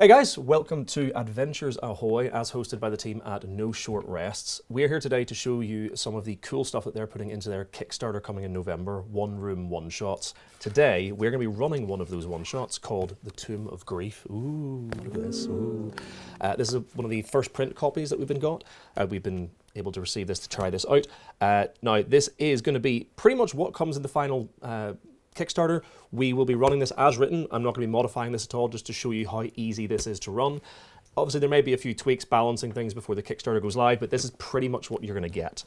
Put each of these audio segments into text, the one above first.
Hey guys, welcome to Adventures Ahoy, as hosted by the team at No Short Rests. We're here today to show you some of the cool stuff that they're putting into their Kickstarter coming in November, one-room one-shots. Today, we're going to be running one of those one-shots called The Tomb of Grief. Ooh, look at this. Ooh. This is one of the first print copies that we've been able to receive this to try this out. Now, this is going to be pretty much what comes in the final Kickstarter. We will be running this as written. I'm not going to be modifying this at all, just to show you how easy this is to run. Obviously, there may be a few tweaks, balancing things before the Kickstarter goes live, but this is pretty much what you're going to get.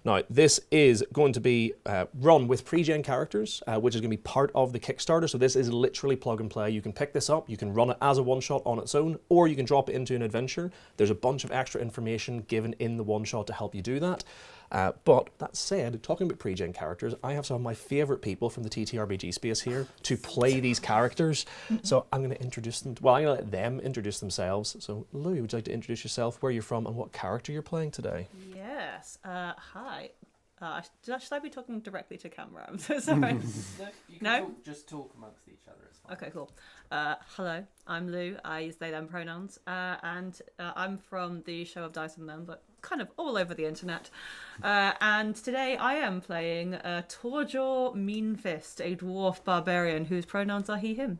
Now, this is going to be run with pre-gen characters, which is going to be part of the Kickstarter. So this is literally plug and play. You can pick this up, you can run it as a one-shot on its own, or you can drop it into an adventure. There's a bunch of extra information given in the one-shot to help you do that. But that said, talking about pre-gen characters, I have some of my favourite people from the TTRPG space here to play these characters. So I'm going to introduce them. Well, I'm going to let them introduce themselves. So Lou, would you like to introduce yourself, where you're from, and what character you're playing today? Yes. Hi. Should I be talking directly to camera? I'm so sorry. No? Just talk amongst each other. It's fine. Okay, cool. Hello, I'm Lou. I use they, them pronouns. And I'm from the show of Dice and Them, but kind of all over the internet. And today I am playing Torjor Meanfist, a dwarf barbarian whose pronouns are he, him.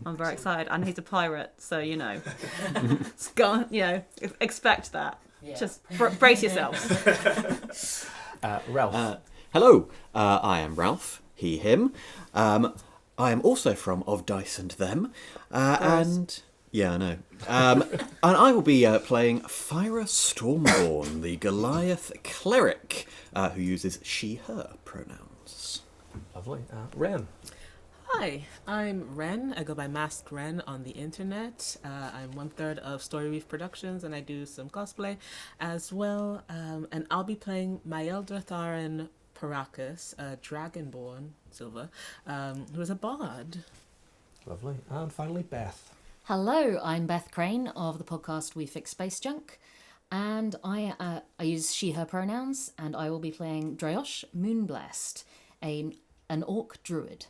I'm very excited. And he's a pirate, so, expect that. Yeah. Just brace yourselves. Ralph. Hello, I am Ralph, he, him. I am also from Of Dice and Them. And yeah, I know. And I will be playing Fyra Stormborn, the Goliath cleric, who uses she, her pronouns. Lovely. Ren. Hi, I'm Ren. I go by Masked Ren on the internet. I'm 1/3 of Story Reef Productions, and I do some cosplay as well. And I'll be playing Mael Dratharan Paracus, a Dragonborn, Silver, who is a bard. Lovely. And finally, Beth. Hello, I'm Beth Crane of the podcast We Fix Space Junk, and I use she, her pronouns, and I will be playing Drayosh Moonblessed, an orc druid.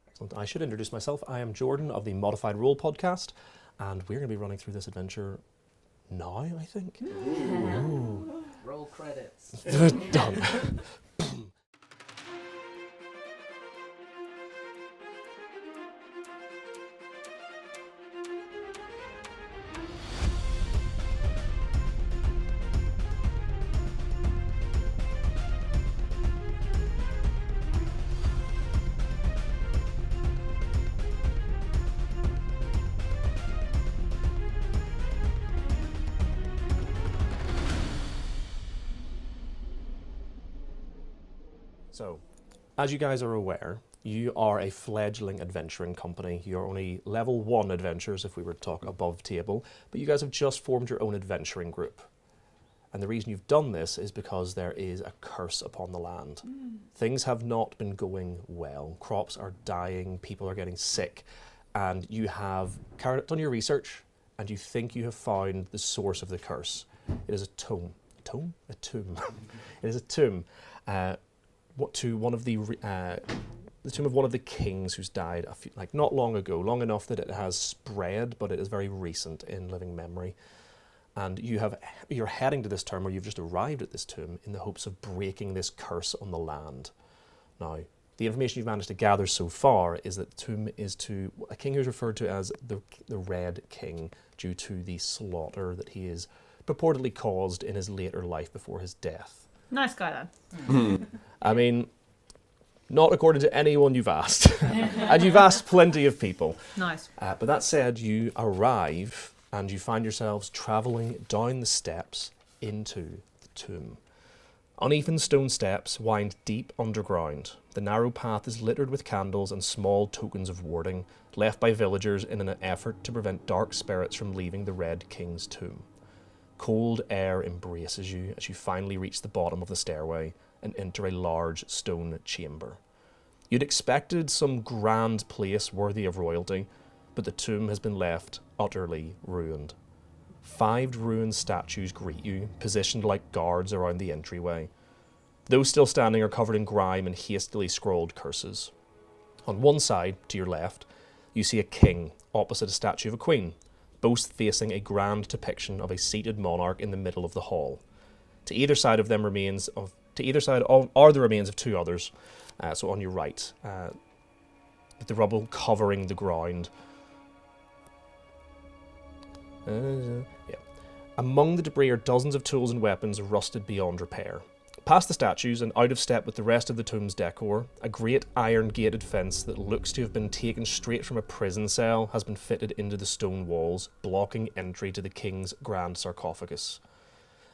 Excellent. I should introduce myself. I am Jordan of the Modified Role podcast, and we're going to be running through this adventure now, I think. Ooh. Roll credits. Done. So, as you guys are aware, you are a fledgling adventuring company. You're only level 1 adventurers if we were to talk above table, but you guys have just formed your own adventuring group. And the reason you've done this is because there is a curse upon the land. Things have not been going well. Crops are dying, people are getting sick, and you have done your research and you think you have found the source of the curse. It is a tomb. A tomb? A tomb. It is a tomb. To one of the tomb of one of the kings who's died not long ago, long enough that it has spread, but it is very recent in living memory. And you're heading to this tomb, or you've just arrived at this tomb in the hopes of breaking this curse on the land. Now, the information you've managed to gather so far is that the tomb is to a king who's referred to as the Red King, due to the slaughter that he is purportedly caused in his later life before his death. Nice guy, then. I mean, not according to anyone you've asked. And you've asked plenty of people. Nice. But that said, you arrive and you find yourselves travelling down the steps into the tomb. Uneven stone steps wind deep underground. The narrow path is littered with candles and small tokens of warding, left by villagers in an effort to prevent dark spirits from leaving the Red King's tomb. Cold air embraces you as you finally reach the bottom of the stairway and enter a large stone chamber. You'd expected some grand place worthy of royalty, but the tomb has been left utterly ruined. 5 ruined statues greet you, positioned like guards around the entryway. Those still standing are covered in grime and hastily scrawled curses. On one side, to your left, you see a king opposite a statue of a queen, both facing a grand depiction of a seated monarch in the middle of the hall. To either side of them are the remains of two others, so on your right, with the rubble covering the ground. Yeah. Among the debris are dozens of tools and weapons rusted beyond repair. Past the statues and out of step with the rest of the tomb's decor, a great iron-gated fence that looks to have been taken straight from a prison cell has been fitted into the stone walls, blocking entry to the king's grand sarcophagus.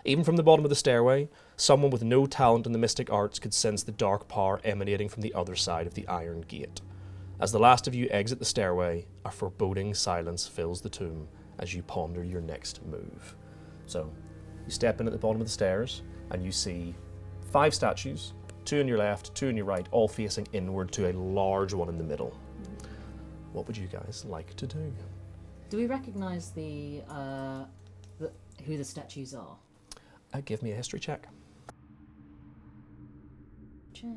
Even from the bottom of the stairway, someone with no talent in the mystic arts could sense the dark power emanating from the other side of the iron gate. As the last of you exit the stairway, a foreboding silence fills the tomb as you ponder your next move. So, you step in at the bottom of the stairs, and you see 5 statues, 2 on your left, 2 on your right, all facing inward to a large one in the middle. What would you guys like to do? Do we recognise who the statues are? Give me a history check. Check.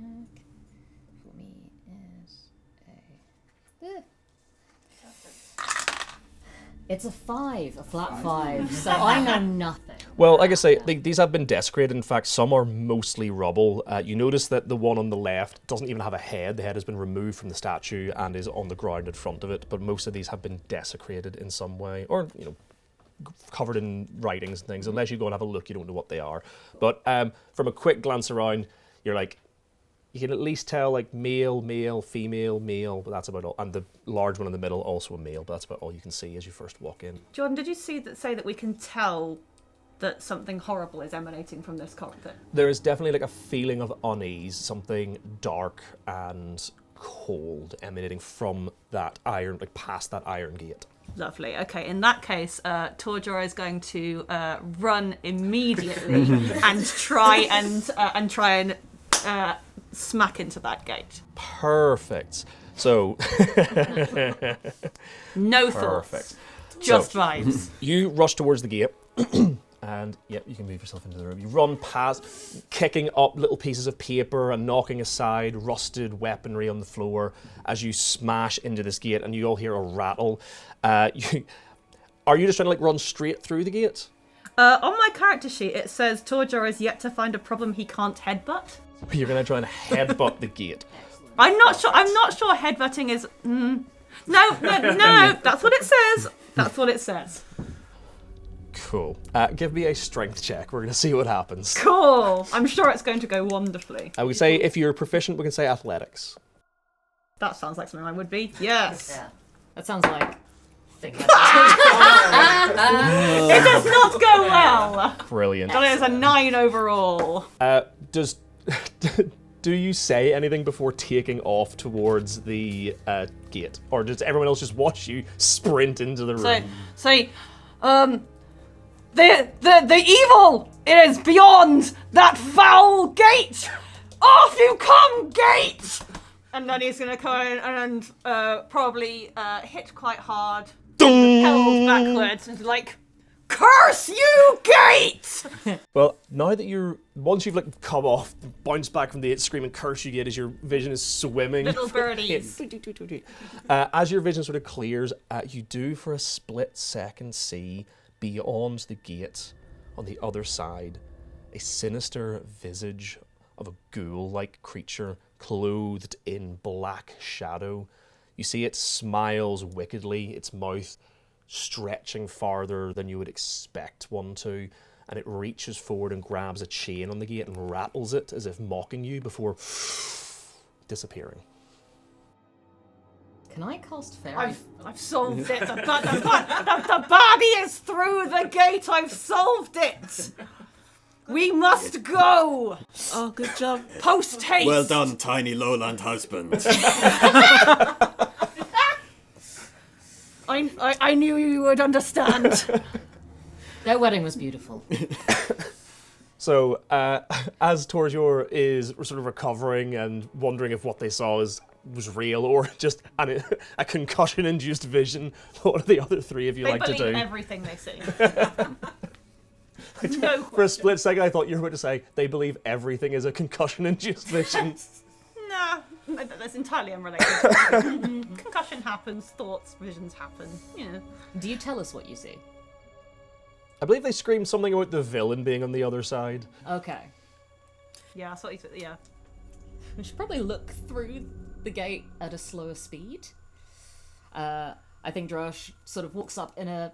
For me is a... It's a 5, a flat 5, so I know nothing. Well, like I say, these have been desecrated. In fact, some are mostly rubble. You notice that the one on the left doesn't even have a head. The head has been removed from the statue and is on the ground in front of it, but most of these have been desecrated in some way, or, covered in writings and things. Unless you go and have a look, you don't know what they are. But from a quick glance around, you're like, you can at least tell, like, male, male, female, male, but that's about all. And the large one in the middle, also a male, but that's about all you can see as you first walk in. Jordan, did you say that we can tell that something horrible is emanating from this cockpit? There is definitely like a feeling of unease, something dark and cold emanating from that iron, like past that iron gate. Lovely. Okay, in that case, Torjor is going to run immediately and try and smack into that gate. Perfect. So no thoughts. Perfect. Just vibes. You rush towards the gate. And yep, you can move yourself into the room. You run past, kicking up little pieces of paper and knocking aside rusted weaponry on the floor as you smash into this gate, and you all hear a rattle. Are you just trying to run straight through the gate? On my character sheet, it says Torjor is yet to find a problem he can't headbutt. You're going to try and headbutt the gate. I'm not sure headbutting is. No. That's what it says. That's what it says. Cool. Give me a strength check. We're going to see what happens. Cool. I'm sure it's going to go wonderfully. I would say if you're proficient, we can say athletics. That sounds like something I would be. Yes. Yeah. That sounds like... It does not go well. Brilliant. But it is a 9 overall. Do you say anything before taking off towards the gate? Or does everyone else just watch you sprint into the room? The evil is beyond that foul gate. Off you come, gate! And then he's going to come in and probably hit quite hard, held backwards, and like, curse you, gate! Well, now that once you've come off, bounce back from the screaming curse you get as your vision is swimming. Little birdies. As your vision sort of clears, you do for a split second see beyond the gate on the other side a sinister visage of a ghoul-like creature clothed in black shadow. You see it smiles wickedly, its mouth stretching farther than you would expect one to, and it reaches forward and grabs a chain on the gate and rattles it as if mocking you before disappearing. Can I cast fairy? I've solved it. The baddie is through the gate. I've solved it. We must go. Oh, good job. Post haste. Well done, tiny lowland husband. I knew you would understand. Their wedding was beautiful. So, as Torjor is sort of recovering and wondering if what they saw was real or just a concussion-induced vision, what do the other three of you like to do? They believe everything they see. No For a split second, I thought you were about to say they believe everything is a concussion-induced vision. Nah, That's entirely unrelated. Concussion happens, thoughts, visions happen. Yeah. Do you tell us what you see? I believe they screamed something about the villain being on the other side. Okay. Yeah, that's what he said. Yeah. We should probably look through the gate at a slower speed. I think Drosh sort of walks up in a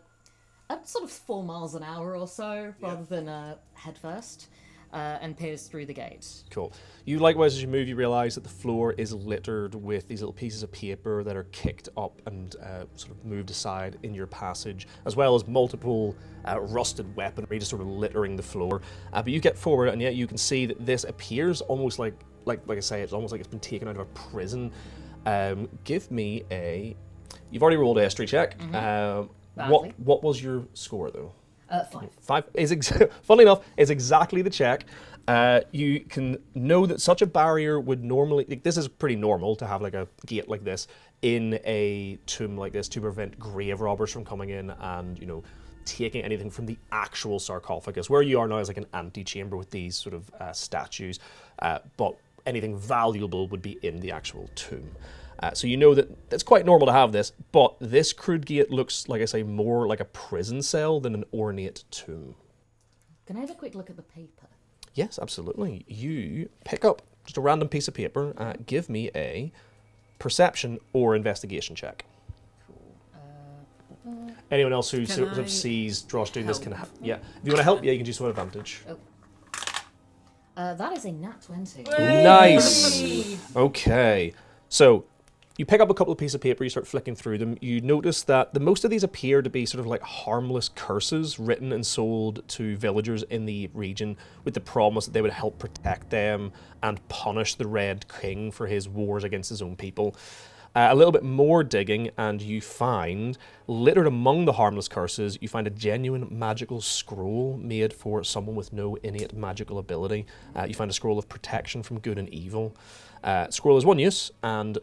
sort of 4 miles an hour or so, rather than head first, and peers through the gate. Cool. You likewise, as you move, you realise that the floor is littered with these little pieces of paper that are kicked up and sort of moved aside in your passage, as well as multiple rusted weaponry just sort of littering the floor. But you get forward, and yet you can see that this appears almost like I say, it's almost like it's been taken out of a prison. Give me a... You've already rolled a history check. What was your score, though? 5. 5 is, funnily enough, is exactly the check. You can know that such a barrier would normally... this is pretty normal to have like a gate like this in a tomb like this to prevent grave robbers from coming in and, taking anything from the actual sarcophagus. Where you are now is like an antechamber with these sort of statues, but anything valuable would be in the actual tomb. So you know that it's quite normal to have this, but this crude gate looks, like I say, more like a prison cell than an ornate tomb. Can I have a quick look at the paper? Yes, absolutely. You pick up just a random piece of paper. Give me a perception or investigation check. Anyone else who sort of sees Drosh doing this can help. Yeah. If you want to help, you can do some advantage. That is a nat 20. Nice! Okay. So, you pick up a couple of pieces of paper, you start flicking through them. You notice that most of these appear to be sort of like harmless curses written and sold to villagers in the region with the promise that they would help protect them and punish the Red King for his wars against his own people. A little bit more digging, and you find, littered among the harmless curses, you find a genuine magical scroll made for someone with no innate magical ability. You find a scroll of protection from good and evil. Scroll is one use, and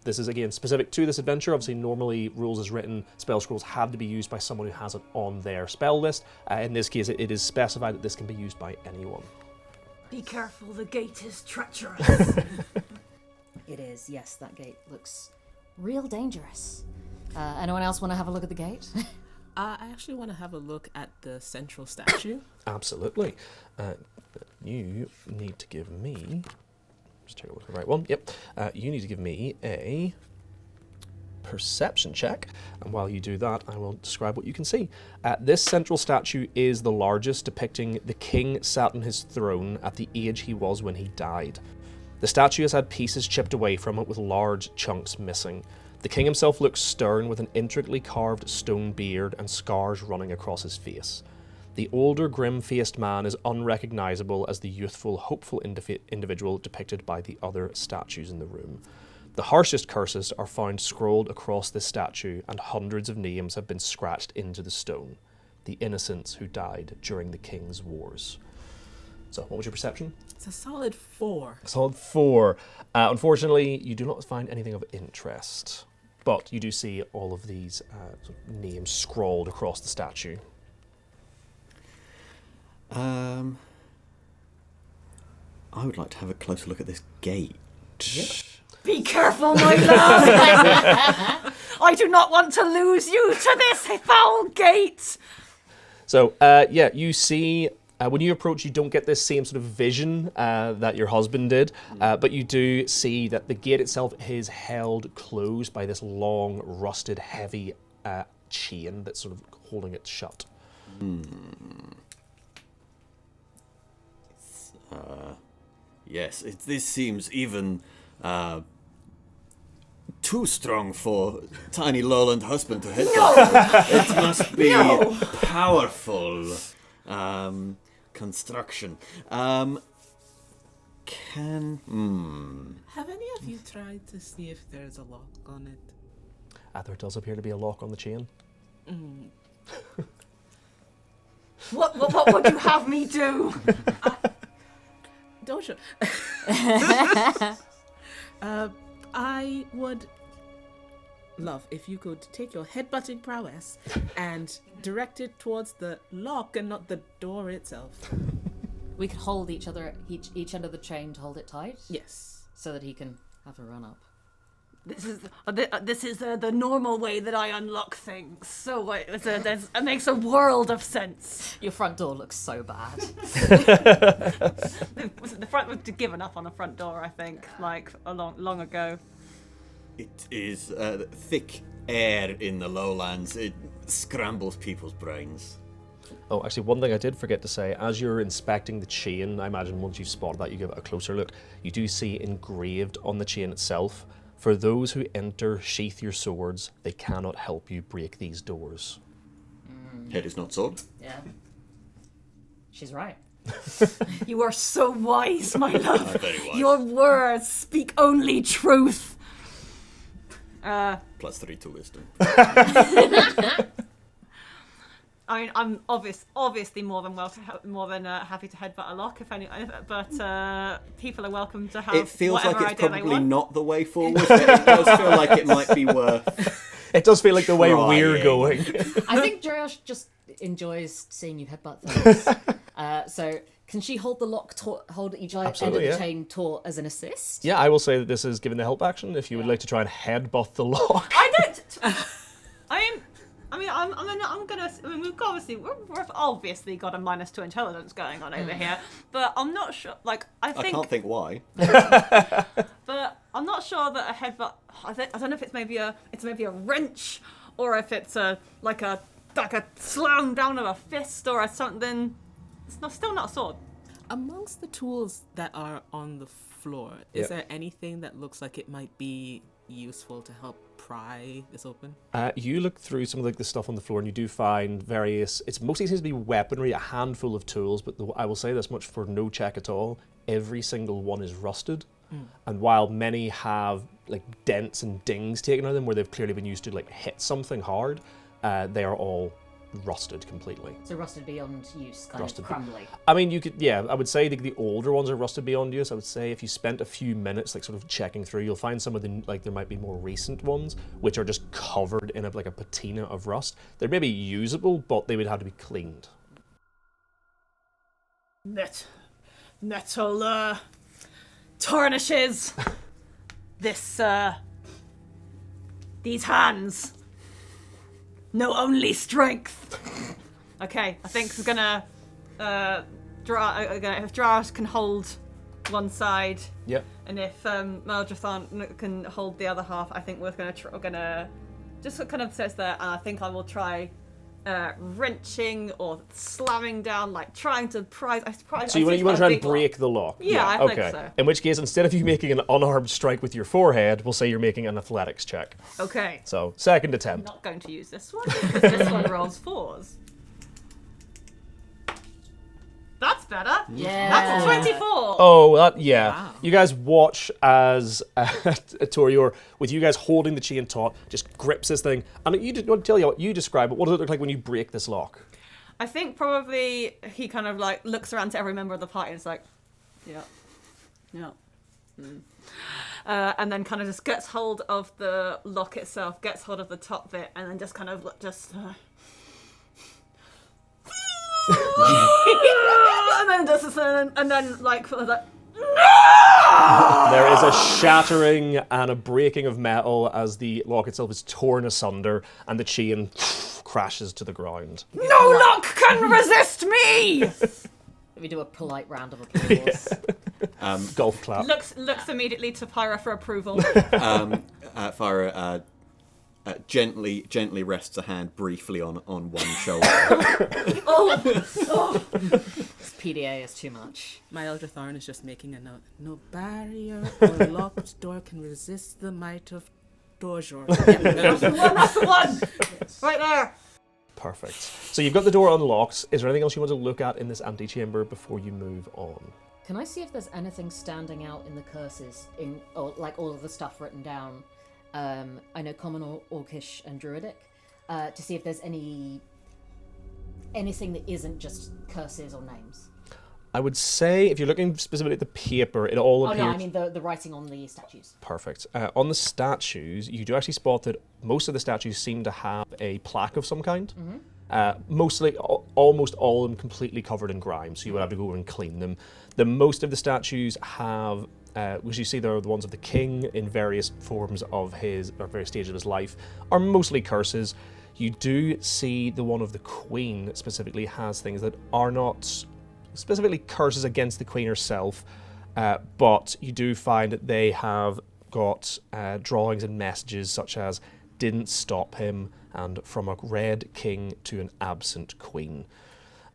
this is, again, specific to this adventure. Obviously, normally, rules as written, spell scrolls have to be used by someone who has it on their spell list. In this case, it is specified that this can be used by anyone. Be careful, the gate is treacherous. It is, yes, that gate looks real dangerous. Anyone else want to have a look at the gate? I actually want to have a look at the central statue. Absolutely. You need to give me... Just take a look at the right one. Yep. You need to give me a perception check. And while you do that, I will describe what you can see. This central statue is the largest, depicting the king sat on his throne at the age he was when he died. The statue has had pieces chipped away from it with large chunks missing. The king himself looks stern with an intricately carved stone beard and scars running across his face. The older, grim-faced man is unrecognisable as the youthful, hopeful individual depicted by the other statues in the room. The harshest curses are found scrolled across this statue, and hundreds of names have been scratched into the stone. The innocents who died during the king's wars. So, what was your perception? It's a solid 4. Solid 4. Unfortunately, you do not find anything of interest, but you do see all of these sort of names scrawled across the statue. I would like to have a closer look at this gate. Yep. Be careful, my love! I do not want to lose you to this foul gate! So, you see... when you approach, you don't get this same sort of vision that your husband did, but you do see that the gate itself is held closed by this long, rusted, heavy chain that's sort of holding it shut. Yes, this seems even too strong for tiny lowland husband to hit. It must be powerful. Construction. Have any of you tried to see if there's a lock on it? There does appear to be a lock on the chain. What would you have me do? Don't you? I would love if you could take your headbutting prowess and direct it towards the lock and not the door itself. We could hold each end of the chain to hold it tight. Yes. So that he can have a run up. This is the normal way that I unlock things. So it makes a world of sense. Your front door looks so bad. The front was given up on the front door, I think, like long ago. It is thick air in the lowlands. It scrambles people's brains. Oh, actually, one thing I did forget to say, as you're inspecting the chain, I imagine once you've spotted that, you give it a closer look, you do see engraved on the chain itself, for those who enter, sheath your swords, they cannot help you break these doors. Head is not sword. Yeah. She's right. You are so wise, my love. I'm very wise. Your words speak only truth. +3 to wisdom. I mean, I'm obviously more than happy to headbutt a lock, if any. But people are welcome to have. It feels like whatever it's idea they probably want. not the way forward, but it does feel like it might be worth. It does feel like the way we're Trying. going. I think Dreosh just enjoys seeing you headbutt things. So can she hold the lock, hold each end of Absolutely, the yeah. chain taut as an assist? Yeah, I will say that this is given the help action if you would like to try and headbutt the lock. I don't. We've obviously got a -2 intelligence going on over here, but I'm not sure. Like, I I can't think why. but I'm not sure that a headbutt. I don't know if it's maybe a wrench, or if it's like a slam down of a fist or something. It's still not a sword. Amongst the tools that are on the floor, is there anything that looks like it might be useful to help pry this open? You look through some of the stuff on the floor and you do find various, it mostly seems to be weaponry, a handful of tools, but I will say this much for no check at all, every single one is rusted. And while many have like dents and dings taken out of them where they've clearly been used to like hit something hard, they are all rusted completely. So rusted beyond use, kind Rusted. of crumbly. I mean, you could, I would say the older ones are rusted beyond use. I would say if you spent a few minutes, like sort of checking through, you'll find some of the, like there might be more recent ones, which are just covered in like a patina of rust. They're maybe usable, but they would have to be cleaned. Metal tarnishes these hands. Know only strength. Okay, I think we're gonna if Dras can hold one side, Yep. and if Meldrathan can hold the other half, I think we're gonna just kind of says there, and I think I will try wrenching or slamming down, like trying to pry. So you want to try and break the lock? Yeah, I think so. In which case, instead of you making an unarmed strike with your forehead, we'll say you're making an athletics check. Okay. So, second I'm attempt. not going to use this one because this one rolls 4s. That's better. Yeah. That's a 24. Oh, yeah. Wow. You guys watch as Torior, with you guys holding the chain taut, just grips this thing. And you want to tell you what you describe it. What does it look like when you break this lock? I think probably he kind of like looks around to every member of the party and is like, yeah. And then kind of just gets hold of the lock itself, gets hold of the top bit, and then just kind of and then does this, and then like. There is a shattering and a breaking of metal as the lock itself is torn asunder and the chain crashes to the ground. No lock can resist me! We do a polite round of applause. Golf clap. Looks immediately to Pyra for approval. Farah gently rests a hand briefly on one shoulder. This PDA is too much. My elder Thorn is just making a note. No barrier or locked door can resist the might of Dorjor. That's the one! Right there. Perfect. So you've got the door unlocked. Is there anything else you want to look at in this antechamber before you move on? Can I see if there's anything standing out in the curses, or like all of the stuff written down? I know Common, Orcish, and Druidic, to see if there's anything that isn't just curses or names. I would say, if you're looking specifically at the paper, it all appears... Oh no, I mean the writing on the statues. Perfect. On the statues, you do actually spot that most of the statues seem to have a plaque of some kind. Mostly, almost all of them completely covered in grime, so you would have to go over and clean them. Most of the statues have which you see there are the ones of the king in various forms of his, or various stages of his life, are mostly curses. You do see the one of the queen specifically has things that are not specifically curses against the queen herself, but you do find that they have got drawings and messages such as "didn't stop him" and "from a red king to an absent queen."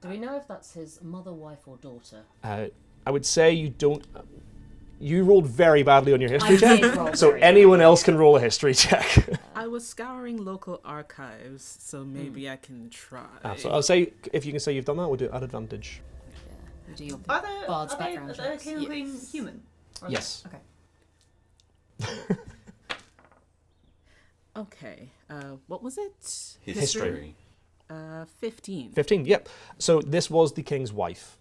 Do we know if that's his mother, wife, or daughter? I would say you don't. You rolled very badly on your history I check, did roll so very anyone badly. else can roll a history check. I was scouring local archives, so maybe I can try. So I'll say, if you can say you've done that, we'll do it at advantage. Yeah. You do your Are the, bard's are background the checks. king and queen human? Or- Yes. Okay. Okay, what was it? History. 15. 15, yep. So this was the king's wife.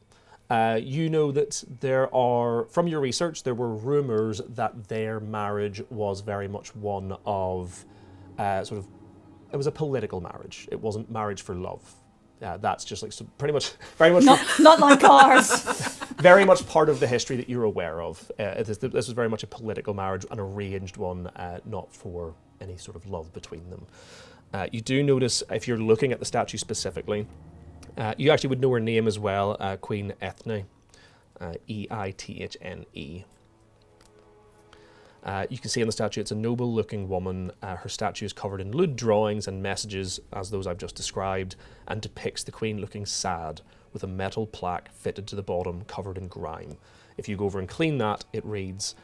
You know that there are, from your research, there were rumours that their marriage was very much one of it was a political marriage. It wasn't marriage for love. That's just like pretty much, very much, Not like ours. very much part of the history that you're aware of. This was very much a political marriage, an arranged one, not for any sort of love between them. You do notice, if you're looking at the statue specifically, you actually would know her name as well, Queen Ethne, Eithne. You can see in the statue it's a noble-looking woman. Her statue is covered in lewd drawings and messages, as those I've just described, and depicts the queen looking sad, with a metal plaque fitted to the bottom covered in grime. If you go over and clean that, it reads,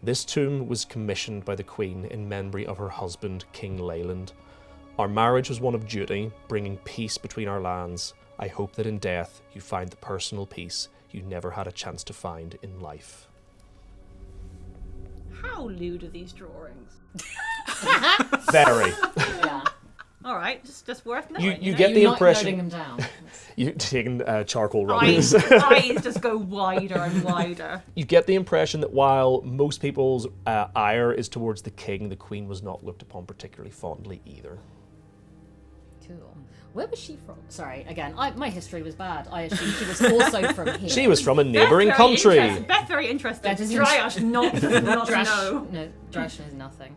"This tomb was commissioned by the queen in memory of her husband, King Leyland. Our marriage was one of duty, bringing peace between our lands. I hope that in death you find the personal peace you never had a chance to find in life." How lewd are these drawings? Very. Yeah. All right, just worth knowing. You know? get the You're not impression noting them down. you're taking charcoal rubbers. eyes just go wider and wider. You get the impression that while most people's ire is towards the king, the queen was not looked upon particularly fondly either. Cool. Where was she from? Sorry, again, my history was bad. I assumed she was also from here. She was from a neighbouring country. Beth very interested. Beth is Dryash not Drash, know. no, Drash knows nothing.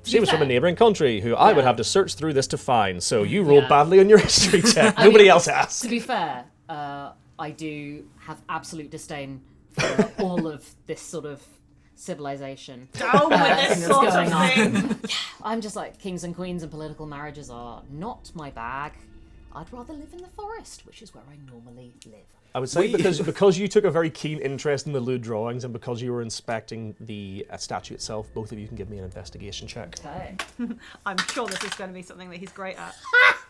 She was from a neighbouring country who I would Yeah. have to search through this to find, so you rolled Yeah. badly on your history check. I Nobody mean, else asked. To be fair, I do have absolute disdain for all of this sort of civilization. Down with thing this that's sort of going on. thing. I'm just like, kings and queens and political marriages are not my bag. I'd rather live in the forest, which is where I normally live. I would say because you took a very keen interest in the lewd drawings and because you were inspecting the statue itself, both of you can give me an investigation check. Okay. I'm sure this is going to be something that he's great at.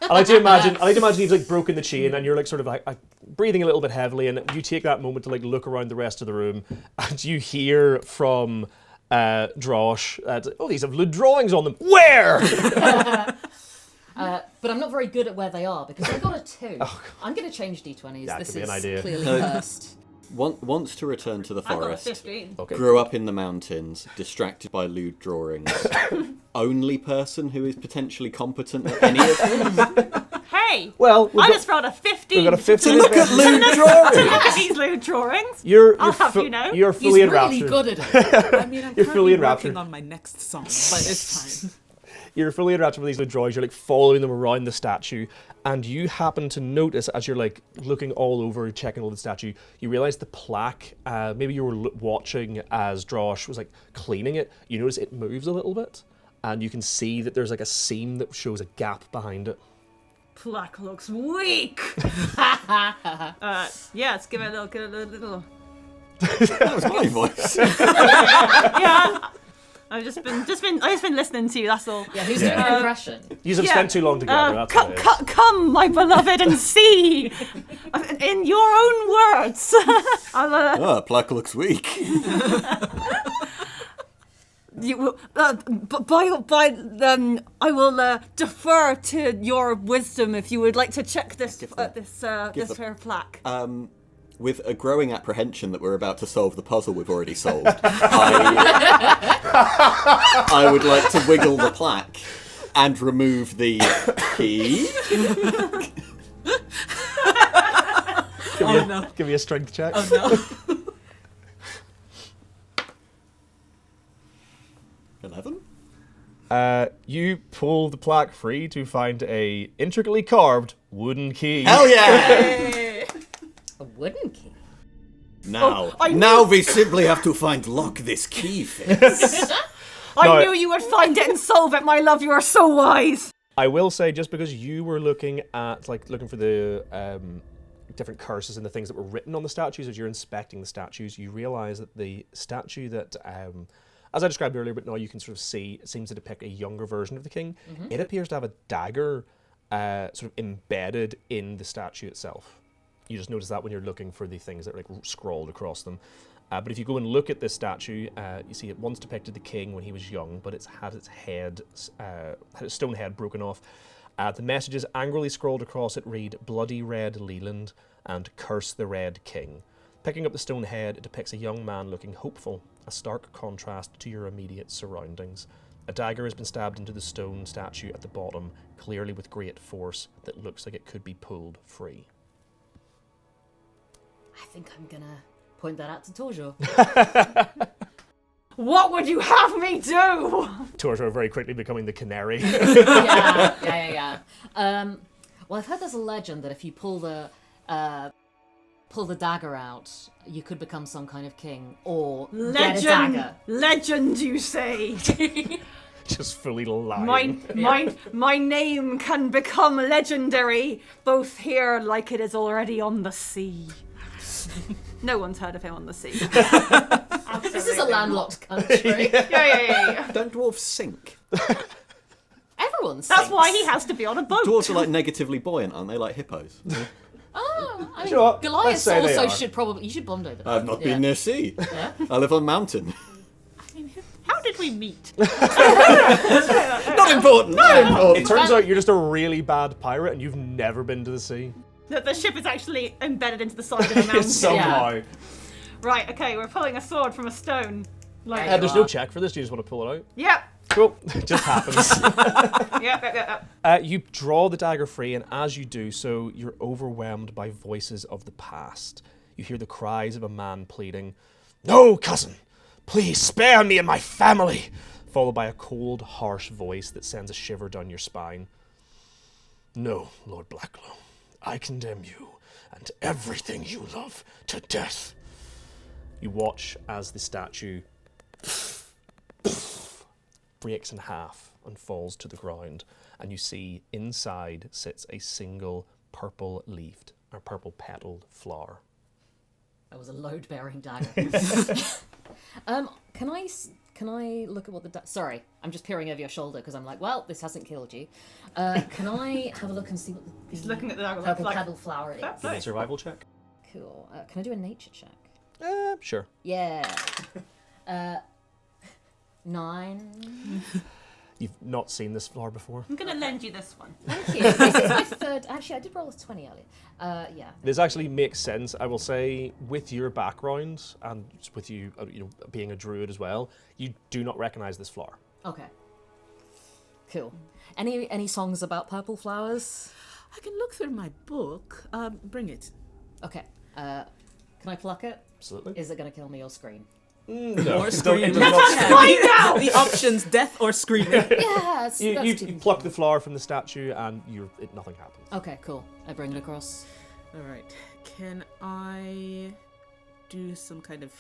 I like to imagine you've like broken the chain and you're like sort of like breathing a little bit heavily, and you take that moment to like look around the rest of the room, and you hear from Drosh, "Oh, these have lewd drawings on them. Where?" But I'm not very good at where they are because I got a 2. I'm going to change D20s. That this could be is an idea. clearly cursed. Wants to return to the I got a forest. 15. Okay. Grew up in the mountains, distracted by lewd drawings. Only person who is potentially competent at any of them. Hey! Well, I just rolled a 15. we've got a 15. Look at lewd to drawings! look at these lewd drawings. You're I'll have you know. You're He's fully really enraptured. good at it. I mean, I'm You're fully currently enraptured. working on my next song, but it's fine. You're fully enraptured with these little drawings. You're like following them around the statue, and you happen to notice as you're like looking all over, checking all the statue, you realize the plaque. Maybe you were watching as Drosh was like cleaning it. You notice it moves a little bit, and you can see that there's like a seam that shows a gap behind it. Plaque looks weak. Yeah, let's give it a little. That was my voice. Yeah. I've just been listening to you. That's all. Yeah, who's doing an impression? You have spent too long together. That's what it is. Come, my beloved, and see. In your own words. I'll, Plaque looks weak. I will defer to your wisdom if you would like to check this her plaque. With a growing apprehension that we're about to solve the puzzle we've already solved, I would like to wiggle the plaque and remove the key. Oh no. Give me a strength check. Oh no. You pull the plaque free to find a intricately carved wooden key. Hell yeah! A wooden key. Now we simply have to find lock this key fix. I knew you would find it and solve it, my love. You are so wise. I will say, just because you were looking for the different curses and the things that were written on the statues, as you're inspecting the statues, you realise that the statue that, as I described earlier, but now you can sort of see, it seems to depict a younger version of the king. Mm-hmm. It appears to have a dagger sort of embedded in the statue itself. You just notice that when you're looking for the things that are like scrawled across them. But if you go and look at this statue, you see it once depicted the king when he was young, but it's had its head, had its stone head broken off. The messages angrily scrolled across it read, "Bloody Red Leland" and "Curse the Red King." Picking up the stone head, it depicts a young man looking hopeful, a stark contrast to your immediate surroundings. A dagger has been stabbed into the stone statue at the bottom, clearly with great force, that looks like it could be pulled free. I think I'm gonna point that out to Torjo. What would you have me do? Torjo very quickly becoming the canary. Yeah. Well, I've heard there's a legend that if you pull the dagger out, you could become some kind of king, or get a dagger. Legend, you say? Just fully lying. My name can become legendary, both here like it is already on the sea. No one's heard of him on the sea. This is a landlocked country. Yeah. Don't dwarves sink? Everyone sinks. That's why he has to be on a boat. Dwarves are like negatively buoyant, aren't they? Like hippos. Oh, I mean, You know what? Goliath Let's say they also are. should probably... You should bond over there. I've not been near sea. Yeah. I live on mountain. How did we meet? Not important. It turns out you're just a really bad pirate and you've never been to the sea. The ship is actually embedded into the side of the mountain. Somehow. Right, okay, we're pulling a sword from a stone. Like, There's no check for this, you just want to pull it out. Yep. Cool. It just happens. Yep. You draw the dagger free, and as you do so, you're overwhelmed by voices of the past. You hear the cries of a man pleading, "No, cousin! Please spare me and my family!" Followed by a cold, harsh voice that sends a shiver down your spine. "No, Lord Blacklow, I condemn you and everything you love to death." You watch as the statue breaks in half and falls to the ground, and you see inside sits a single purple-leafed or purple-petaled flower. That was a load-bearing dagger. Can I look at what the... Sorry, I'm just peering over your shoulder because I'm like, well, this hasn't killed you. Can I have a look and see what the He's looking at the dagger purple like... petal flower is? Give me a survival check. Cool. Can I do a nature check? Sure. Yeah. 9. You've not seen this flower before. I'm going to lend you this one. Thank you. This is my third... Actually, I did roll a 20 earlier. Yeah. This actually makes sense, I will say, with your background and with you, being a druid as well. You do not recognise this flower. Okay. Cool. Any songs about purple flowers? I can look through my book. Bring it. Okay. Can I pluck it? Absolutely. Is it going to kill me or scream? No. Or scream. Find out! The options: death or screaming. Yeah, that's You too pluck the flower from the statue and nothing happens. Okay, cool. I bring it across. All right. Can I do some kind of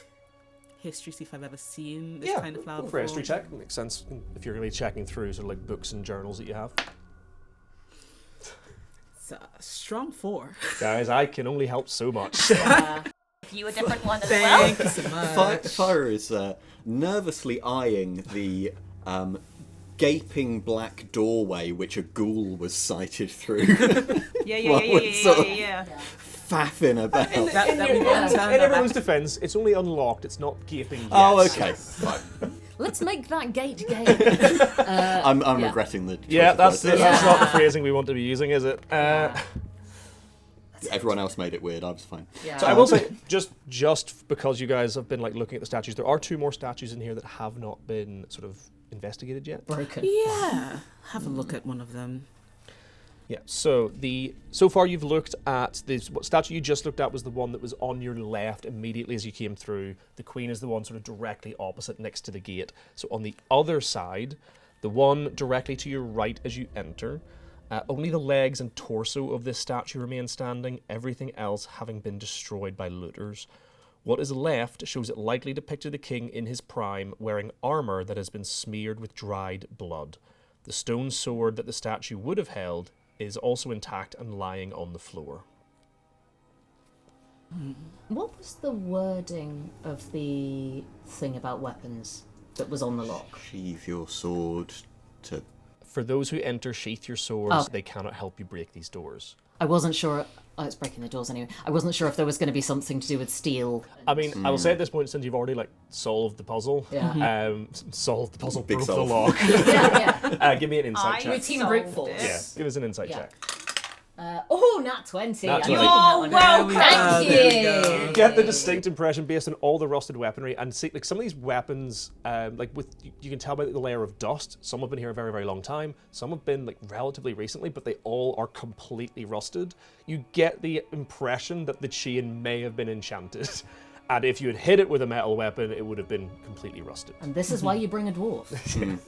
history? See if I've ever seen this kind of flower for before. a history check. Makes sense if you're going to be checking through sort of like books and journals that you have. It's a strong 4. Guys, I can only help so much. You a different one as well? Thank you so much. Fire is nervously eyeing the gaping black doorway which a ghoul was sighted through. Yeah. Faffing about. That we've all turned In our everyone's back. defence, it's only unlocked, it's not gaping yet. Oh, okay. Fine. Let's make that gate gay. I'm yeah. regretting the choice Yeah, of that's words. that's not the phrasing we want to be using, is it? Everyone else made it weird. I was fine. Yeah. So I will say, just because you guys have been like looking at the statues, there are 2 more statues in here that have not been sort of investigated yet. Broken. Yeah. Have a look at one of them. Yeah. So far you've looked at what statue you just looked at was the one that was on your left immediately as you came through. The Queen is the one sort of directly opposite next to the gate. So on the other side, The one directly to your right as you enter, only the legs and torso of this statue remain standing, everything else having been destroyed by looters. What is left shows it likely depicted the king in his prime, wearing armour that has been smeared with dried blood. The stone sword that the statue would have held is also intact and lying on the floor. What was the wording of the thing about weapons that was on the lock? Sheathe your sword to... For those who enter, sheath your swords. They cannot help you break these doors. I wasn't sure. Oh, it's breaking the doors anyway. I wasn't sure if there was going to be something to do with steel. I mean, I will say at this point, since you've already solved the puzzle, solved the puzzle, Big broke solve. the lock. Yeah. Give me an insight check. Routine brute force. Yeah, give us an insight Yeah. check. Nat 20. Nat 20. I'm Oh, taking that one. well, Thank you. You get the distinct impression based on all the rusted weaponry, and see, some of these weapons, you can tell by the layer of dust. Some have been here a very, very long time. Some have been relatively recently, but they all are completely rusted. You get the impression that the chain may have been enchanted, and if you had hit it with a metal weapon, it would have been completely rusted. And this is why you bring a dwarf.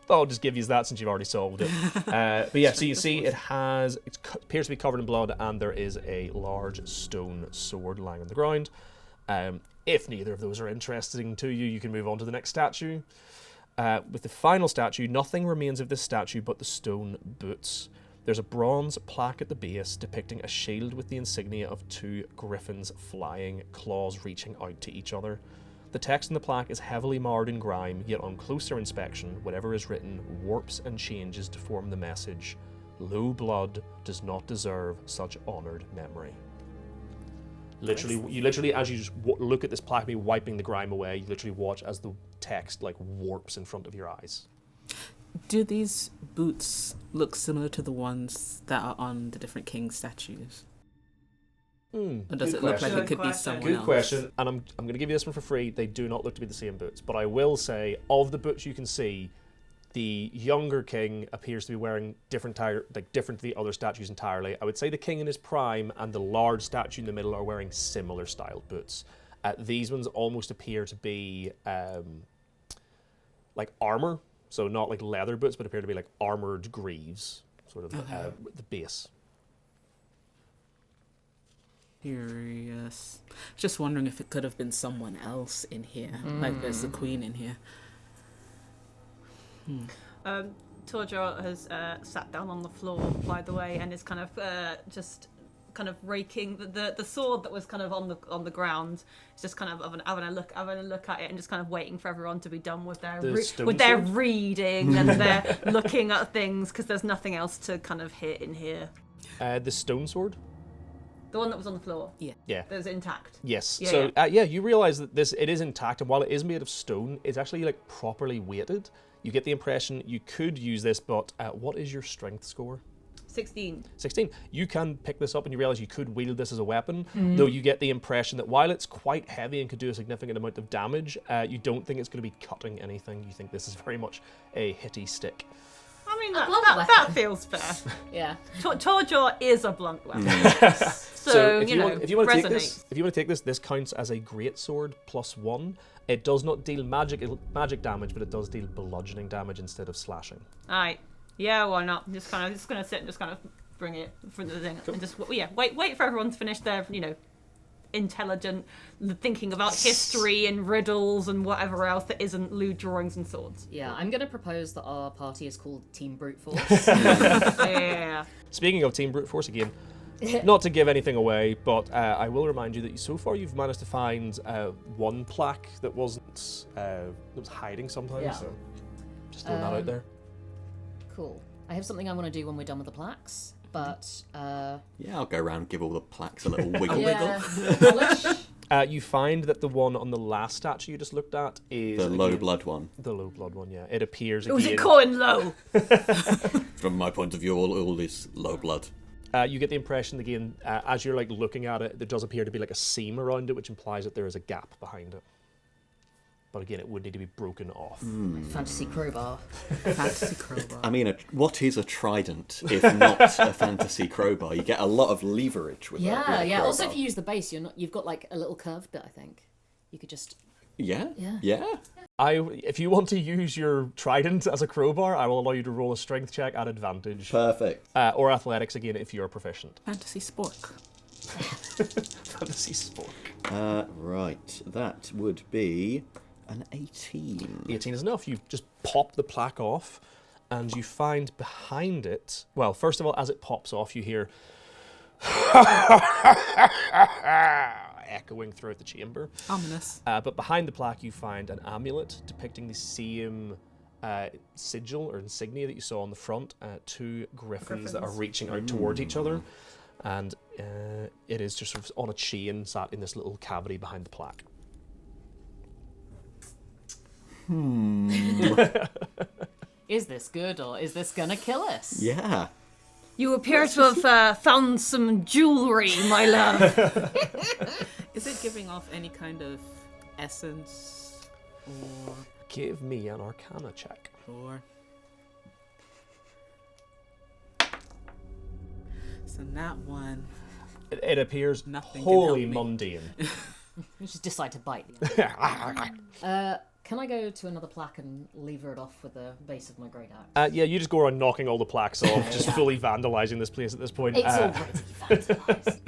But I'll just give you that since you've already solved it. But yeah, so you see it appears to be covered in blood, and there is a large stone sword lying on the ground. If neither of those are interesting to you, you can move on to the next statue. With the final statue, nothing remains of this statue but the stone boots. There's a bronze plaque at the base depicting a shield with the insignia of two griffins flying, claws reaching out to each other. The text in the plaque is heavily marred in grime, yet on closer inspection, whatever is written warps and changes to form the message, "Low blood does not deserve such honoured memory." Literally, as you just look at this plaque, be wiping the grime away, you literally watch as the text warps in front of your eyes. Do these boots look similar to the ones that are on the different king statues? Or does it look like it could be someone else? Good question, and I'm going to give you this one for free. They do not look to be the same boots, but I will say, of the boots you can see, the younger king appears to be wearing different to the other statues entirely. I would say the king in his prime and the large statue in the middle are wearing similar styled boots. These ones almost appear to be armor, so not leather boots, but appear to be armored greaves, sort of the base. Curious. Just wondering if it could have been someone else in here. Like there's the queen in here. Torjor has sat down on the floor, by the way, and is kind of just kind of raking the sword that was kind of on the ground. It's just kind of having a look at it and just kind of waiting for everyone to be done with their reading and their looking at things, because there's nothing else to kind of hit in here. The stone sword. The one that was on the floor. Yeah. That was intact. Yes. Yeah, So you realise that it is intact, and while it is made of stone, it's actually properly weighted. You get the impression you could use this, but what is your strength score? 16. 16. You can pick this up and you realise you could wield this as a weapon, though you get the impression that while it's quite heavy and could do a significant amount of damage, you don't think it's going to be cutting anything. You think this is very much a hitty stick. I mean, blunt that feels fair. Yeah. Torjor is a blunt weapon. So if you want to take this counts as a great sword +1. It does not deal magic damage, but it does deal bludgeoning damage instead of slashing. Alright. Yeah, why not? I'm just gonna sit and just kind of bring it for the thing, and just wait for everyone to finish their intelligent thinking about history and riddles and whatever else that isn't lewd drawings and swords. Yeah, I'm going to propose that our party is called Team Brute Force. Yeah. Speaking of Team Brute Force again, not to give anything away, but I will remind you that so far you've managed to find one plaque that was hiding sometimes. Yeah. So just throwing that out there. Cool. I have something I want to do when we're done with the plaques, but... Yeah, I'll go around and give all the plaques a little wiggle. You find that the one on the last statue you just looked at is... The low blood one. The low blood one, yeah. It appears Was again... it going low? From my point of view, all is low blood. You get the impression again, as you're looking at it, there does appear to be a seam around it, which implies that there is a gap behind it. But again, it would need to be broken off. Fantasy crowbar. Fantasy crowbar. I mean, what is a trident if not a fantasy crowbar? You get a lot of leverage with that. Yeah. Also, if you use the base, you've got a little curved bit. I think you could just Yeah. If you want to use your trident as a crowbar, I will allow you to roll a strength check at advantage. Perfect. Or athletics again if you're proficient. Fantasy spork. Fantasy sport. Right, that would be an 18. 18 is enough. You just pop the plaque off, and you find behind it. Well, first of all, as it pops off, you hear echoing throughout the chamber. Ominous. But behind the plaque, you find an amulet depicting the same sigil or insignia that you saw on the front. Two griffins that are reaching out towards each other. And it is just sort of on a chain sat in this little cavity behind the plaque. Is this good or is this gonna kill us? Yeah. You appear to have found some jewelry, my love. Is it giving off any kind of essence or Give me an Arcana check. So that one. It appears Nothing can wholly help me. mundane. You just decide to bite. Can I go to another plaque and lever it off with the base of my great axe? Yeah, you just go around knocking all the plaques off, just fully vandalising this place at this point. It's already vandalised.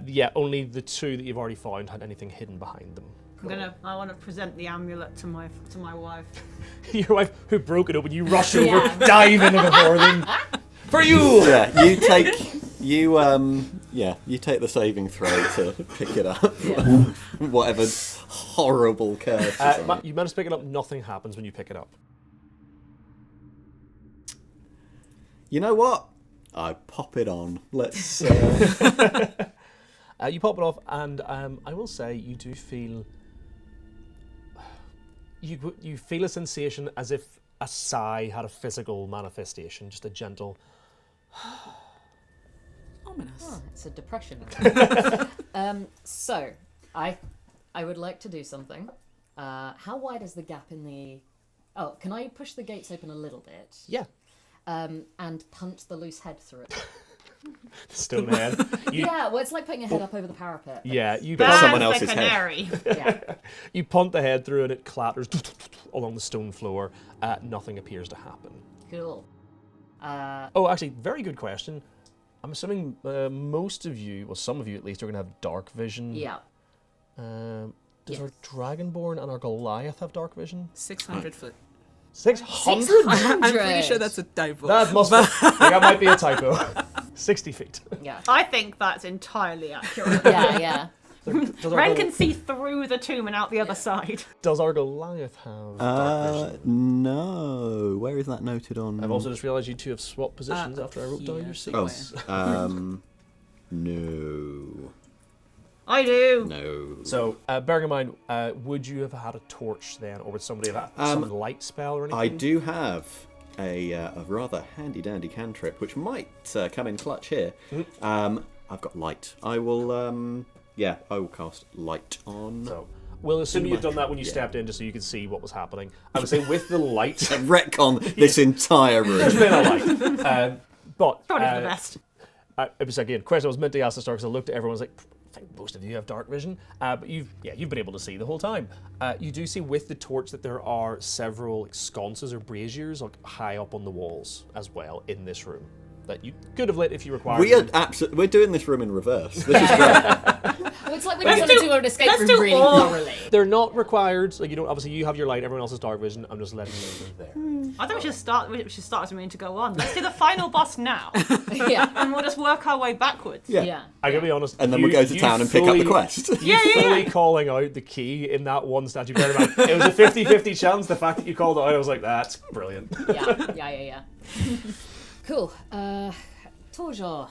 Yeah, only the two that you've already found had anything hidden behind them. I want to present the amulet to my wife. Your wife, who broke it open, you rush over, dive in before them. For you! Yeah, you take the saving throw to pick it up. Whatever horrible curse is on it. You manage to pick it up, nothing happens when you pick it up. You know what? I pop it on. Let's... You pop it off, and I will say you do feel... You feel a sensation as if a sigh had a physical manifestation, just a gentle... Ominous. Oh, it's a depression. So, I would like to do something. How wide is the gap in the... Oh, can I push the gates open a little bit? Yeah. And punch the loose head through it? Stone head. Yeah, well, it's like putting a head up over the parapet. Yeah, you But punt, someone That's else's the head. canary. Yeah. you punt the head through and it clatters along the stone floor. Nothing appears to happen. Cool. Oh, actually, very good question. I'm assuming most of you, well, some of you at least, are going to have dark vision. Yeah. Does our Dragonborn and our Goliath have dark vision? 600 foot. 600? I'm pretty sure that's a typo. That must be, that might be a typo. 60 feet. Yeah. I think that's entirely accurate. Yeah. Does our Ren can see through the tomb and out the other side. Does our Goliath have dark vision? No. Where is that noted on? I've also just realised you two have swapped positions after I wrote down your seats. No. I do. No. So, bearing in mind, would you have had a torch then, or would somebody have had some light spell or anything? I do have a rather handy-dandy cantrip, which might come in clutch here. I've got light. I will, I will cast light on. So, we'll assume you've done that when you stepped in, just so you could see what was happening. I would say with the light... Retcon this entire room. There's been a light. But... Probably for the best. It was, again, a question I was meant to ask the start, because I looked at everyone and was like, I think most of you have dark vision, but you've been able to see the whole time. You do see with the torch that there are several sconces or braziers high up on the walls as well in this room that you could have lit if you required. We're doing this room in reverse. This is great. Well, it's like when you're going to do an escape let's room do really all- thoroughly. They're not required. Like, you don't. Obviously, you have your light. Everyone else has dark vision. I'm just letting you know they're there. I think we should start as a mean to go on. Let's do the final boss now, Yeah. and we'll just work our way backwards. Yeah. I gotta be honest. And then we'll go to town and pick up the quest. Fully calling out the key in that one statue. Bear in mind, it was a 50-50 chance. The fact that you called it out, I was like, that's brilliant. Yeah. Cool. Torjor,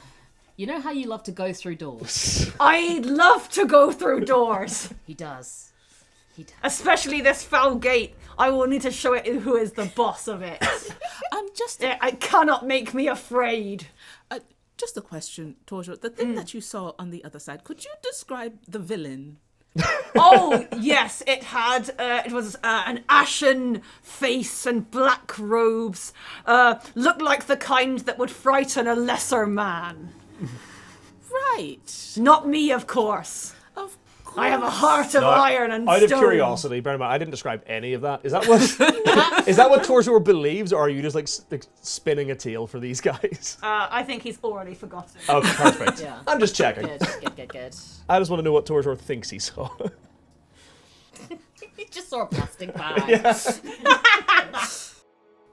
you know how you love to go through doors? I love to go through doors, He does. especially this foul gate. I will need to show it who is the boss of it. It cannot make me afraid. Just a question, Torjo. The thing that you saw on the other side, could you describe the villain? Oh yes, it had. It was an ashen face and black robes. Looked like the kind that would frighten a lesser man. Right. Not me, of course. Of I have a heart of Now, iron and out stone. of curiosity, bear in mind, I didn't describe any of that. Is that what is that what Torzor believes, or are you just like spinning a tale for these guys? I think he's already forgotten. Okay, perfect. Yeah. I'm just checking. Good. I just want to know what Torzor thinks he saw. He just saw a plastic bag.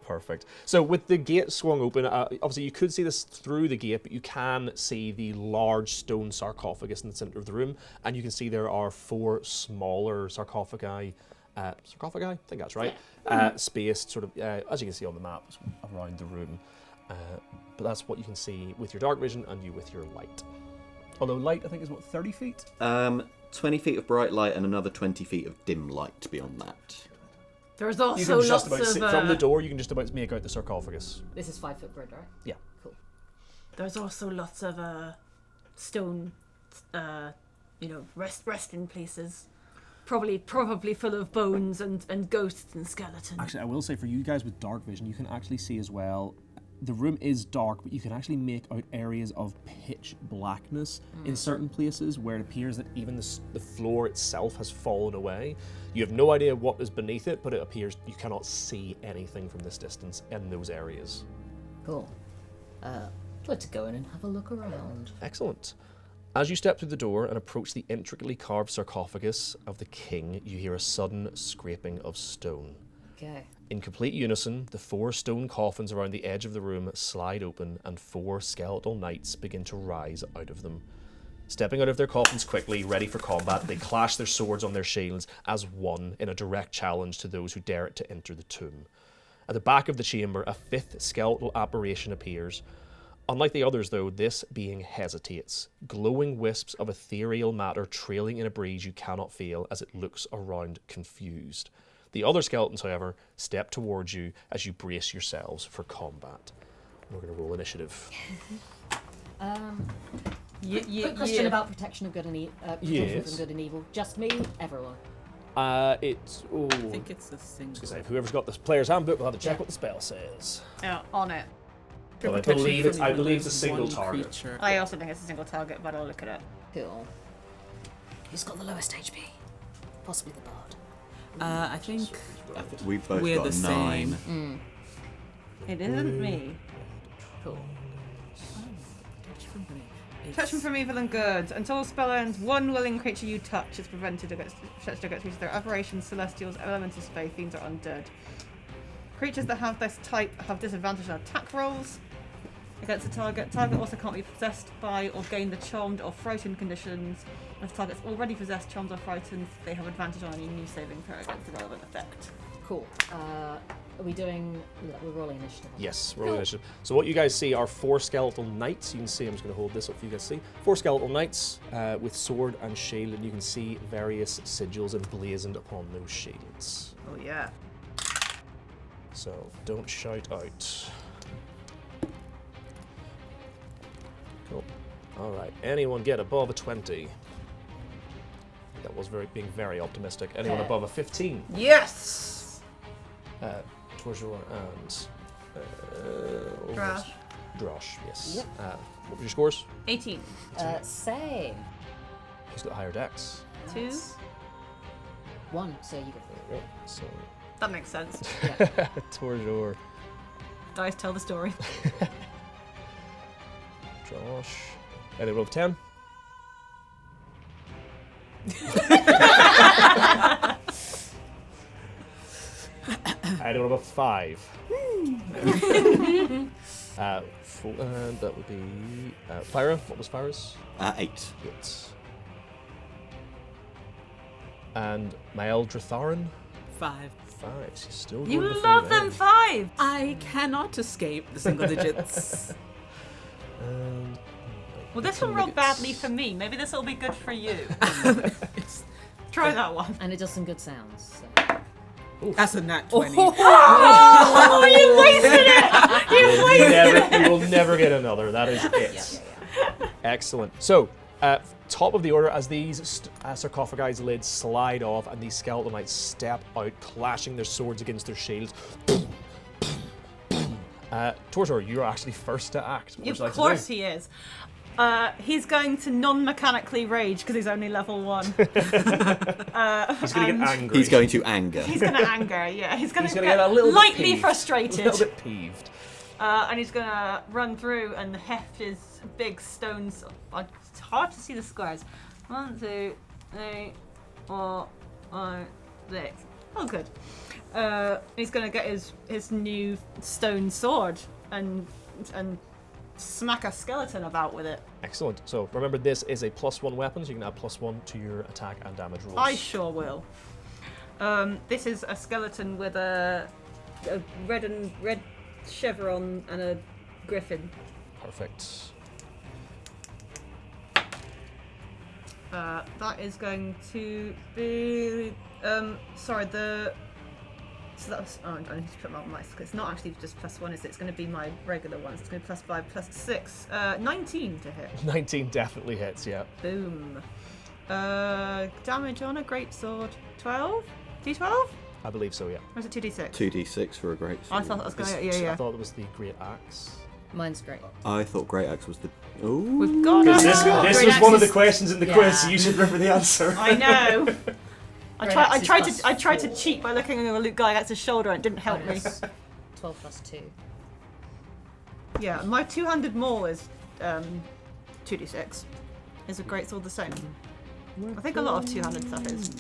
Perfect. So with the gate swung open, obviously you could see this through the gate, but you can see the large stone sarcophagus in the center of the room, and you can see there are 4 smaller sarcophagi. I think that's right. Spaced sort of, as you can see on the map, around the room. But that's what you can see with your dark vision and you with your light. Although light, I think, is what, 30 feet? 20 feet of bright light and another 20 feet of dim light beyond that. There's You also can just lots about of from the door. You can just about make out the sarcophagus. This is 5 foot grid, right? Yeah. Cool. there's also lots of stone, resting places. Probably full of bones and ghosts and skeletons. Actually, I will say for you guys with dark vision, you can actually see as well. The room is dark, but you can actually make out areas of pitch blackness in certain places where it appears that even the floor itself has fallen away. You have no idea what is beneath it, but it appears you cannot see anything from this distance in those areas. Cool. I'd like to go in and have a look around. Excellent. As you step through the door and approach the intricately carved sarcophagus of the king, you hear a sudden scraping of stone. Okay. In complete unison, the 4 stone coffins around the edge of the room slide open and 4 skeletal knights begin to rise out of them. Stepping out of their coffins quickly, ready for combat, they clash their swords on their shields as one in a direct challenge to those who dare to enter the tomb. At the back of the chamber, a 5th skeletal apparition appears. Unlike the others, though, this being hesitates, glowing wisps of ethereal matter trailing in a breeze you cannot feel as it looks around confused. The other skeletons, however, step towards you as you brace yourselves for combat. We're going to roll initiative. Quick question about protection of good and protection from good and evil. Just me, everyone. It's... I think it's a single. Whoever's got the player's handbook will have to check what the spell says. Yeah, on it. Well, I believe it's a single target. Creature. I also think it's a single target, but I'll look at it. Cool. Who's got the lowest HP? Possibly the bard. I think We've both we're got the 9. same. It isn't me. Cool. Protection from evil and good. Until the spell ends, one willing creature you touch is prevented against creatures. Their aberrations, celestials, elementals, fae, fiends, or undead. Creatures that have this type have disadvantage on attack rolls against the target. Target also can't be possessed by or gain the charmed or frightened conditions. If the target's already possessed, charmed, or frightened, they have advantage on any new saving throw against the relevant effect. Cool. Are we doing... We're rolling initiative. Yes, roll initiative. So what you guys see are 4 skeletal knights. You can see, I'm just going to hold this up for you guys to see. 4 skeletal knights with sword and shield, and you can see various sigils emblazoned upon those shields. Oh yeah. So don't shout out. Cool. All right. Anyone get above a 20? That was being very optimistic. Anyone above a 15? Yes. Torzor and Drosh. Drosh, yes. Yep. What were your scores? 18. Same. Who's got higher decks? 2. 1, so you go There we go. So That makes sense. Torzor, Dice tell the story. Josh. Anyone above 10? Anyone above 5? And that would be Fyra. What was Fyra's? 8. 8. And Mael Dratharan? 5. 5. She's still You going before love them 5. I cannot escape the single digits. Well, this one rolled badly for me. Maybe this will be good for you. Try that one. And it does some good sounds. So. That's a nat 20. Oh, you wasted it! You will never get another. That is it. Yeah. Excellent. So, top of the order, as these sarcophagi lids slide off and these skeletal knights step out, clashing their swords against their shields. Of Torzor, you're actually first to act. What would you like course to do? he is. He's going to non-mechanically rage because he's only level 1. He's going to get angry. He's going to anger. He's going to anger, yeah. He's going to get a little bit lightly peeved. frustrated. A little bit peeved. And he's going to run through and heft his big stones. It's hard to see the squares. 1, 2, 3, 4, 5, 6. Oh, good. He's going to get his new stone sword and smack a skeleton about with it. Excellent. So remember, this is a +1 weapon, so you can add +1 to your attack and damage rolls. I sure will. This is a skeleton with a red chevron and a griffin. Perfect. That is going to be so that's, I need to put my mice because it's not actually just +1, is it? It's going to be my regular ones. It's going to be +5, +6. 19 to hit. 19 definitely hits, yeah. Boom. Damage on a greatsword. 12? D12? I believe so, yeah. Or is it 2d6? 2d6 for a great sword. I thought that was going to... I Yeah. thought it was the Great Axe. Mine's great. I thought Great Axe was the... Ooh. We've got This it. was Great one of Axe the is- questions in the Yeah. quiz, so you should remember the answer. I know. I Great tried Axe is I tried to +4. cheat by looking at the guy against his shoulder and it didn't help me. 12 plus 2. Yeah, my two-handed maul is 2d6. Is a greatsword the same? I think a lot of two-handed stuff is.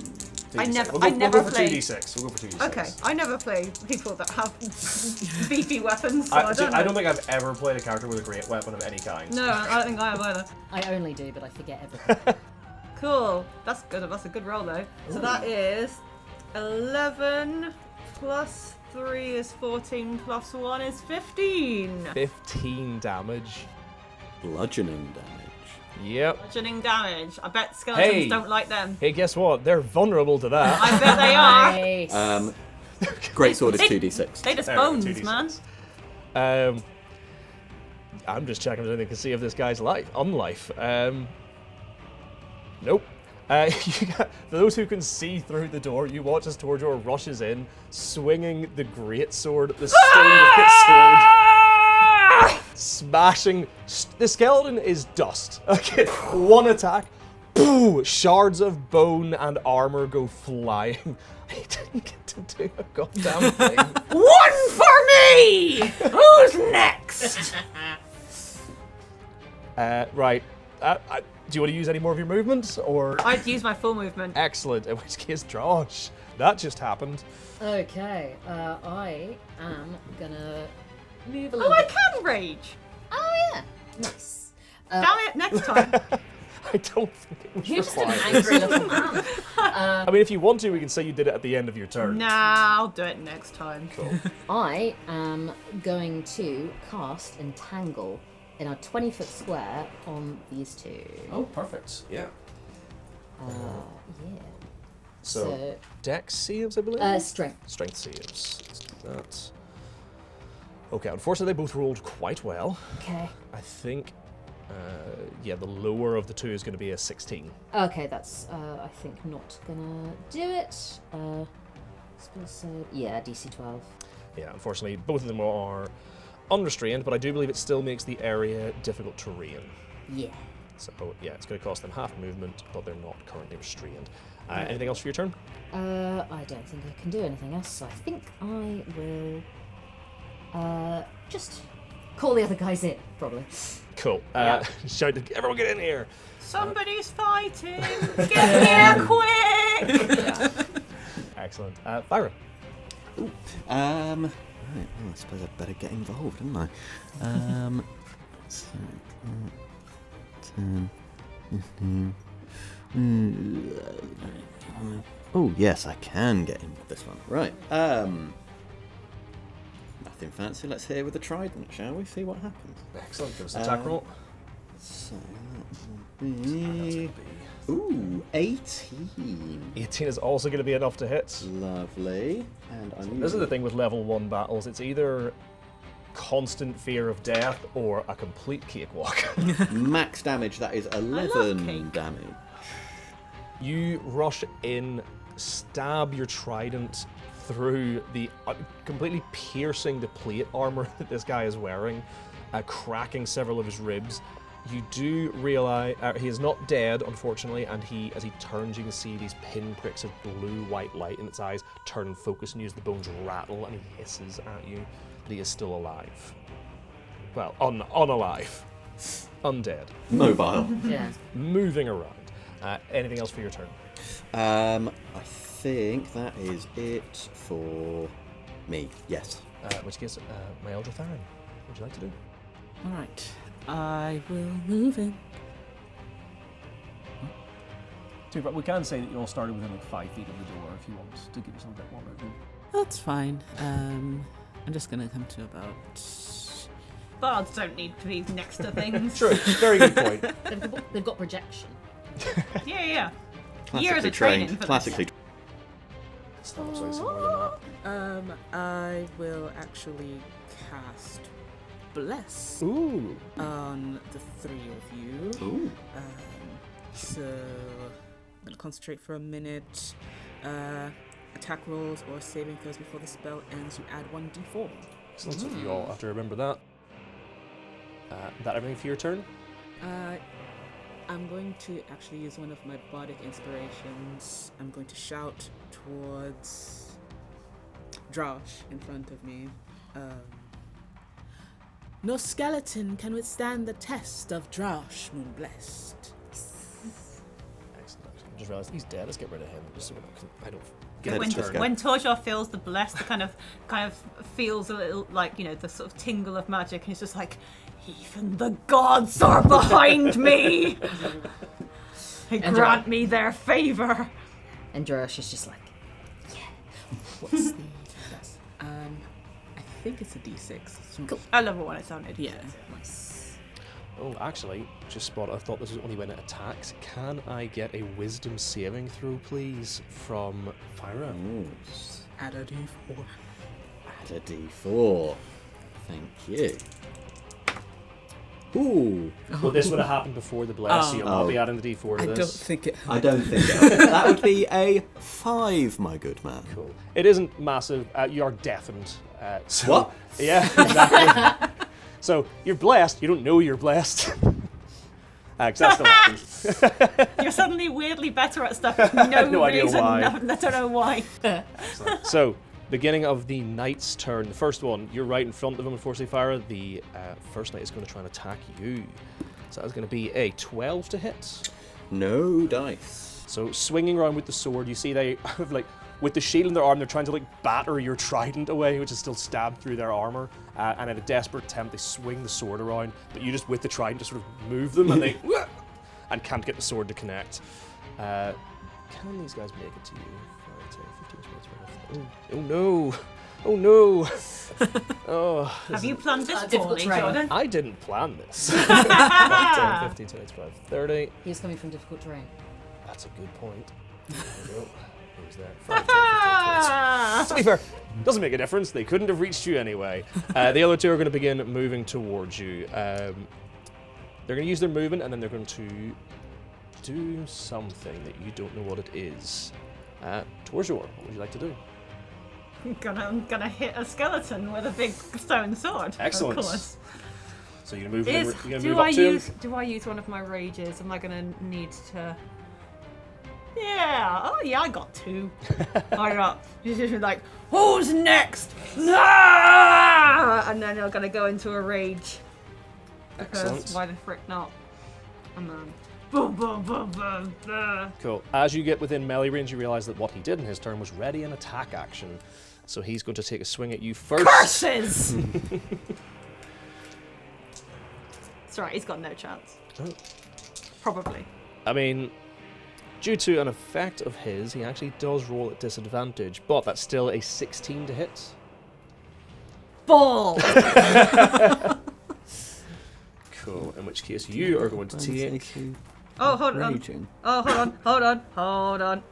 I never We'll go for play. 2d6. We'll go for 2d6. Okay, I never play people that have beefy weapons, so I don't know. I don't think I've ever played a character with a great weapon of any kind. No, I don't think I have either. I only do, but I forget everything. Cool. That's good. That's a good roll though. So that is 11 plus 3 is 14 plus 1 is 15. 15 damage. Bludgeoning damage. Yep. Bludgeoning damage. I bet skeletons Hey. don't like them. Hey, guess what? They're vulnerable to that. I bet they are. Nice. Great sword is They- 2d6. They just There we go, bones, 2d6. man. I'm just checking if there's anything I can see of this guy's life. Nope. For those who can see through the door, you watch as Torjor rushes in, swinging the greatsword, the stone greatsword, smashing. The skeleton is dust. Okay, one attack, boo! Shards of bone and armor go flying. I didn't get to do a goddamn thing. One for me! Who's next? Right. Do you want to use any more of your movements, or? I'd use my full movement. Excellent. In which case, Josh, that just happened. Okay, I am gonna move a Oh, little I bit. can rage. Oh, yeah. Nice. Damn it, next time. I don't think it was You're just an required. angry little man. I mean, if you want to, we can say you did it at the end of your turn. Nah, I'll do it next time. I am going to cast Entangle in a 20-foot square on these two. Oh, perfect. Yeah. Yeah. So, Dex saves, I believe? Strength. Strength saves. Let's do that. Okay, unfortunately, they both rolled quite well. Okay. I think, yeah, the lower of the two is going to be a 16. Okay, that's, I think, not gonna do it. Spell save. Yeah, DC 12. Yeah, unfortunately, both of them are unrestrained, but I do believe it still makes the area difficult terrain. Yeah. So, yeah, it's going to cost them half movement, but they're not currently restrained. Anything else for your turn? I don't think I can do anything else, so I think I will just call the other guys in, probably. Cool. Shout, everyone get in here! Somebody's fighting. Get here quick. Excellent. Fyra. Right, well, I suppose I'd better get involved, hadn't I? So, 10, 15. Oh, yes, I can get in with this one. Right. Nothing fancy. Let's hit it with a trident, shall we? See what happens. Excellent. Give us an attack roll. So that will be... Ooh, 18. 18 is also going to be enough to hit. Lovely. And I'm This is the thing with level 1 battles. It's either constant fear of death or a complete cakewalk. max damage. That is love 11 cake. damage. You rush in, stab your trident through the completely piercing the plate armor that this guy is wearing, cracking several of his ribs. You do realise he is not dead, unfortunately, and as he turns, you can see these pinpricks of blue-white light in its eyes turn and focus, and you as the bones rattle, and he hisses at you, but he is still alive. Well, unalive. Undead. Mobile. Yeah. Moving around. Anything else for your turn? I think that is it for me. Yes. In which case, my elder Theron, what would you like to do? All right. I will move in. We can say that you all started within like 5 feet of the door if you want to give yourself a bit more room. That's fine. I'm just gonna come to about. Bards don't need to be next to things. True, very good point. They've got projection. Yeah. Classically Years of training trained. for Classically. Stop saying something more than I will actually cast Bless that. Ooh. on the three of you. Ooh. So I'm gonna concentrate for a minute. Attack rolls or saving throws before the spell ends, you add 1d4. Excellent. So you all have to remember that. That everything for your turn? I'm going to actually use one of my bardic inspirations. I'm going to shout towards Drosh in front of me. No skeleton can withstand the test of Drosh, Moonblessed. Excellent. I just realised he's dead. Let's get rid of him. Just so I don't Get When, it, just go. when Torjor feels the blessed, kind of feels a little like, the sort of tingle of magic, and he's just like, even the gods are behind me. They And grant me their favor. And Drosh is just like, yeah. What's the best? I think it's a d6. Cool. I love it when it sounded. Yeah. Nice. Oh, actually, just spot. I thought this was only when it attacks. Can I get a wisdom saving throw, please, from Fyra? Ooh. Add a d4. Add a d4. Thank you. Ooh. Well, this would have happened before the bless, so you'll not be adding the d4 to I this. don't think it. I don't think that would be a 5, my good man. Cool. It isn't massive. You are deafened. So, What? Yeah, exactly. So you're blessed. You don't know you're blessed. 'Cause that's what happens. You're suddenly weirdly better at stuff for no, No idea reason. why. I don't know why. So, beginning of the knight's turn. The first one, you're right in front of him, unfortunately, Fyra. The first knight is going to try and attack you. So that's going to be a 12 to hit. No dice. So swinging around with the sword, you see they have with the shield in their arm, they're trying to batter your trident away, which is still stabbed through their armor. And in a desperate attempt, they swing the sword around, but you just with the trident just sort of move them, and they and can't get the sword to connect. Can these guys make it to you? 15, 20, 25. Oh no! Oh no! Oh. Have you planned this difficult poorly, terrain. Jordan? I didn't plan this. 10, 15, 20, 25, 30. He's coming from difficult terrain. That's a good point. There we go. Who's there? 5, 10, 15, 20. To be fair, doesn't make a difference. They couldn't have reached you anyway. The other two are going to begin moving towards you. They're going to use their movement, and then they're going to do something that you don't know what it is. Torjor, what would you like to do? I'm gonna hit a skeleton with a big stone sword. Excellent. Of course. So you're going to move, Do up I to use him? do I use one of my rages? Am I gonna need to? Yeah. Oh yeah, I got 2. I got. She's just like, who's next? Ah! And then I'm gonna go into a rage. Because Excellent. why the frick not? And then boom, boom, boom, boom, boom. Cool. As you get within melee range, you realise that what he did in his turn was ready an attack action. So he's going to take a swing at you first. Curses! It's alright, he's got no chance. Oh. Probably. I mean, due to an effect of his, he actually does roll at disadvantage, but that's still a 16 to hit. Ball! Cool. In which case, you are going to take. Oh, hold on. Raging. Oh, hold on.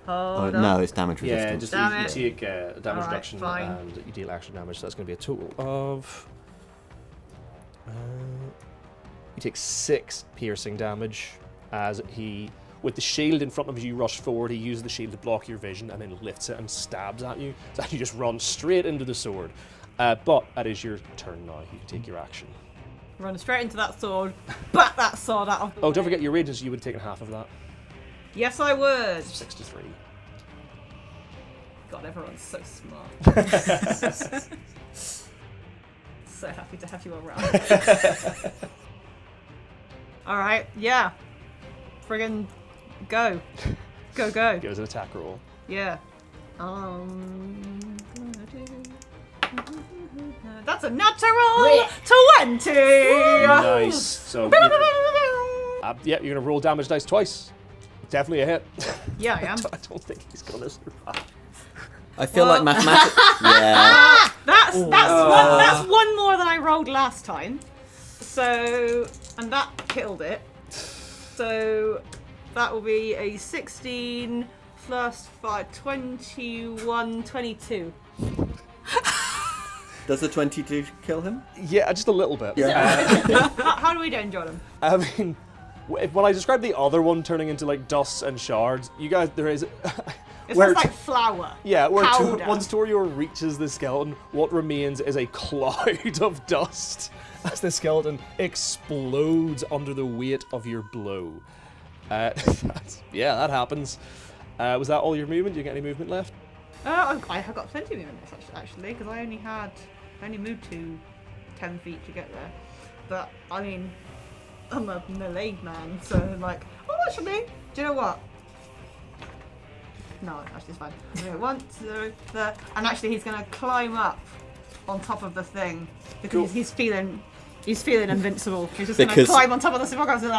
No, it's damage Yeah, resistance. just Damn you it. take damage Alright, reduction fine. and you deal extra damage. So that's going to be a total of. You take 6 piercing damage as he, with the shield in front of you, rush forward. He uses the shield to block your vision and then lifts it and stabs at you. So you just run straight into the sword. But that is your turn now. You can take your action. run straight into that sword, bat that sword out of the Oh, way. don't forget your rages. You would have taken half of that. Yes, I would. 6 to 3. God, everyone's so smart. So happy to have you around. Alright, yeah. Friggin' go. Go. Give us an attack roll. Yeah. That's a natural 20! Nice. So, yeah, you're going to roll damage dice twice. Definitely a hit. Yeah, I am. I don't think he's going to survive. I feel Well- like mathematics. Yeah. That's one more than I rolled last time. So, and that killed it. So, that will be a 16 plus 5, 21, 22. Does the 22 kill him? Yeah, just a little bit. How do we doing, Jordan? I mean, when I described the other one turning into like dust and shards, you guys, there is. It where smells like flour. Yeah, powder. once Torior reaches the skeleton, what remains is a cloud of dust as the skeleton explodes under the weight of your blow. Yeah, that happens. Was that all your movement? Do you get any movement left? I have got plenty of movement actually, because I only moved to 10 feet to get there. But I mean, I'm a melee man, so like, oh, actually, do you know what? No, actually, it's fine. Okay, 1, 2, 3, and actually, he's gonna climb up on top of the thing because Cool. he's feeling invincible. He's just Because- gonna climb on top of the supercars and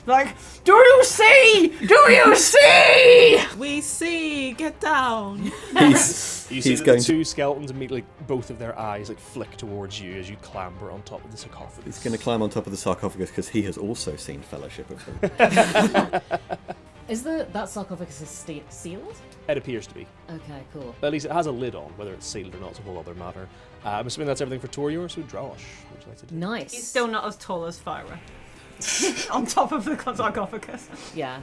like, do you see? Do you see? We see. Get down. He's You see he's that going the to two skeletons immediately, both of their eyes like flick towards you as you clamber on top of the sarcophagus. he's going to climb on top of the sarcophagus because he has also seen Fellowship of them. Is that sarcophagus sealed? It appears to be. Okay, cool. At least it has a lid on. Whether it's sealed or not is a whole other matter. I'm assuming that's everything for Torior, so Drosh, what would you like to do? Nice. He's still not as tall as Fyra. On top of the sarcophagus. Yeah.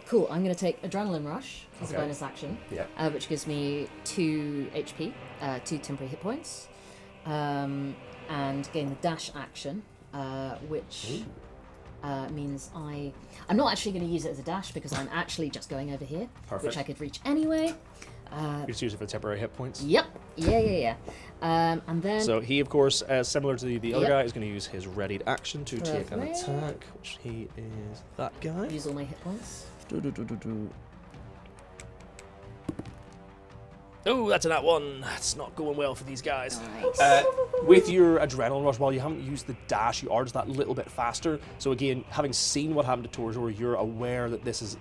Cool. I'm going to take Adrenaline Rush as a Okay. bonus action, Yeah. which gives me 2 HP, 2 temporary hit points, and gain the dash action, which means I'm not actually going to use it as a dash because I'm actually just going over here, Perfect. which I could reach anyway. You just use it for temporary hit points. Yep. Yeah. And then So he, of course, similar to the other Yep. guy, is going to use his readied action to take an Perfect. attack, which he is that guy. use all my hit points. Oh, that's a nat 1. That's not going well for these guys. Nice. With your adrenaline rush, while you haven't used the dash, you are just that little bit faster. So again, having seen what happened to Torzor, you're aware that this is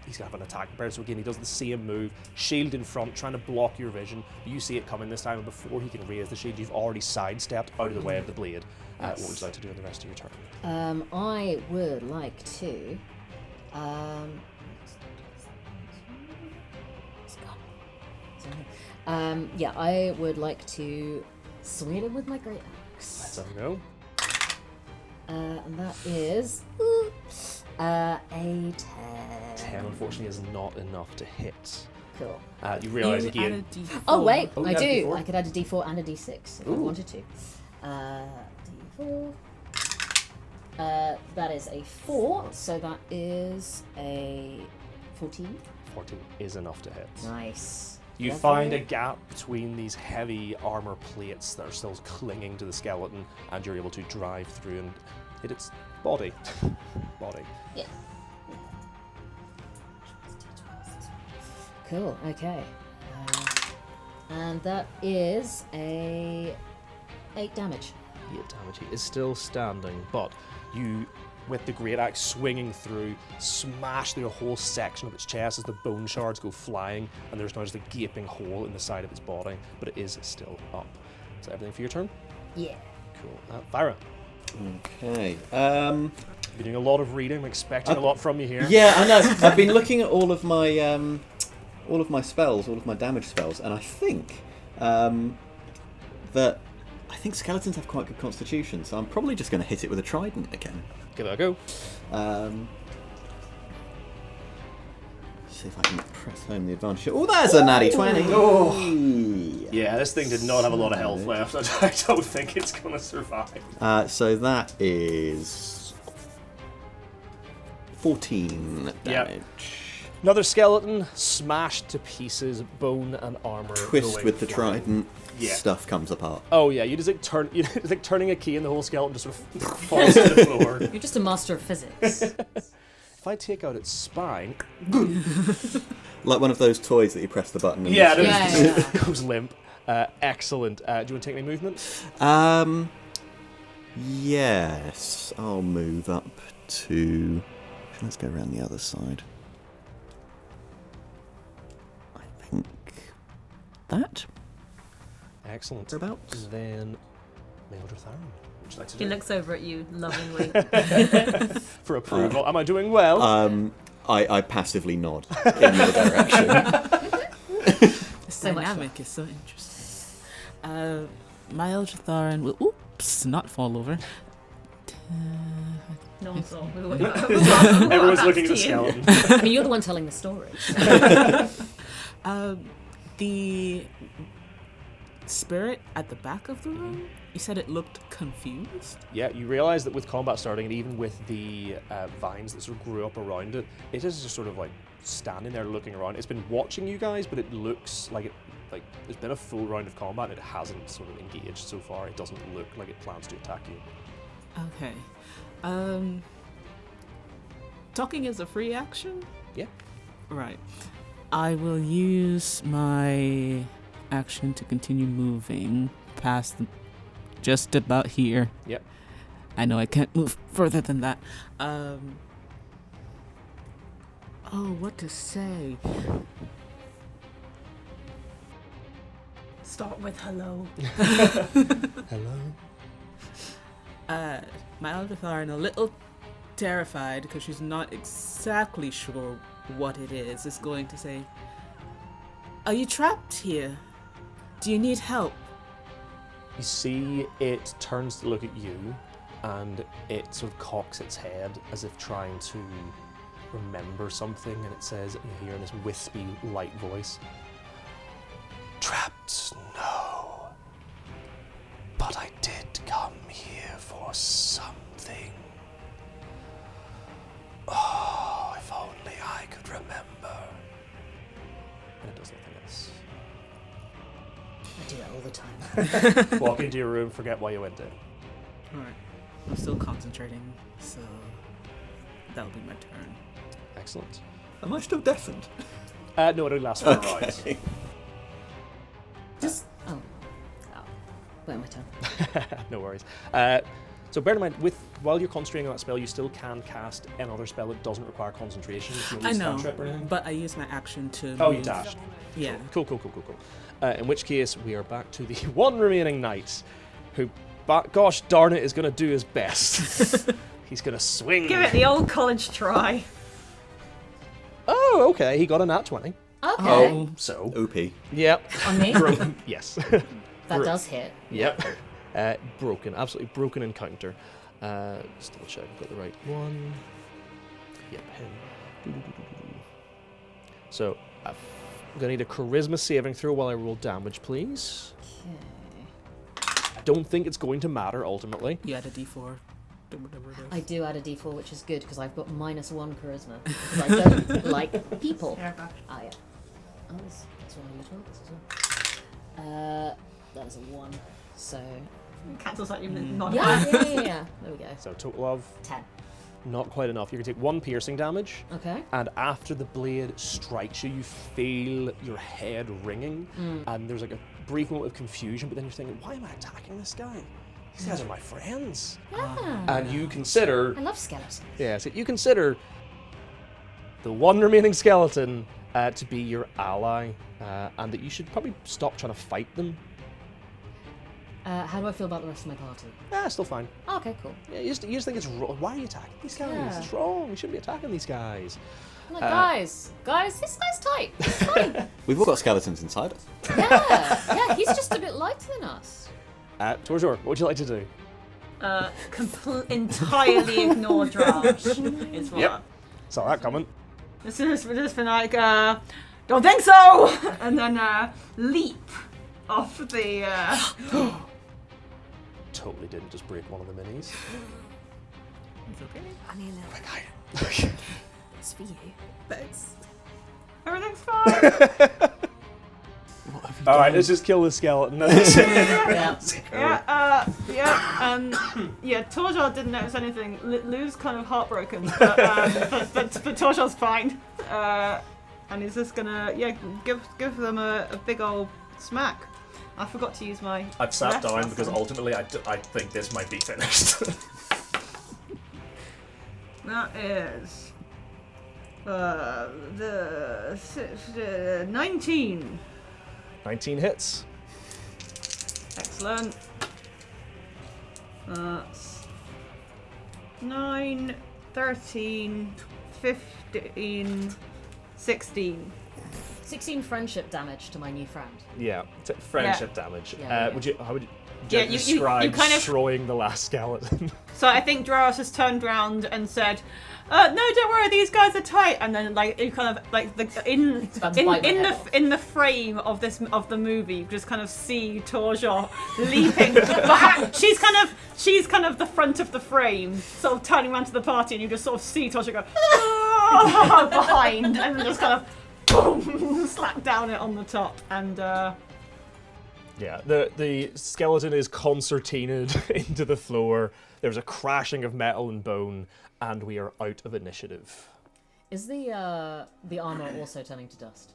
he's gonna have an attack prepared. So again, he does the same move, shield in front, trying to block your vision. You see it coming this time, and before he can raise the shield, you've already sidestepped out of the way of the blade. What would you like to do in the rest of your turn? I would like to. Yeah, I would like to swing him with my great axe. Let's have a go. And that is a 10. 10, unfortunately, is not enough to hit. Cool. You realise You again. add a D4. Oh wait, Oh, you I got a do. D4? I could add a D4 and a D6 if I Ooh. wanted to. D4. That is a 4, so that is a 14. 14 is enough to hit. Nice. You Lovely. find a gap between these heavy armor plates that are still clinging to the skeleton, and you're able to drive through and hit its body. Yeah. Cool. Okay. And that is a 8 damage. 8 damage. He is still standing, but you, with the great axe swinging through, smash through a whole section of its chest as the bone shards go flying, and there's now just a gaping hole in the side of its body, but it is still up. Is that everything for your turn? Yeah. Cool. Fyra, Okay. you're doing a lot of reading. I'm expecting a lot from you here. Yeah, I know. I've been looking at all of my spells, all of my damage spells, and I think that skeletons have quite good constitution, so I'm probably just going to hit it with a trident again. Give it a go. See if I can press home the advantage. Oh, there's a natty 20. Oh. Yeah, this thing did not have a lot of health left. I don't think it's going to survive. So that is 14 damage. Yep. Another skeleton smashed to pieces, bone and armor. Twist with the flying. trident. Yeah. Stuff comes apart. Oh yeah, you just like it's like turning a key and the whole skeleton just sort of falls to the floor. You're just a master of physics. If I take out its spine, Like one of those toys that you press the button and yeah, the- Yeah. it goes limp. Excellent. Do you want to take any movement? Yes. I'll move up to... Let's go around the other side. I think... That? Excellent. Whereabouts? Then, Mildred Theron, would you like to He do? looks over at you lovingly. For approval. Am I doing well? I passively nod in your direction. This So much dynamic is so interesting. My Eldritch Thorin will, oops, not fall over. No one saw. Everyone's looking at the skeleton. I mean, you're the one telling the story. The spirit at the back of the room, you said it looked confused? Yeah, you realise that with combat starting, and even with the vines that sort of grew up around it, it is just sort of like standing there looking around. It's been watching you guys, but it looks like there's been a full round of combat and it hasn't sort of engaged so far. It doesn't look like it plans to attack you. Okay. Talking is a free action? Yeah. Right. I will use my action to continue moving past just about here. Yep. I know I can't move further than that. Oh, what to say? Start with hello. Hello. My Eldritch Thorin, a little terrified because she's not exactly sure what it is going to say, "Are you trapped here? Do you need help?" You see it turns to look at you and it sort of cocks its head as if trying to remember something, and it says, and you hear in this wispy, light voice, "Trapped, no. But I did come here for something. Oh, if only I could remember." And it does nothing else. I do that all the time. Walk into your room, forget why you went in. Alright. I'm still concentrating, so that'll be my turn. Excellent. Am I still deafened? No, it only lasts for a round. Okay. Just oh, wait my turn. No worries. So bear in mind, while you're concentrating on that spell, you still can cast another spell that doesn't require concentration. If you I use know, cantrip or anything. but I use my action to. Oh, you move. dashed. Yeah. Cool. In which case, we are back to the one remaining knight, who, gosh darn it, is going to do his best. He's going to swing. Give it the old college try. Oh, okay. He got a nat 20. Okay, So, OP. yep. on me. Yes. That does hit. Yep. Broken. Absolutely broken encounter. Just double check I've got the right one. Yep, him. So, I'm going to need a charisma saving throw while I roll damage, please. Okay. I don't think it's going to matter ultimately. You add a d4. Do whatever it is. I do add a d4, which is good because I've got -1 charisma. Because I don't like people. Yeah, okay. Ah, yeah. Oh, that's one of your targets as well. That is a 1. So. Cancels out even not Yeah. There we go. So, total of 10. not quite enough. You can take 1 piercing damage, Okay. and after the blade strikes you, you feel your head ringing, and there's like a brief moment of confusion, but then you're thinking, why am I attacking this guy? These guys are my friends. Ah, And you consider, I love skeletons. yeah, so you consider the one remaining skeleton to be your ally, and that you should probably stop trying to fight them. How do I feel about the rest of my party? Still fine. Oh, okay, cool. Yeah, you just think it's wrong. Why are you attacking these guys? Yeah. It's wrong. You shouldn't be attacking these guys. I'm like, guys, this guy's tight. It's fine. We've all got skeletons inside us. yeah, he's just a bit lighter than us. Torjor, what would you like to do? Entirely ignore Drash. Is what. Yep. Saw that coming. Just been like, don't think so! And then leap off the... Totally didn't just break one of the minis. It's okay. I mean, Okay. it's for you. Thanks. Everything's fine. All right, let's just kill the skeleton. Yeah. Torjor didn't notice anything. Lou's kind of heartbroken, but Torjor's fine. And he's just gonna, give them a big old smack. I forgot to use my... I've sat rest down lesson. because ultimately I think this might be finished. That is... 19. 19 hits. Excellent. That's 9, 13, 15, 16. 16 friendship damage to my new friend. Yeah, friendship damage. Yeah. How would you Yeah, gently you describe kind of- destroying the last skeleton? So I think Draros has turned round and said, "No, don't worry, these guys are tight." And then, like, you kind of like in about to bite my head off. the frame of the movie, you just kind of see Torjor leaping. She's kind of the front of the frame, sort of turning around to the party, and you just sort of see Torjor go behind, and then just kind of boom, slap down it on the top, and. Yeah, the skeleton is concertinaed into the floor. There's a crashing of metal and bone, and we are out of initiative. Is the armor also turning to dust?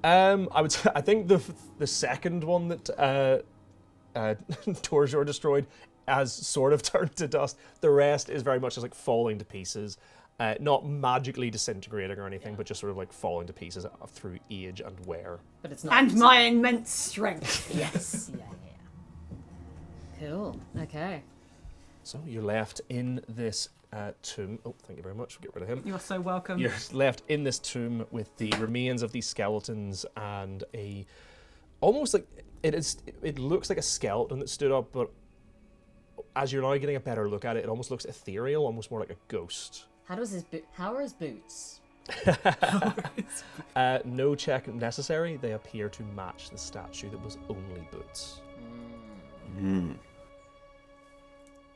I think the second one that Torjor destroyed has sort of turned to dust. The rest is very much just like falling to pieces. Not magically disintegrating or anything, but just sort of like falling to pieces through age and wear. But it's not. And my immense strength. Yes. Yeah. Cool. Okay. So you're left in this tomb. Oh, thank you very much. We'll get rid of him. You're so welcome. You're left in this tomb with the remains of these skeletons and almost like it looks like a skeleton that stood up, but as you're now getting a better look at it, it almost looks ethereal, almost more like a ghost. How are his boots? No check necessary. They appear to match the statue that was only boots.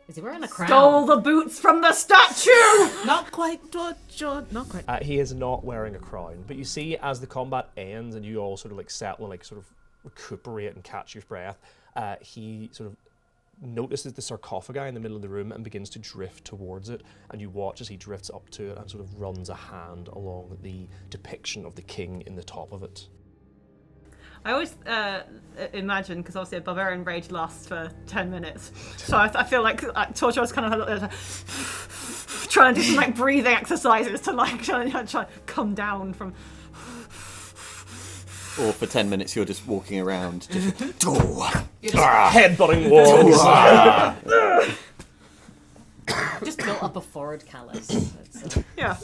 Is he wearing a crown? Stole the boots from the statue! Not quite, George. Not quite. He is not wearing a crown, but you see as the combat ends and you all sort of like settle and like sort of recuperate and catch your breath, he sort of notices the sarcophagi in the middle of the room and begins to drift towards it, and you watch as he drifts up to it and sort of runs a hand along the depiction of the king in the top of it. I always imagine, because obviously a barbarian rage lasts for 10 minutes, so I feel like Torjor's kind of trying to do some like breathing exercises to like try to come down from... Or for 10 minutes you're just walking around, just Headbutting walls! Just built up a forward callus. Yeah.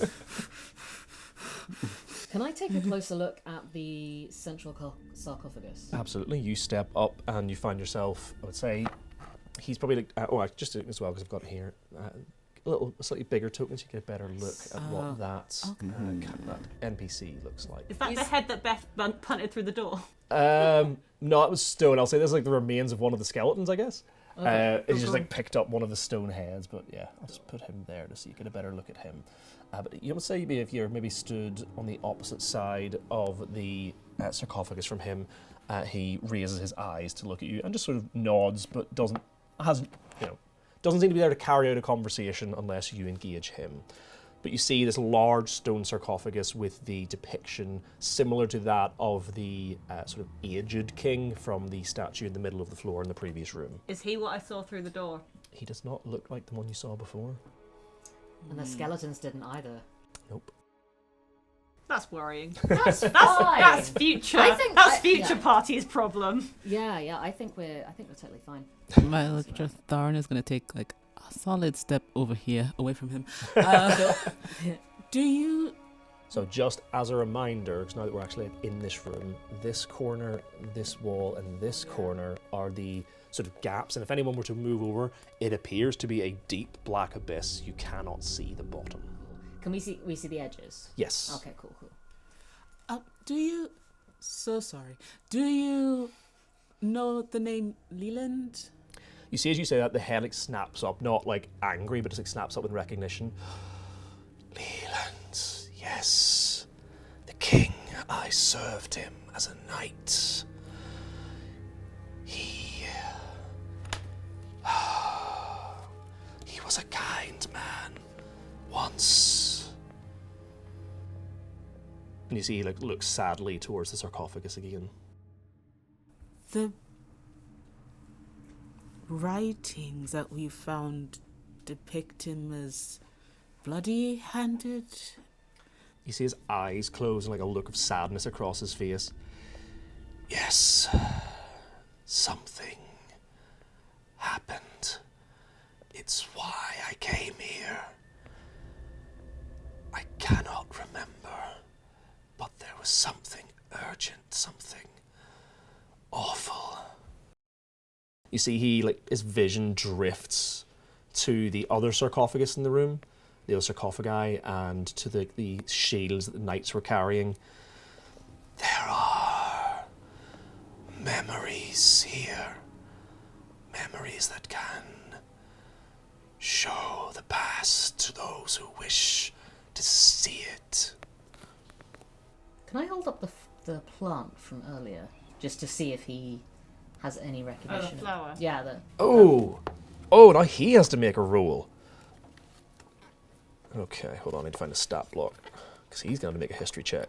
Can I take a closer look at the central sarcophagus? Absolutely. You step up and you find yourself, I would say, he's probably like, just as well, because I've got here, a slightly bigger token so you get a better look at what that NPC looks like. Is that the head that Beth punted through the door? No, it was stone. I'll say this is like the remains of one of the skeletons, I guess. Okay. It's just like picked up one of the stone heads, but yeah, I'll just put him there to so you get a better look at him. But you would say if you're maybe stood on the opposite side of the sarcophagus from him, he raises his eyes to look at you and just sort of nods, but doesn't seem to be there to carry out a conversation unless you engage him. But you see this large stone sarcophagus with the depiction similar to that of the sort of aged king from the statue in the middle of the floor in the previous room. Is he what I saw through the door? He does not look like the one you saw before. And the skeletons didn't either. Nope. That's worrying. That's fine. That's future. That's future party's problem. Yeah. I think we're totally fine. Well, just Tharn is gonna take like a solid step over here, away from him. Do you? So just as a reminder, because now that we're actually in this room, this corner, this wall, and this corner are the sort of gaps, and if anyone were to move over, it appears to be a deep black abyss. You cannot see the bottom. Can we see the edges? Yes. Okay, cool. Do you... So sorry. Do you know the name Leland? You see, as you say that, the head like snaps up, not like angry, but just like snaps up in recognition. Leland, yes. The king, I served him as a knight. He was a kind man once. And you see he like looks sadly towards the sarcophagus again. The writings that we found depict him as bloody-handed. You see his eyes close and like a look of sadness across his face. Yes, something happened. It's why I came here. I cannot remember, but there was something urgent, something awful. You see his vision drifts to the other sarcophagus in the room, the other sarcophagi, and to the shields that the knights were carrying. There are memories here. Memories that can show the past to those who wish to see it. Can I hold up the plant from earlier just to see if he has any recognition? Oh, the flower. Yeah, Oh, now he has to make a roll. Okay, hold on, I need to find a stat block, because he's going to make a history check.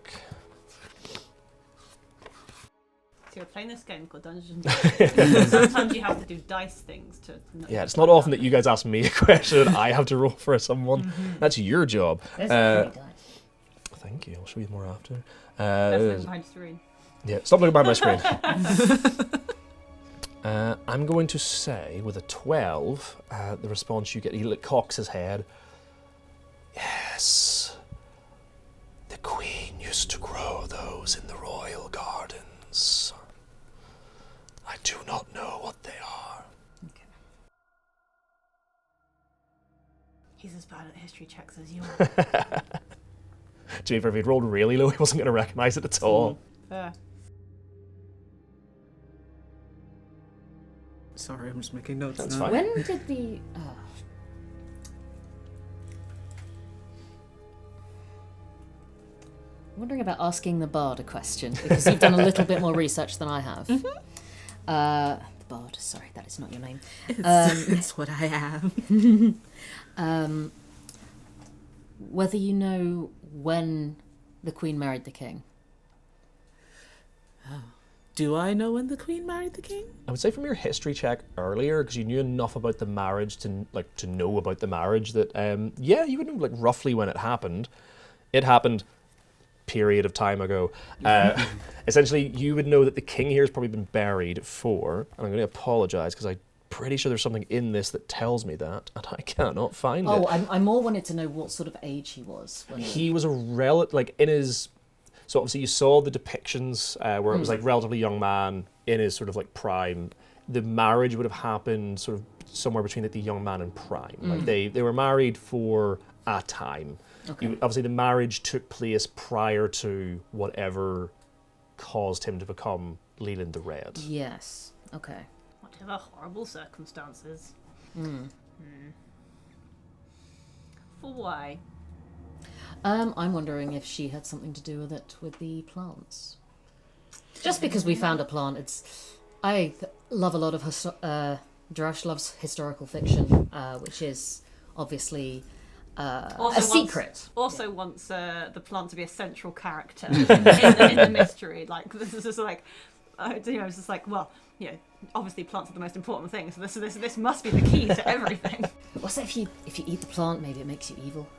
So you're playing this game called Dungeons and Dragons. Sometimes you have to do dice things to... Yeah, it's not often that you guys ask me a question and I have to roll for someone. That's your job. there's a pretty dice. Thank you, I'll show you more after. That's looking behind the screen. Yeah, stop looking behind my screen. I'm going to say, with a 12, the response you get, he cocks his head. Yes, the Queen used to grow those in the royal gardens. I do not know what they are. Okay. He's as bad at history checks as you are. To be fair, if he'd rolled really low, he wasn't going to recognise it at all. Fair. Sorry, I'm just making notes That's now. fine. When did the... I'm wondering about asking the bard a question, because you've done a little bit more research than I have. The bard, sorry, that is not your name. It's what I am. Whether you know when the Queen married the king. Do I know when the Queen married the king? I would say from your history check earlier, because you knew enough about the marriage to know about the marriage that you would know roughly when it happened. It happened period of time ago. Essentially, you would know that the king here has probably been buried for, and I'm going to apologise because I'm pretty sure there's something in this that tells me that, and I cannot find it. Oh, I more wanted to know what sort of age he was. When He was a in his... So obviously you saw the depictions where it was relatively young man in his sort of prime. The marriage would have happened sort of somewhere between the young man and prime. Like they were married for a time. Okay. Obviously the marriage took place prior to whatever caused him to become Leland the Red. Yes. Okay. Whatever horrible circumstances. For why? I'm wondering if she had something to do with it with the plants. Just because we found a plant, I love a lot of Drash loves historical fiction, which is obviously a secret. Also wants the plant to be a central character in the mystery. This is just it's just obviously plants are the most important thing. So this must be the key to everything. What's that if you eat the plant, maybe it makes you evil?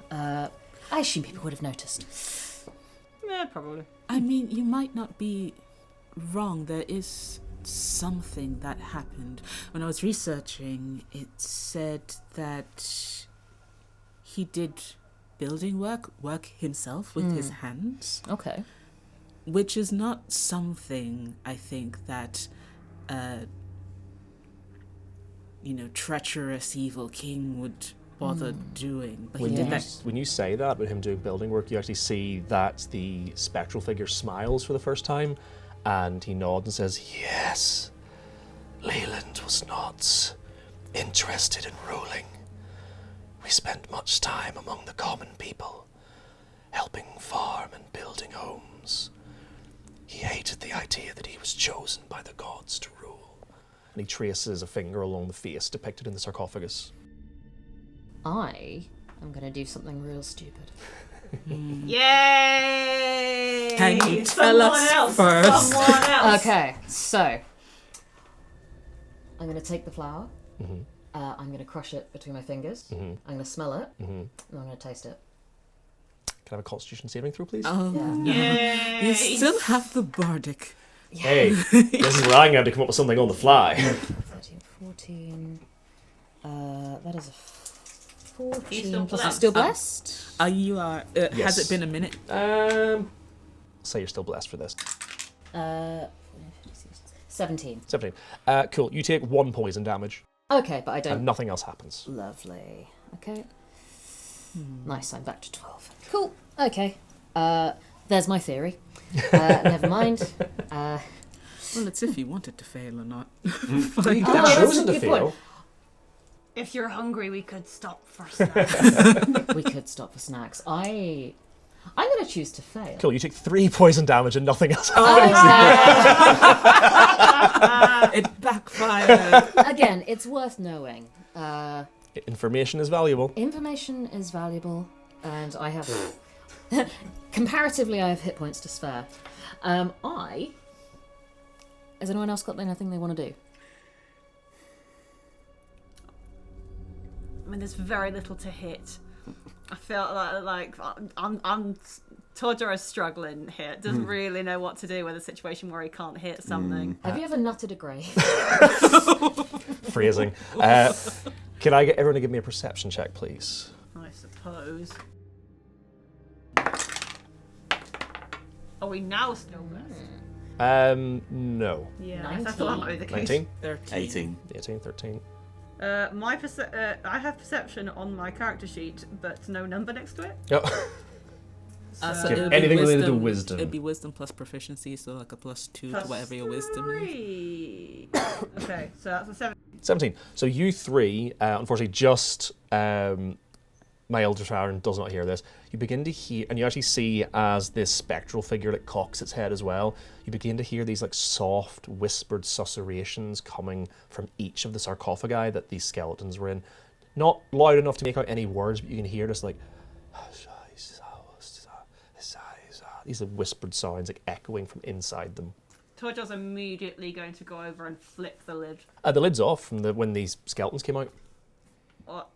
I assume people would have noticed. Yeah, probably. I mean, you might not be wrong. There is something that happened. When I was researching, it said that he did building work himself with his hands. Okay. Which is not something I think that treacherous evil king would bother doing. But When, he you, did that. when you say that about him doing building work, you actually see that the spectral figure smiles for the first time, and he nods and says, "Yes, Leland was not interested in ruling. We spent much time among the common people, helping farm and building homes. He hated the idea that he was chosen by the gods to rule." And he traces a finger along the face depicted in the sarcophagus. I am going to do something real stupid. Yay! Can you tell Someone us else, first? Someone else. Okay, so I'm going to take the flour. Mm-hmm. I'm going to crush it between my fingers. Mm-hmm. I'm going to smell it. Mm-hmm. And I'm going to taste it. Can I have a Constitution saving throw, please? Oh, Yeah. no. Yay! You still have the bardic. Hey, this is where I'm going to have to come up with something on the fly. 13, 14. That is a 14. He's still Plus, I'm blessed. still blessed. You are. Has Yes. it been a minute? Say you're still blessed for this. 17. 17. Cool. You take 1 poison damage, Okay, but I don't. and nothing else happens. Lovely. Okay. Nice, I'm back to 12. Cool. Okay. There's my theory. Never mind. Well, it's if you wanted to fail or not. You've that's chosen a to good fail. point. If you're hungry, we could stop for snacks. We could stop for snacks. I'm going to choose to fail. Cool. You take 3 poison damage, and nothing else Oh, happens. It backfired. Again, it's worth knowing. Information is valuable. Information is valuable, and I have... comparatively, I have hit points to spare. Has anyone else got anything they want to do? I mean, there's very little to hit. I feel like I'm Todger is struggling here. Doesn't really know what to do with a situation where he can't hit something. Have you ever nutted a grave? Phrasing. Can I get everyone to give me a perception check, please? I suppose. Are we now still blessed? No. Yeah, I thought that might be the case. 19? 18. 18, 13. I have perception on my character sheet, but no number next to it. Oh. So Okay, it would be anything related to wisdom. It'd be wisdom plus proficiency, so like a +2 Plus to whatever your wisdom is. 3. Okay, so that's a 7. 17. So you three, unfortunately, just my elder Sharon does not hear this. You begin to hear, and you actually see as this spectral figure that cocks its head as well, you begin to hear these like soft, whispered susurrations coming from each of the sarcophagi that these skeletons were in. Not loud enough to make out any words, but you can hear this like these are whispered sounds like echoing from inside them. Todger's immediately going to go over and flip the lid. The lid's off from when these skeletons came out. What?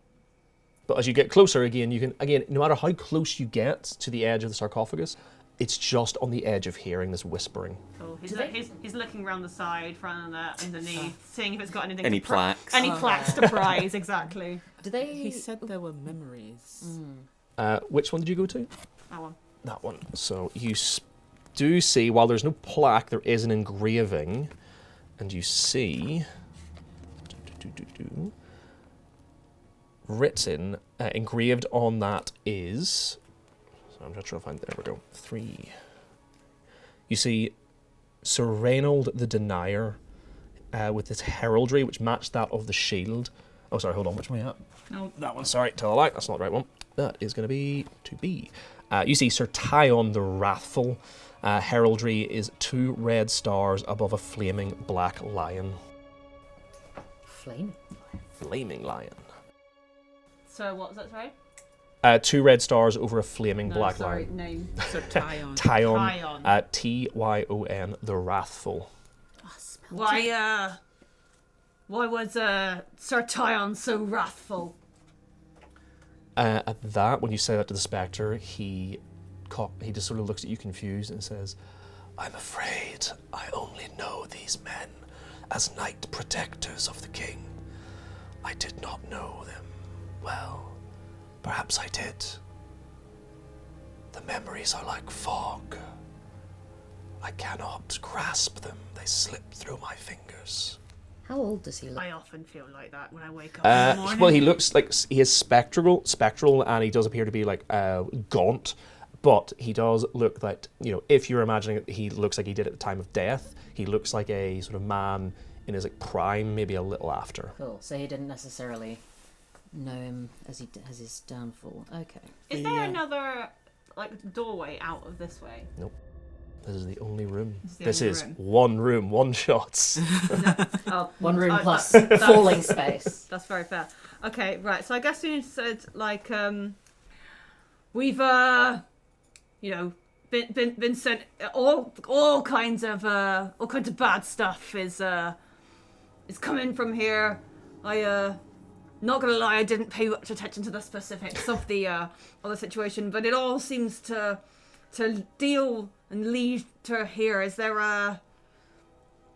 But as you get closer again, you can, no matter how close you get to the edge of the sarcophagus, it's just on the edge of hearing this whispering. Cool. He's looking around the side, front, and underneath, seeing if it's got anything. Any plaques? Any plaques to prize, exactly. Do they? He said there were memories. Which one did you go to? That one. That one. So you do see, while there's no plaque, there is an engraving, and you see written, engraved on that is. So I'm just trying to find. There we go. 3. You see Sir Reynold the Denier with this heraldry, which matched that of the shield. Oh, sorry, hold on. Which one are we at? No. That one, sorry, tell a lie. That's not the right one. That is going to be 2B. You see Sir Tyon the Wrathful. Heraldry is 2 red stars above a flaming black lion. Flaming lion. So what was that, sorry? 2 red stars over a flaming black sorry, lion. name. So Tyon. Tyon. Tyon. Tyon the Wrathful. Why was Sir Tyon so wrathful? At that, when you say that to the spectre, he just sort of looks at you confused and says, "I'm afraid I only know these men as knight protectors of the king. I did not know them well. Perhaps I did. The memories are like fog. I cannot grasp them. They slip through my fingers." How old does he look? I often feel like that when I wake up in the morning. Well, he looks like he is spectral, and he does appear to be like gaunt. But he does look like, if you're imagining it, he looks like he did at the time of death. He looks like a sort of man in his like prime, maybe a little after. Cool. So he didn't necessarily know him as his downfall. Okay. Is there another doorway out of this way? Nope. This is the only room. This This only is room. one room, one shots. Oh, One room plus that's- falling space. That's very fair. Okay, right. So I guess you said we've been sent all kinds of bad stuff is coming from here. Not gonna lie, I didn't pay much attention to the specifics of the situation, but it all seems to deal and lead to here. Is there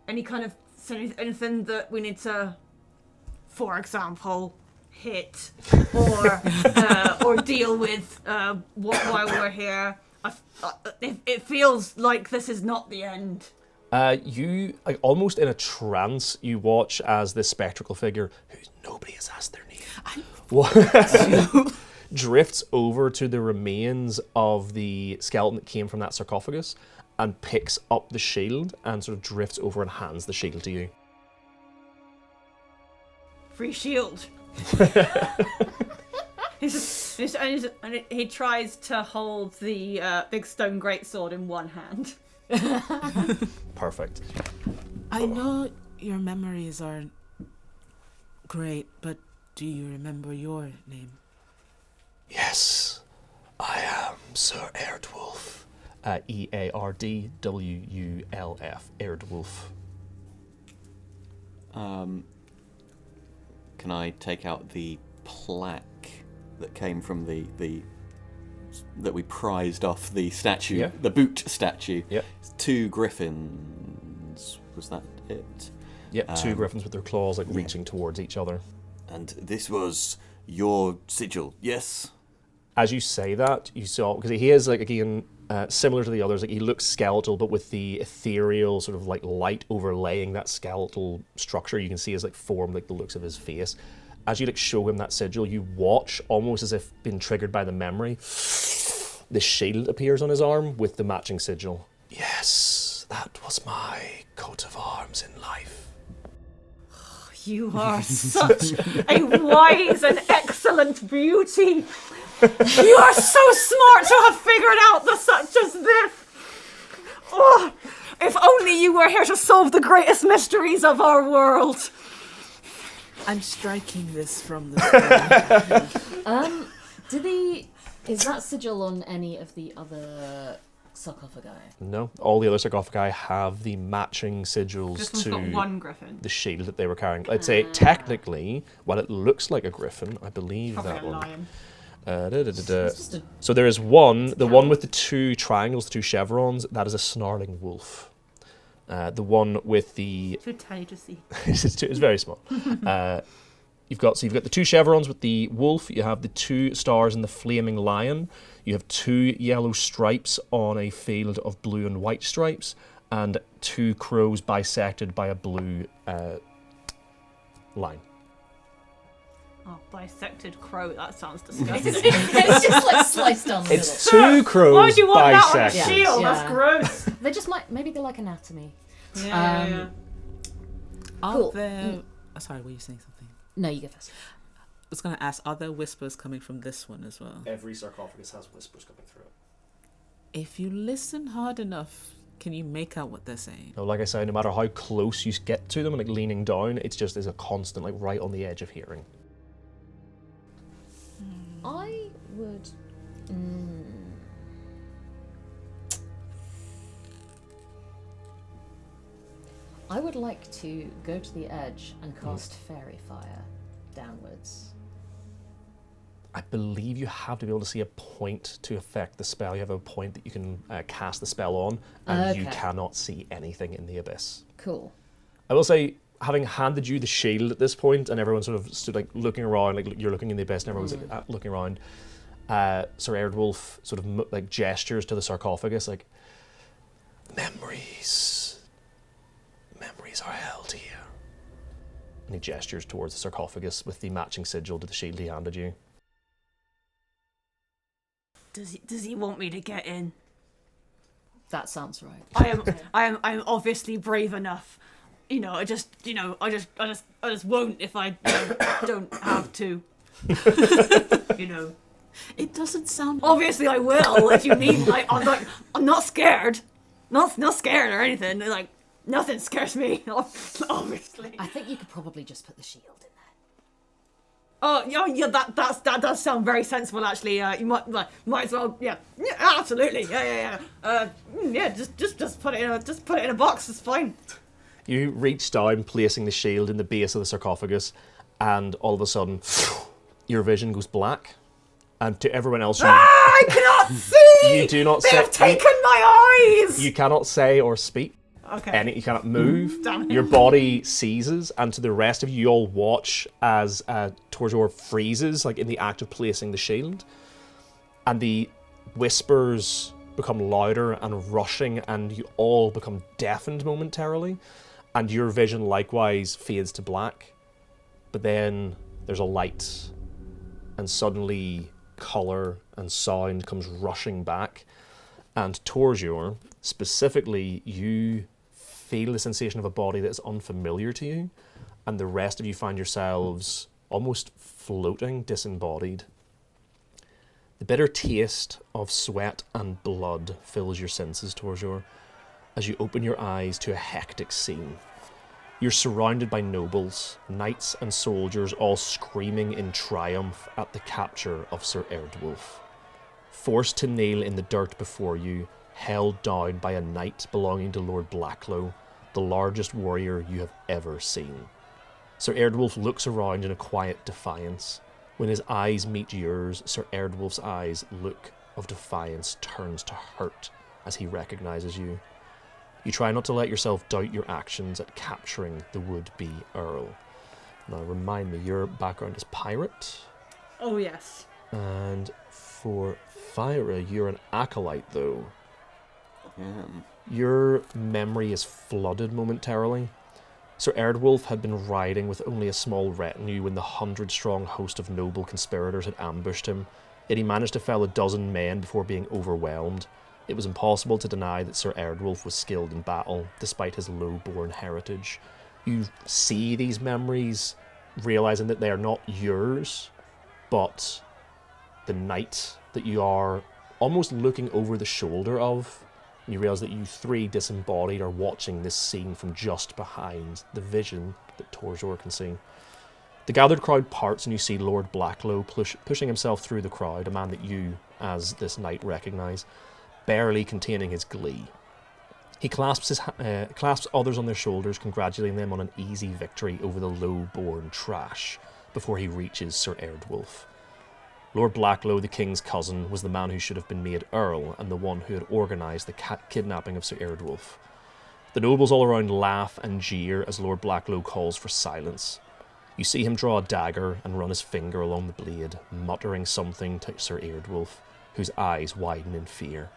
any kind of anything that we need to, for example, hit or deal with while we're here? It feels like this is not the end. You, almost in a trance, you watch as this spectral figure, who nobody has asked their name, drifts over to the remains of the skeleton that came from that sarcophagus and picks up the shield and sort of drifts over and hands the shield to you. Free shield. He tries to hold the big stone greatsword in one hand. Perfect. I know your memories are great, but do you remember your name? Yes, I am Sir Erdwulf. Eardwulf. Erdwulf. Can I take out the plaque that came from the that we prized off the statue, Yeah. the boot statue? Yeah. 2 griffins. Was that it? Yep, 2 griffins with their claws reaching towards each other. And this was your sigil, yes? As you say that, you saw, because he is similar to the others, he looks skeletal, but with the ethereal sort of light overlaying that skeletal structure, you can see his form, the looks of his face. As you show him that sigil, you watch, almost as if being triggered by the memory, the shield appears on his arm with the matching sigil. Yes, that was my coat of arms in life. You are such a wise and excellent beauty. You are so smart to have figured out such as this. Oh, if only you were here to solve the greatest mysteries of our world. I'm striking this from the sky. Is that sigil on any of the other sarcophagi? No, all the other sarcophagi have the matching sigils This one's to got one griffin. the shield that they were carrying. I'd say technically, while it looks like a griffin, I believe Probably that a one. lion. It's just a So there is one with the 2 triangles, the 2 chevrons, that is a snarling wolf. The one with the Too tiny to see. it's very small. You've got the 2 chevrons with the wolf. You have the 2 stars in the flaming lion. You have 2 yellow stripes on a field of blue and white stripes, and 2 crows bisected by a blue line. Oh, bisected crow. That sounds disgusting. it's just sliced down the middle. It's 2 crows Why do you want that on a bisected. shield? Yeah. That's gross. They just maybe they like anatomy. Yeah. Cool. Sorry, were you saying something? No, you go first. I was going to ask, are there whispers coming from this one as well? Every sarcophagus has whispers coming through it. If you listen hard enough, can you make out what they're saying? No, like I say, no matter how close you get to them, leaning down, it's just is a constant, right on the edge of hearing. I would. I would like to go to the edge and cast Fairy Fire downwards. I believe you have to be able to see a point to affect the spell. You have a point that you can cast the spell on, and you Okay. cannot see anything in the abyss. Cool. I will say, having handed you the shield at this point, and everyone sort of stood looking around, you're looking in the abyss, and everyone's looking around. Sir Erdwulf sort of gestures to the sarcophagus, memories are held here. And he gestures towards the sarcophagus with the matching sigil to the shield he handed you. Does he want me to get in? That sounds right. I am obviously brave enough. I just won't if I don't have to. It doesn't sound. Obviously, I will if you need. I'm not scared. Not scared or anything. Like nothing scares me. Obviously. I think you could probably just put the shield in there. Oh yeah. That does sound very sensible. Actually, you might as well. Yeah, absolutely. Yeah. Just put it in a box. It's fine. You reach down, placing the shield in the base of the sarcophagus, and all of a sudden, your vision goes black. And to everyone else, I cannot see. You do not They say. have taken my eyes. You cannot say or speak. Okay. You cannot move. Damn it. Your body seizes, and to the rest of you, you all watch as Torzor freezes, like in the act of placing the shield, and the whispers become louder and rushing, and you all become deafened momentarily, and your vision likewise fades to black. But then there's a light, and suddenly colour and sound comes rushing back, and Torzor, specifically, you feel the sensation of a body that is unfamiliar to you, and the rest of you find yourselves almost floating, disembodied. The bitter taste of sweat and blood fills your senses, Torzor, as you open your eyes to a hectic scene. You're surrounded by nobles, knights and soldiers, all screaming in triumph at the capture of Sir Erdwulf. Forced to kneel in the dirt before you, held down by a knight belonging to Lord Blacklow, the largest warrior you have ever seen. Sir Erdwulf looks around in a quiet defiance. When his eyes meet yours, Sir Erdwulf's eyes look of defiance turns to hurt as he recognises you. You try not to let yourself doubt your actions at capturing the would-be Earl. Now remind me, your background is pirate? Oh yes. And for Thyra, you're an acolyte though. Your memory is flooded momentarily. Sir Erdwulf had been riding with only a small retinue when the 100-strong host of noble conspirators had ambushed him, yet he managed to fell a dozen men before being overwhelmed. It was impossible to deny that Sir Erdwulf was skilled in battle, despite his low-born heritage. You see these memories, realising that they are not yours, but the knight that you are almost looking over the shoulder of. And you realise that you three disembodied are watching this scene from just behind the vision that Torzor can see. The gathered crowd parts and you see Lord Blacklow pushing himself through the crowd, a man that you, as this knight, recognise, barely containing his glee. He clasps others on their shoulders, congratulating them on an easy victory over the low-born trash before he reaches Sir Erdwulf. Lord Blacklow, the king's cousin, was the man who should have been made Earl and the one who had organised the kidnapping of Sir Erdwulf. The nobles all around laugh and jeer as Lord Blacklow calls for silence. You see him draw a dagger and run his finger along the blade, muttering something to Sir Erdwulf, whose eyes widen in fear.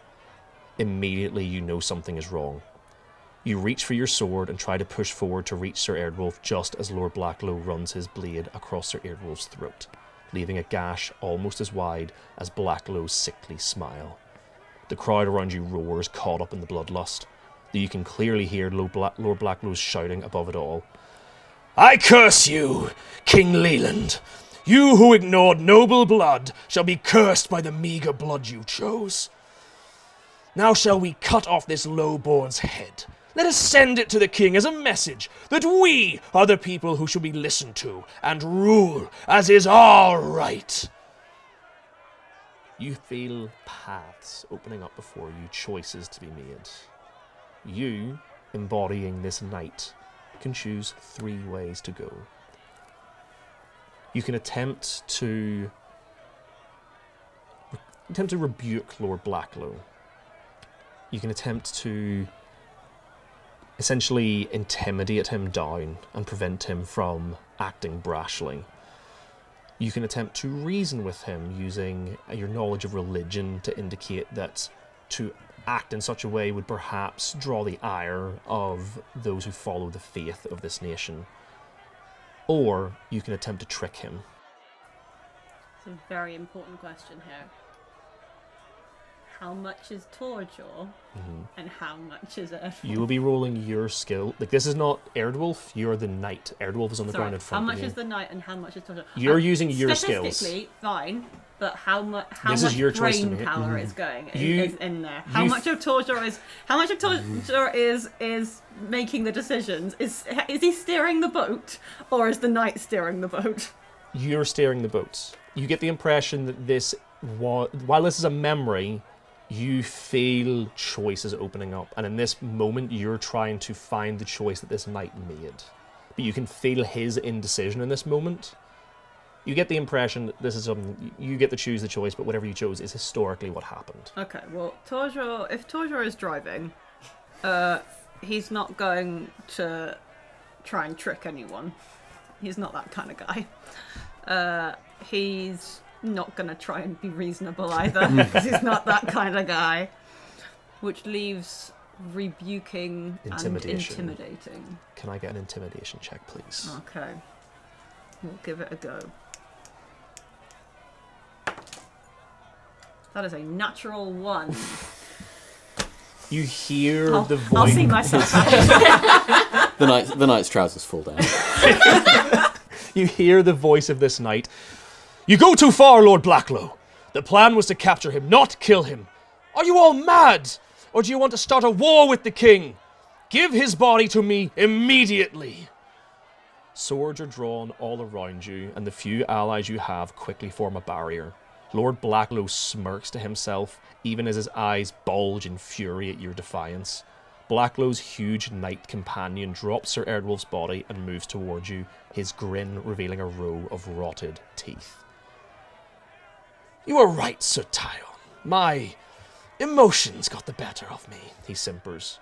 Immediately you know something is wrong. You reach for your sword and try to push forward to reach Sir Erdwulf just as Lord Blacklow runs his blade across Sir Erdwulf's throat, leaving a gash almost as wide as Blacklow's sickly smile. The crowd around you roars, caught up in the bloodlust, though you can clearly hear Lord Blacklow's shouting above it all. "I curse you, King Leland! You who ignored noble blood shall be cursed by the meagre blood you chose. Now shall we cut off this low-born's head. Let us send it to the king as a message that we are the people who shall be listened to and rule as is our right." You feel paths opening up before you, choices to be made. You, embodying this knight, can choose 3 ways to go. You can attempt to rebuke Lord Blacklow. You can attempt to essentially intimidate him down and prevent him from acting brashly. You can attempt to reason with him using your knowledge of religion to indicate that to act in such a way would perhaps draw the ire of those who follow the faith of this nation. or you can attempt to trick him. It's a very important question here. How much is Torjor, and how much is Erdwolf? You will be rolling your skill. Like, this is not Erdwolf, you're the knight. Erdwolf is on the ground in front how of much you. is the knight and how much is Torjor? You're using your skills. Statistically, fine, but how much This is your choice to brain make. power is going You- is in there? How much of Torjor is making the decisions? Is he steering the boat, or is the knight steering the boat? You're steering the boat. You get the impression that this, while this is a memory, you feel choices opening up, and in this moment you're trying to find the choice that this knight made. But you can feel his indecision in this moment. You get the impression that this is something you get to choose the choice, but whatever you chose is historically what happened. Okay, well, if Torjor is driving, he's not going to try and trick anyone. He's not that kind of guy. He's not going to try and be reasonable either, because he's not that kind of guy. Which leaves rebuking and intimidating. Can I get an intimidation check, please? Okay. We'll give it a go. That is a natural 1. You hear the voice. I'll see myself out. The knight's trousers fall down. You hear the voice of this knight. You go too far, Lord Blacklow. The plan was to capture him, not kill him. Are you all mad? Or do you want to start a war with the king? Give his body to me immediately. Swords are drawn all around you, and the few allies you have quickly form a barrier. Lord Blacklow smirks to himself, even as his eyes bulge in fury at your defiance. Blacklow's huge knight companion drops Sir Erdwolf's body and moves towards you, his grin revealing a row of rotted teeth. You are right, Sir Tyon. My emotions got the better of me, he simpers.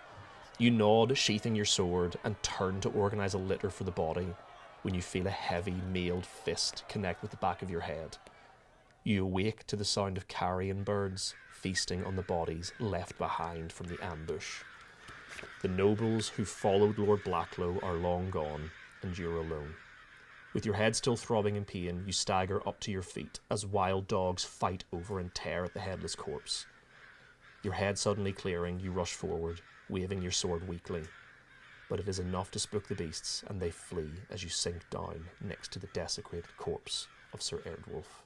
You nod, sheathing your sword, and turn to organise a litter for the body when you feel a heavy, mailed fist connect with the back of your head. You awake to the sound of carrion birds feasting on the bodies left behind from the ambush. The nobles who followed Lord Blacklow are long gone, and you're alone. With your head still throbbing in pain, you stagger up to your feet as wild dogs fight over and tear at the headless corpse. Your head suddenly clearing, you rush forward, waving your sword weakly. But it is enough to spook the beasts, and they flee as you sink down next to the desecrated corpse of Sir Erdwolf.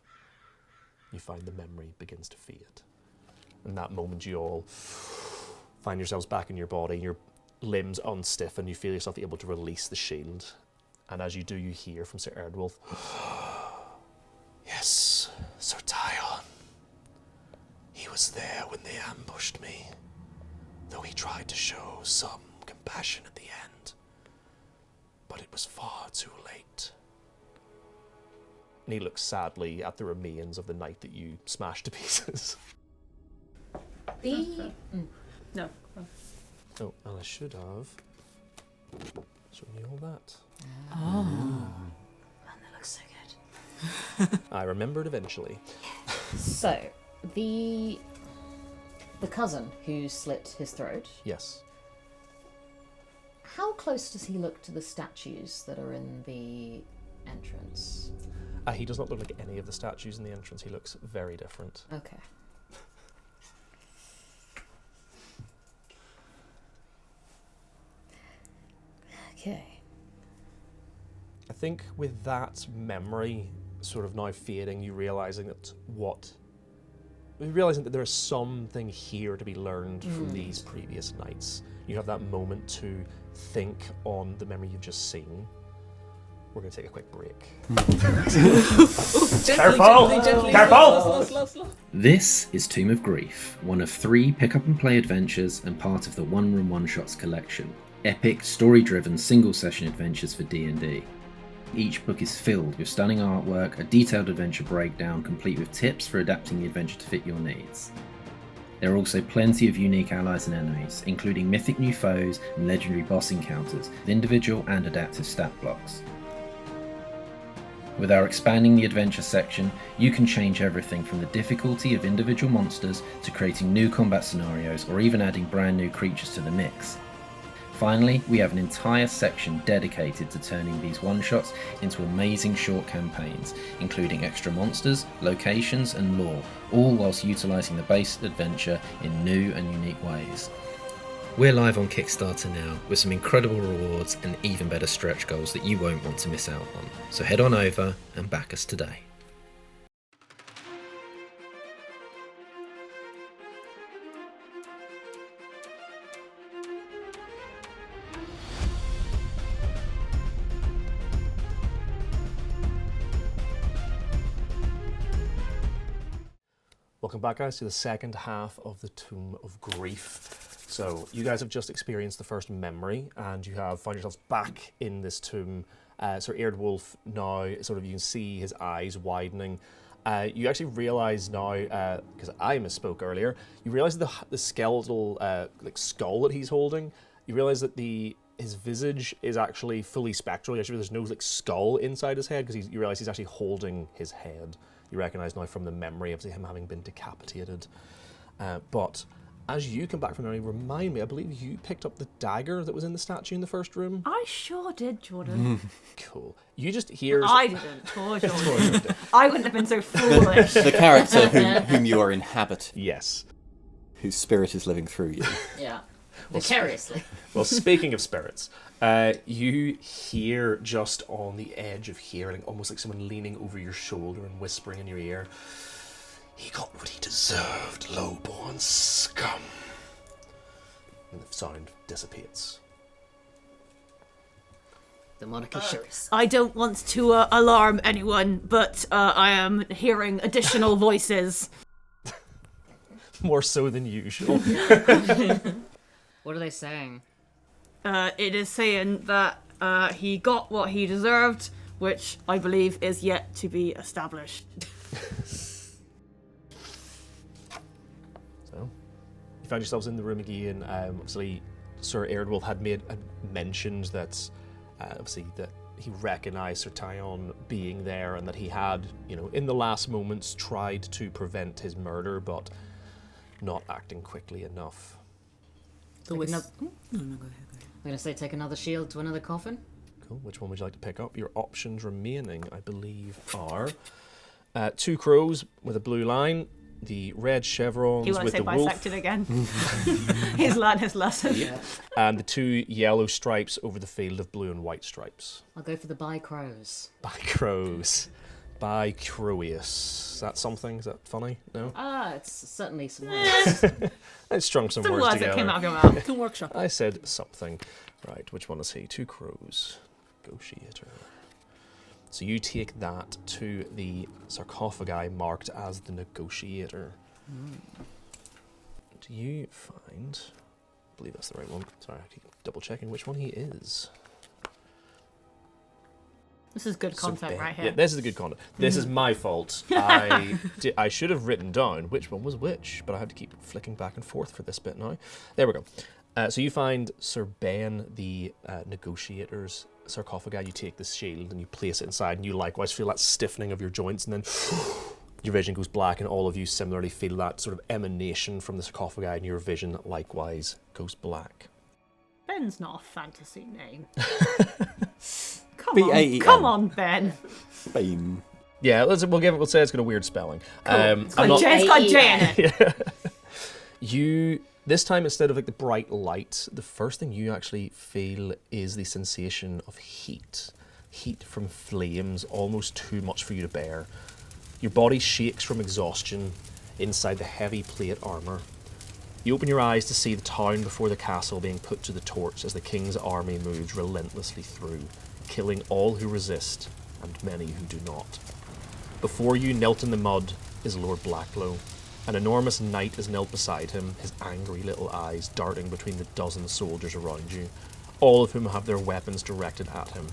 You find the memory begins to fade. In that moment, you all find yourselves back in your body, your limbs unstiff, and you feel yourself able to release the shield. And as you do, you hear from Sir Erdwolf, "Yes, Sir Tyon. He was there when they ambushed me, though he tried to show some compassion at the end. But it was far too late." And he looks sadly at the remains of the knight that you smashed to pieces. No. Oh, and I should have shown you all that. Man, that looks so good. I remembered eventually. So, the cousin who slit his throat, Yes. how close does he look to the statues that are in the entrance? He does not look like any of the statues in the entrance. He looks very different. Okay. Okay. I think with that memory sort of now fading, you realising that there is something here to be learned from these previous nights. You have that moment to think on the memory you've just seen. We're going to take a quick break. Careful! This is Tomb of Grief, one of 3 pick-up-and-play adventures and part of the One Room One Shots collection. Epic, story-driven, single-session adventures for D&D. Each book is filled with stunning artwork, a detailed adventure breakdown complete with tips for adapting the adventure to fit your needs. There are also plenty of unique allies and enemies, including mythic new foes and legendary boss encounters with individual and adaptive stat blocks. With our Expanding the Adventure section, you can change everything from the difficulty of individual monsters to creating new combat scenarios or even adding brand new creatures to the mix. Finally, we have an entire section dedicated to turning these one-shots into amazing short campaigns, including extra monsters, locations and lore, all whilst utilising the base adventure in new and unique ways. We're live on Kickstarter now, with some incredible rewards and even better stretch goals that you won't want to miss out on. So head on over and back us today. Welcome back, guys, to the second half of the Tomb of Grief. So you guys have just experienced the first memory, and you have found yourselves back in this tomb. So Eardwolf now, sort of, you can see his eyes widening. You actually realise now, because I misspoke earlier, you realise the skeletal like skull that he's holding. You realise that his visage is actually fully spectral. Actually, there's no like skull inside his head, because you realise he's actually holding his head. You recognise now from the memory of him having been decapitated. But as you come back from memory, remind me, I believe you picked up the dagger that was in the statue in the first room? I sure did, Jordan. Cool. You just hear... I didn't. Poor Jordan. I wouldn't have been so foolish. The character whom you are inhabiting. Yes. Whose spirit is living through you. Yeah. Vicariously. Well, speaking of spirits, you hear just on the edge of hearing, almost like someone leaning over your shoulder and whispering in your ear, "He got what he deserved, low-born scum." And the sound dissipates. The monarchy sure is. I don't want to alarm anyone, but I am hearing additional voices. More so than usual. What are they saying? It is saying that he got what he deserved, which I believe is yet to be established. So, you found yourselves in the room again. Obviously, Sir Eardwolf had mentioned that, obviously, that he recognised Sir Tyon being there, and that he had, in the last moments, tried to prevent his murder, but not acting quickly enough. The Take whis- another- No, go ahead. I'm going to say take another shield to another coffin. Cool. Which one would you like to pick up? Your options remaining, I believe, are 2 crows with a blue line, the red chevrons You want to with say the wolf, bisected again? He's learned his lesson. and the 2 yellow stripes over the field of blue and white stripes. I'll go for the by crows. By crows. By Croeus. Is that something? Is that funny? No? It's certainly some words. I strung some The words words together. that came out of your mouth. Can workshop. I said something. Right, which one is he? 2 crows. Negotiator. So you take that to the sarcophagi marked as the negotiator. Do you find... I believe that's the right one. Sorry, I keep double checking which one he is. This is good content right here. Yeah, this is the good content. This is my fault. I should have written down which one was which, but I had to keep flicking back and forth for this bit now. There we go. So you find Sir Ben, the negotiator's sarcophagi. You take this shield and you place it inside, and you likewise feel that stiffening of your joints, and then your vision goes black, and all of you similarly feel that sort of emanation from the sarcophagi, and your vision likewise goes black. Ben's not a fantasy name. B-A-E-N. Come on, Ben. Bane. Yeah, we'll say it's got a weird spelling. It's got J in it. This time, instead of like the bright light, the first thing you actually feel is the sensation of heat. Heat from flames, almost too much for you to bear. Your body shakes from exhaustion inside the heavy plate armour. You open your eyes to see the town before the castle being put to the torch as the king's army moves relentlessly through, killing all who resist and many who do not. Before you, knelt in the mud, is Lord Blacklow. An enormous knight is knelt beside him, his angry little eyes darting between the dozen soldiers around you, all of whom have their weapons directed at him.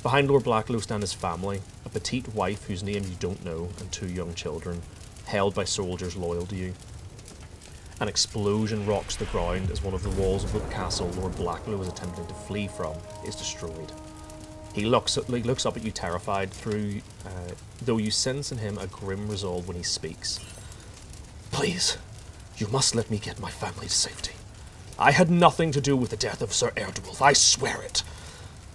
Behind Lord Blacklow stand his family, a petite wife whose name you don't know, and 2 young children, held by soldiers loyal to you. An explosion rocks the ground as one of the walls of the castle Lord Blacklow is attempting to flee from is destroyed. He looks up at you terrified, though you sense in him a grim resolve when he speaks. "Please, you must let me get my family to safety. I had nothing to do with the death of Sir Erdwulf, I swear it.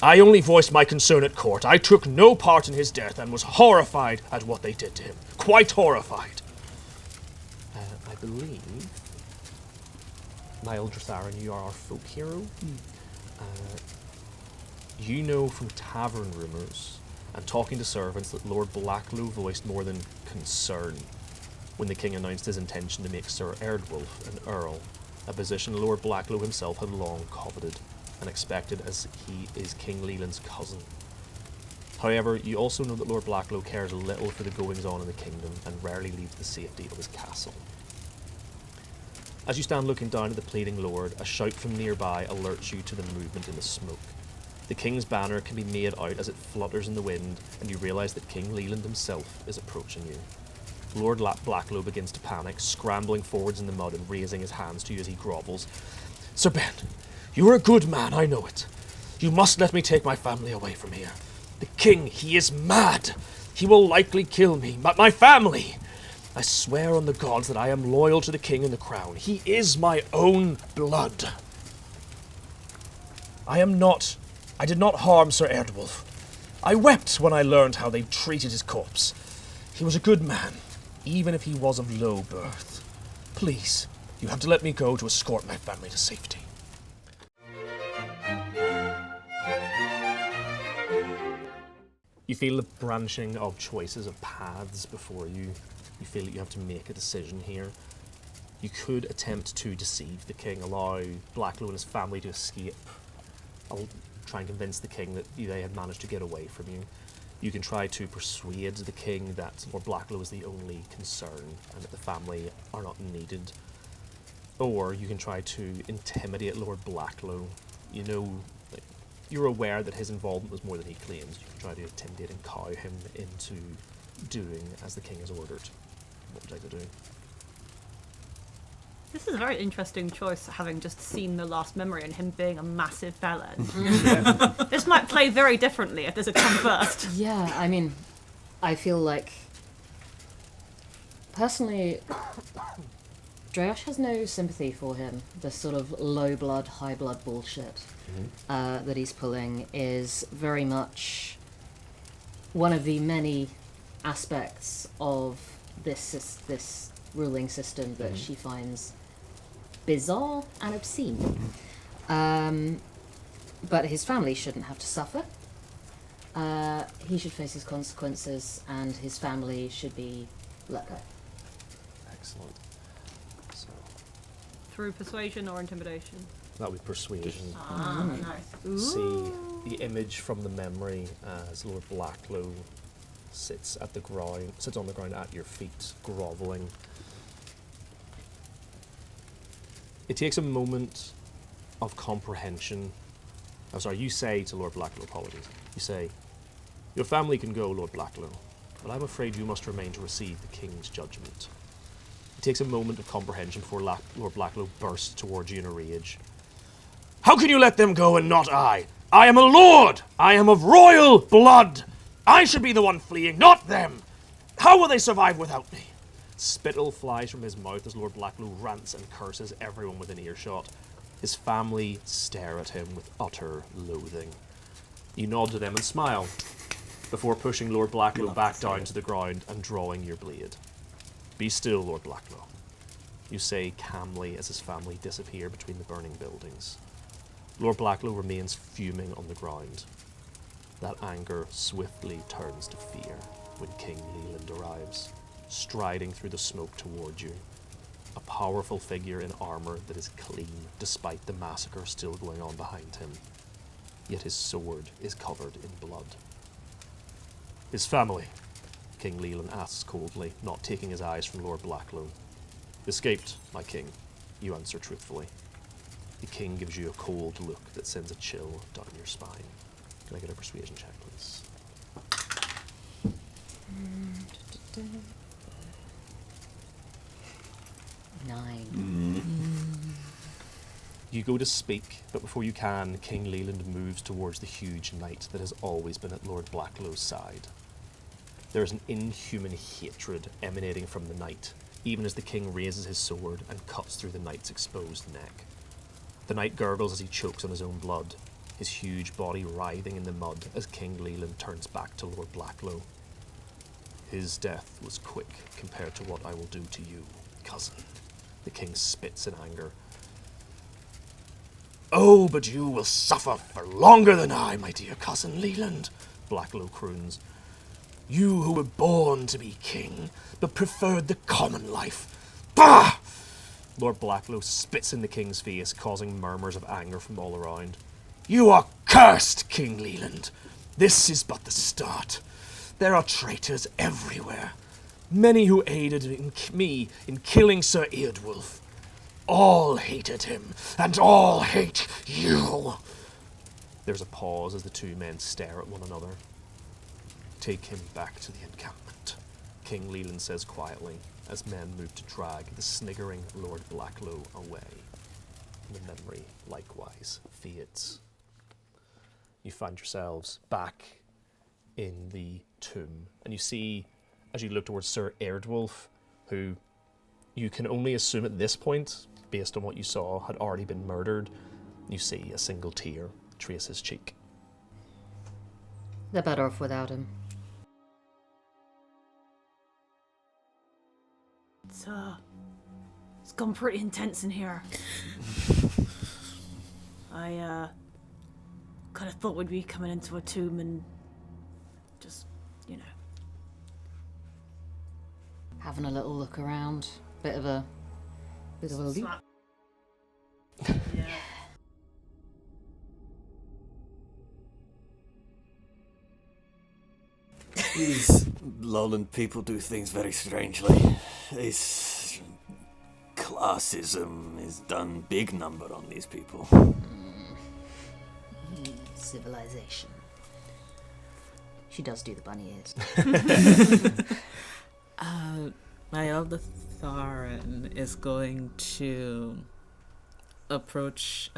I only voiced my concern at court. I took no part in his death and was horrified at what they did to him. Quite horrified. I believe, Niall Dratharan, you are our folk hero. You know from tavern rumours and talking to servants that Lord Blacklow voiced more than concern when the king announced his intention to make Sir Erdwulf an earl, a position Lord Blacklow himself had long coveted and expected, as he is King Leland's cousin. However, you also know that Lord Blacklow cares little for the goings-on in the kingdom and rarely leaves the safety of his castle. As you stand looking down at the pleading lord, a shout from nearby alerts you to the movement in the smoke. The king's banner can be made out as it flutters in the wind, and you realise that King Leland himself is approaching you. Lord Blacklow begins to panic, scrambling forwards in the mud and raising his hands to you as he grovels. Sir Ben, you are a good man, I know it. You must let me take my family away from here. The king, he is mad. He will likely kill me, but my family. I swear on the gods that I am loyal to the king and the crown. He is my own blood. I did not harm Sir Erdwulf. I wept when I learned how they treated his corpse. He was a good man, even if he was of low birth. Please, you have to let me go to escort my family to safety. You feel the branching of choices of paths before you. You feel that you have to make a decision here. You could attempt to deceive the king, allow Blacklow and his family to escape. I'll try and convince the king that they had managed to get away from you. You can try to persuade the king that Lord Blacklow is the only concern and that the family are not needed. Or you can try to intimidate Lord Blacklow. You know, you're aware that his involvement was more than he claims. You can try to intimidate and cow him into doing as the king has ordered. What would you like to do? This is a very interesting choice, having just seen the last memory and him being a massive felon. This might play very differently if this had come first. Yeah, I mean, I feel like, personally, Dreosh has no sympathy for him. The sort of low blood, high blood bullshit that he's pulling is very much one of the many aspects of this ruling system that she finds bizarre and obscene. But his family shouldn't have to suffer. He should face his consequences, and his family should be let go. Excellent. So Through persuasion or intimidation? that would be persuasion. Nice. See the image from the memory as Lord Blacklow sits on the ground at your feet, grovelling. It takes a moment of comprehension. I'm sorry, you say to Lord Blacklow, apologies. You say, your family can go, Lord Blacklow, but I'm afraid you must remain to receive the king's judgment. It takes a moment of comprehension before Lord Blacklow bursts towards you in a rage. How can you let them go and not I? I am a lord! I am of royal blood! I should be the one fleeing, not them! How will they survive without me? Spittle flies from his mouth as Lord Blacklow rants and curses everyone within earshot. His family stare at him with utter loathing. You nod to them and smile, before pushing Lord Blacklow back down to the ground and drawing your blade. Be still, Lord Blacklow, you say calmly as his family disappear between the burning buildings. Lord Blacklow remains fuming on the ground. That anger swiftly turns to fear when King Leland arrives, striding through the smoke toward you. A powerful figure in armour that is clean, despite the massacre still going on behind him. Yet his sword is covered in blood. His family, King Leland asks coldly, not taking his eyes from Lord Blacklow. Escaped, my king, you answer truthfully. The king gives you a cold look that sends a chill down your spine. Can I get a persuasion check, please? 9. You go to speak, but before you can, King Leland moves towards the huge knight that has always been at Lord Blacklow's side. There is an inhuman hatred emanating from the knight, even as the king raises his sword and cuts through the knight's exposed neck. The knight gurgles as he chokes on his own blood, his huge body writhing in the mud as King Leland turns back to Lord Blacklow. His death was quick compared to what I will do to you, cousin. The king spits in anger. Oh, but you will suffer for longer than I, my dear cousin Leland, Blacklow croons. You who were born to be king, but preferred the common life. Bah! Lord Blacklow spits in the king's face, causing murmurs of anger from all around. You are cursed, King Leland. This is but the start. There are traitors everywhere. Many who aided me in killing Sir Eardwulf. All hated him, and all hate you. There's a pause as the two men stare at one another. Take him back to the encampment, King Leland says quietly, as men move to drag the sniggering Lord Blacklow away. The memory likewise fades. You find yourselves back in the tomb, and you see, as you look towards Sir Eardwulf, who you can only assume at this point, based on what you saw, had already been murdered, you see a single tear trace his cheek. They're better off without him. It's gone pretty intense in here. I kind of thought we'd be coming into a tomb and just, Having a little look around. Bit of a loop. slap. Yeah. These lowland people do things very strangely. This classism is done big number on these people. Civilization. She does do the bunny ears. My elder Tharin is going to approach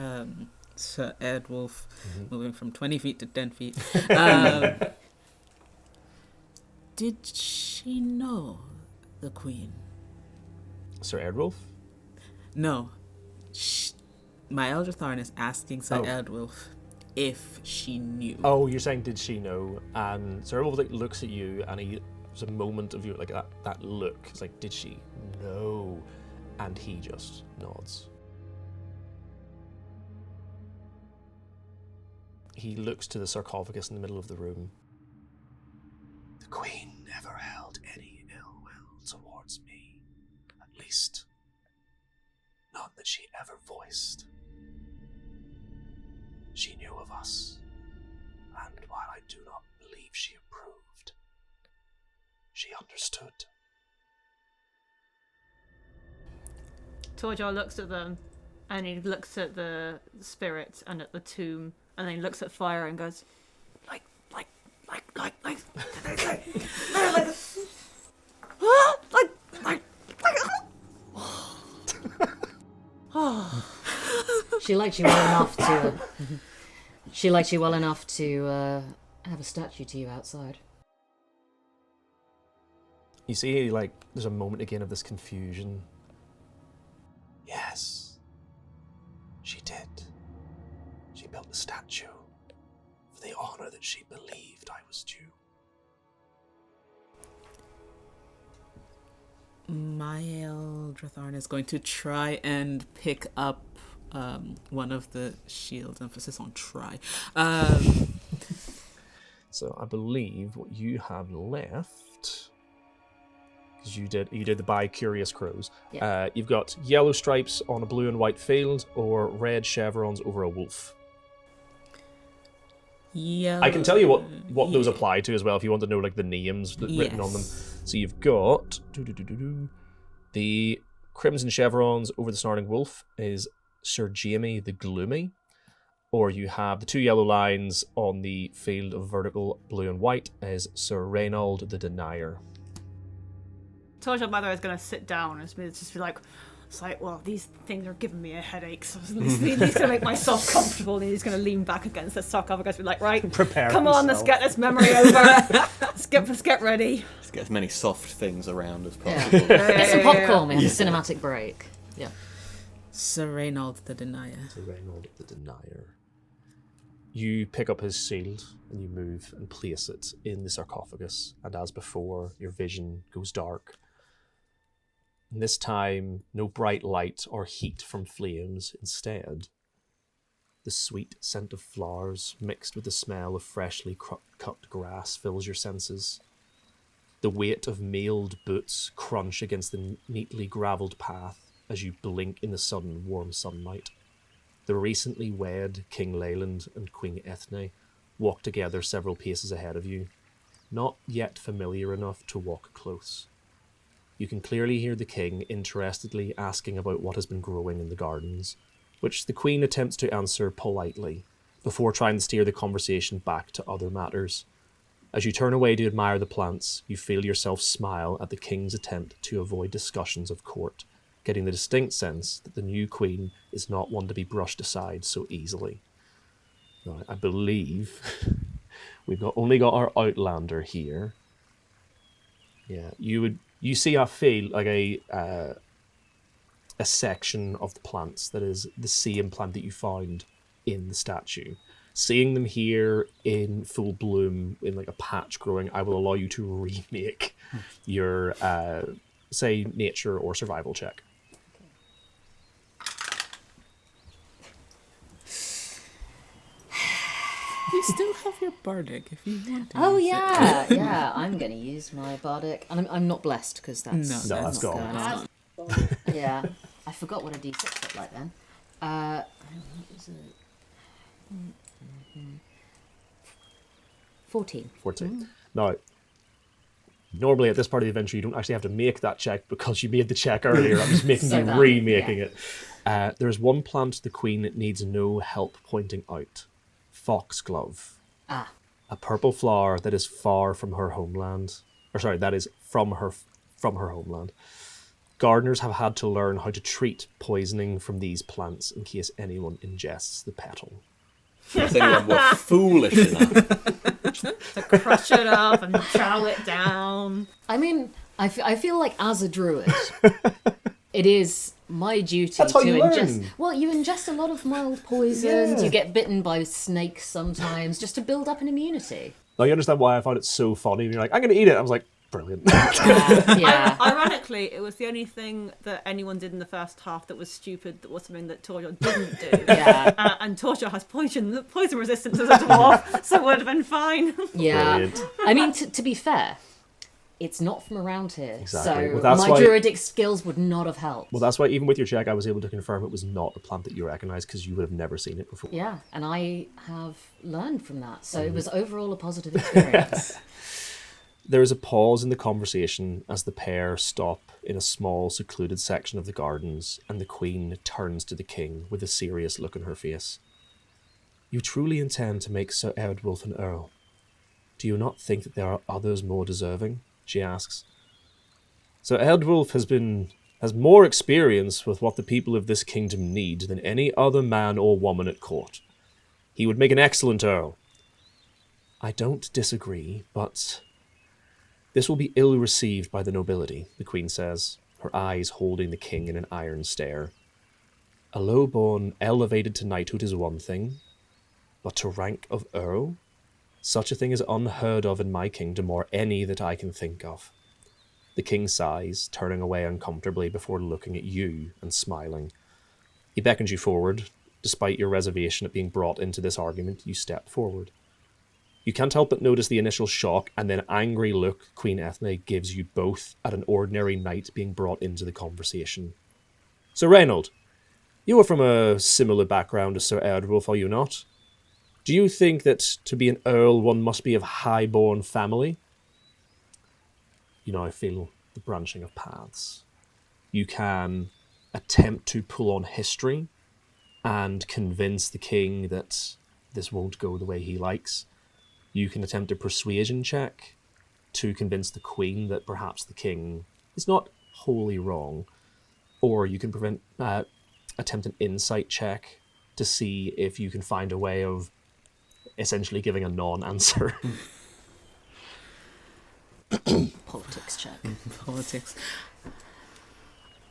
Sir Eardwulf, moving from 20 feet to 10 feet. Did she know the Queen? Sir Eardwulf? No. My elder Tharin is asking Sir Eardwulf if she knew. Oh, you're saying did she know? And Sir Eardwulf looks at you, and there's a moment of you like that look. It's like, did she know? And he just nods. He looks to the sarcophagus in the middle of the room. The Queen never held any ill will towards me. At least, none that she ever voiced. She knew of us, and while I do not believe she approved, she understood. Torjar looks at them, and he looks at the spirit and at the tomb, and then he looks at fire and goes, like, She liked you well enough to. She liked you well enough to have a statue to you outside. You see, like, there's a moment again of this confusion. Yes, she did. She built the statue for the honor that she believed I was due. My elder Tharin is going to try and pick up one of the shields, emphasis on try. So I believe what you have left, because you did the bi-curious crows. Yeah. You've got yellow stripes on a blue and white field, or red chevrons over a wolf. Yeah. I can tell you what those apply to as well, if you want to know like the names written on them. So you've got the crimson chevrons over the snarling wolf is Sir Jamie the Gloomy, or you have the two yellow lines on the field of vertical blue and white is Sir Reynald the Denier. Torjar, by the way, is going to sit down and just be like, it's like, well, these things are giving me a headache, so he's going to make myself comfortable, and he's going to lean back against the sarcophagus and be like, right, Prepare come on, let's get this memory over. Let's get ready. Just get as many soft things around as Yeah. possible. Get some popcorn. We have a cinematic break. Yeah. Sir Reynold the Denier. Sir Reynold the Denier. You pick up his shield and you move and place it in the sarcophagus, and as before, your vision goes dark. And this time, no bright light or heat from flames. Instead, the sweet scent of flowers mixed with the smell of freshly cut grass fills your senses. The weight of mailed boots crunch against the neatly gravelled path as you blink in the sudden warm sunlight. The recently wed King Leyland and Queen Ethne walk together several paces ahead of you, not yet familiar enough to walk close. You can clearly hear the king interestedly asking about what has been growing in the gardens, which the queen attempts to answer politely, before trying to steer the conversation back to other matters. As you turn away to admire the plants, you feel yourself smile at the king's attempt to avoid discussions of court, getting the distinct sense that the new queen is not one to be brushed aside so easily. Now, I believe we've only got our Outlander here. Yeah, you see, I feel like a section of the plants that is the same plant that you found in the statue. Seeing them here in full bloom, in like a patch growing, I will allow you to remake your, say, nature or survival check. You still have your bardic if you want to. Oh use yeah, it. yeah. I'm going to use my bardic, and I'm not blessed because that's No, that's not gone. going on. Yeah, I forgot what a d6 looked like then. What was it? 14. 14. Now, normally at this part of the adventure, you don't actually have to make that check because you made the check earlier. I'm just making So you that, remaking yeah. it. There's one plant the queen needs no help pointing out. Foxglove. Ah. A purple flower that is far from her homeland. Or sorry, that is from her homeland. Gardeners have had to learn how to treat poisoning from these plants in case anyone ingests the petal. If anyone were foolish enough. To crush it up and chow it down. I mean, I feel like as a druid, it is my duty That's how to you ingest. learn. Well, you ingest a lot of mild poisons. Yeah. You get bitten by snakes sometimes, just to build up an immunity. Now you understand why I found it so funny. You're like, I'm going to eat it. I was like, brilliant. Yeah. Ironically, it was the only thing that anyone did in the first half that was stupid, that was something that Torja didn't do. Yeah. And Torja has poison resistance as a dwarf, so it would have been fine. Yeah. Brilliant. I mean, to be fair, it's not from around here. Exactly. So Well, that's my why- druidic skills would not have helped. Well, that's why even with your check, I was able to confirm it was not a plant that you recognised because you would have never seen it before. Yeah, and I have learned from that. So Mm-hmm. it was overall a positive experience. There is a pause in the conversation as the pair stop in a small, secluded section of the gardens, and the queen turns to the king with a serious look on her face. You truly intend to make Sir Eardwulf an earl? Do you not think that there are others more deserving? She asks. Sir Eardwulf has more experience with what the people of this kingdom need than any other man or woman at court. He would make an excellent earl. I don't disagree, but this will be ill received by the nobility, the queen says, her eyes holding the king in an iron stare. A low-born, elevated to knighthood is one thing, but to rank of earl? Such a thing is unheard of in my kingdom or any that I can think of. The king sighs, turning away uncomfortably before looking at you and smiling. He beckons you forward. Despite your reservation at being brought into this argument, you step forward. You can't help but notice the initial shock and then angry look Queen Ethne gives you both at an ordinary knight being brought into the conversation. Sir Reynold, you are from a similar background as Sir Eardwulf, are you not? Do you think that to be an earl one must be of high-born family? You now feel the branching of paths. You can attempt to pull on history and convince the king that this won't go the way he likes. You can attempt a persuasion check to convince the queen that perhaps the king is not wholly wrong. Or you can attempt an insight check to see if you can find a way of essentially giving a non-answer. Politics check. Politics.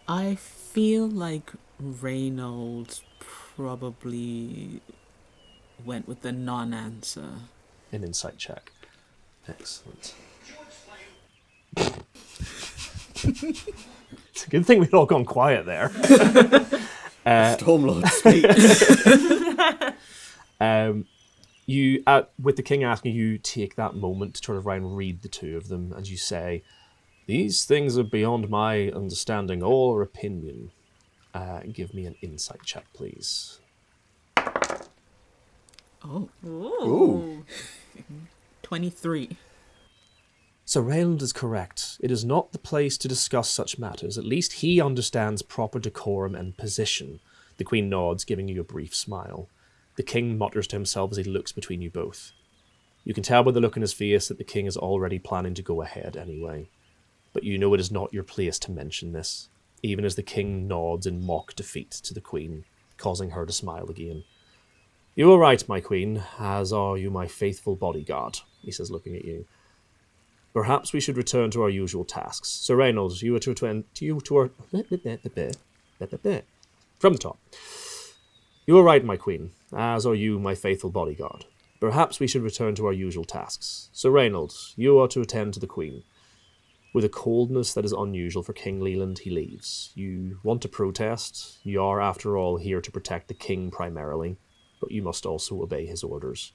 I feel like Reynolds probably went with the non-answer. An insight check. Excellent. It's a good thing we'd all gone quiet there. Stormlord speaks. With the king asking you, take that moment to try to try and read the two of them, and you say, "These things are beyond my understanding or opinion." Give me an insight check, please. Oh. Ooh. 23. Sir Rayland is correct. It is not the place to discuss such matters. At least he understands proper decorum and position. The Queen nods, giving you a brief smile. The king mutters to himself as he looks between you both. You can tell by the look in his face that the king is already planning to go ahead anyway. But you know it is not your place to mention this, even as the king nods in mock defeat to the Queen, causing her to smile again. "You are right, my Queen, as are you my faithful bodyguard," he says, looking at you. "Perhaps we should return to our usual tasks. Sir Reynolds, you are to attend to our... From the top. You are right, my Queen, as are you my faithful bodyguard. Perhaps we should return to our usual tasks. Sir Reynolds, you are to attend to the Queen." With a coldness that is unusual for King Leland, he leaves. You want to protest. You are, after all, here to protect the king primarily, but you must also obey his orders.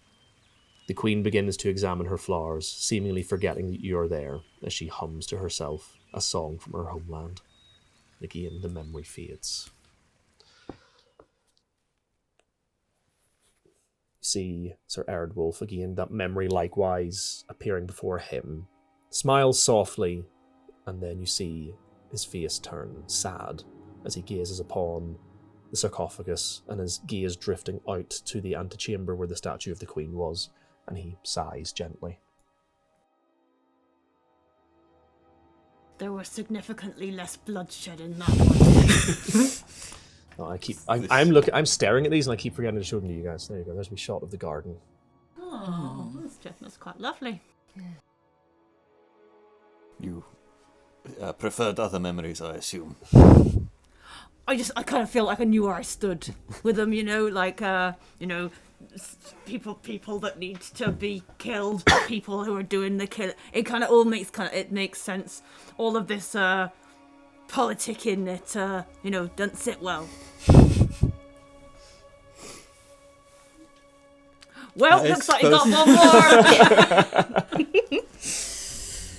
The Queen begins to examine her flowers, seemingly forgetting that you are there, as she hums to herself a song from her homeland. Again, the memory fades. You see Sir Erdwulf again, that memory likewise appearing before him. Smiles softly, and then you see his face turn sad as he gazes upon the sarcophagus and his gaze drifting out to the antechamber where the statue of the Queen was, and he sighs gently. There was significantly less bloodshed in that one. I'm staring at these and I keep forgetting to show them to you guys. There you go, there's my shot of the garden. Oh, that's quite lovely. You preferred other memories, I assume. I kind of feel like I knew where I stood with them, people that need to be killed, people who are doing the kill. It kind of all makes sense. All of this politicking, it doesn't sit well. Well, looks like you got one more.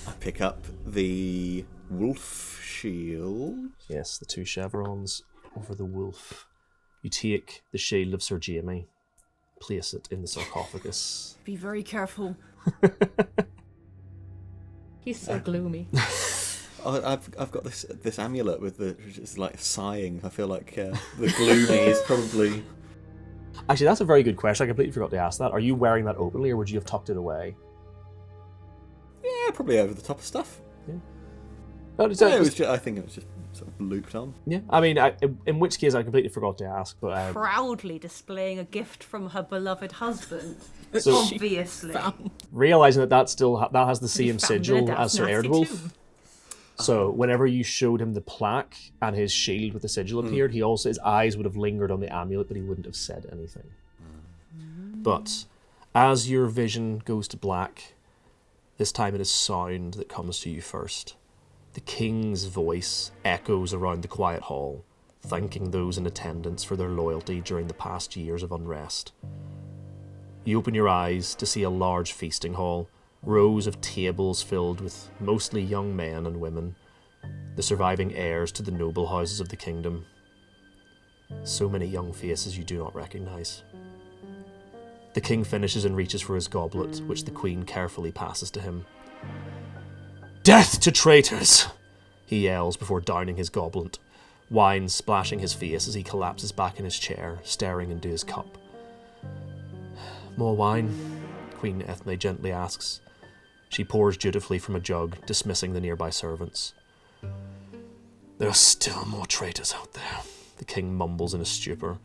I pick up the wolf shield. Yes, the two chevrons over the wolf. You take the shield of Sir Jamie, place it in the sarcophagus. Be very careful. He's so gloomy. I've got this amulet with the just like sighing. I feel like the gloomy is probably. Actually, that's a very good question. I completely forgot to ask that. Are you wearing that openly, or would you have tucked it away? Yeah, probably over the top of stuff. Yeah. I think it was just sort of looped on. Yeah, I mean, in which case I completely forgot to ask, but Proudly displaying a gift from her beloved husband. So obviously. Realizing that has the same sigil as Sir nasty Erdwulf. too. So whenever you showed him the plaque and his shield with the sigil appeared, his eyes would have lingered on the amulet, but he wouldn't have said anything. But as your vision goes to black, this time it is sound that comes to you first. The king's voice echoes around the quiet hall, thanking those in attendance for their loyalty during the past years of unrest. You open your eyes to see a large feasting hall, rows of tables filled with mostly young men and women, the surviving heirs to the noble houses of the kingdom. So many young faces you do not recognize. The king finishes and reaches for his goblet, which the queen carefully passes to him. "Death to traitors!" he yells before downing his goblet, wine splashing his face as he collapses back in his chair, staring into his cup. "More wine?" Queen Ethne gently asks. She pours dutifully from a jug, dismissing the nearby servants. "There are still more traitors out there," the king mumbles in a stupor.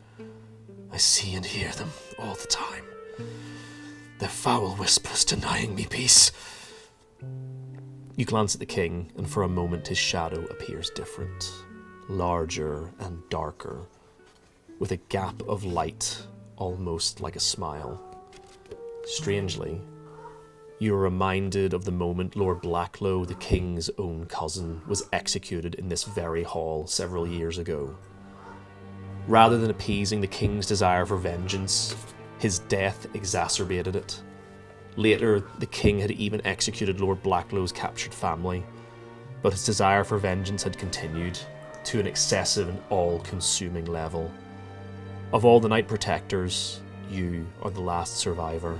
"I see and hear them all the time. Their foul whispers denying me peace." You glance at the king, and for a moment his shadow appears different. larger and darker, with a gap of light almost like a smile. Strangely, you are reminded of the moment Lord Blacklow, the king's own cousin, was executed in this very hall several years ago. Rather than appeasing the king's desire for vengeance, his death exacerbated it. Later, the king had even executed Lord Blacklow's captured family, but his desire for vengeance had continued to an excessive and all-consuming level. Of all the Night Protectors, you are the last survivor.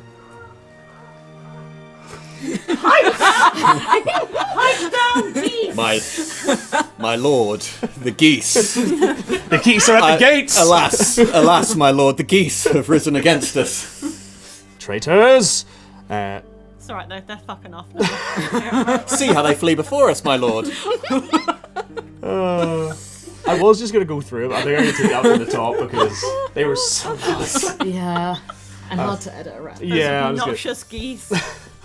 Pipe down, geese! My lord, the geese. The geese are at the gates! Alas, my lord, the geese have risen against us. Traitors! It's alright, they're fucking off now. See how they flee before us, my lord. I was just going to go through them. I think I'm going to take that from the top because they were so nice. Yeah. And hard to edit around. Yeah, I'm just gonna... Noxious geese.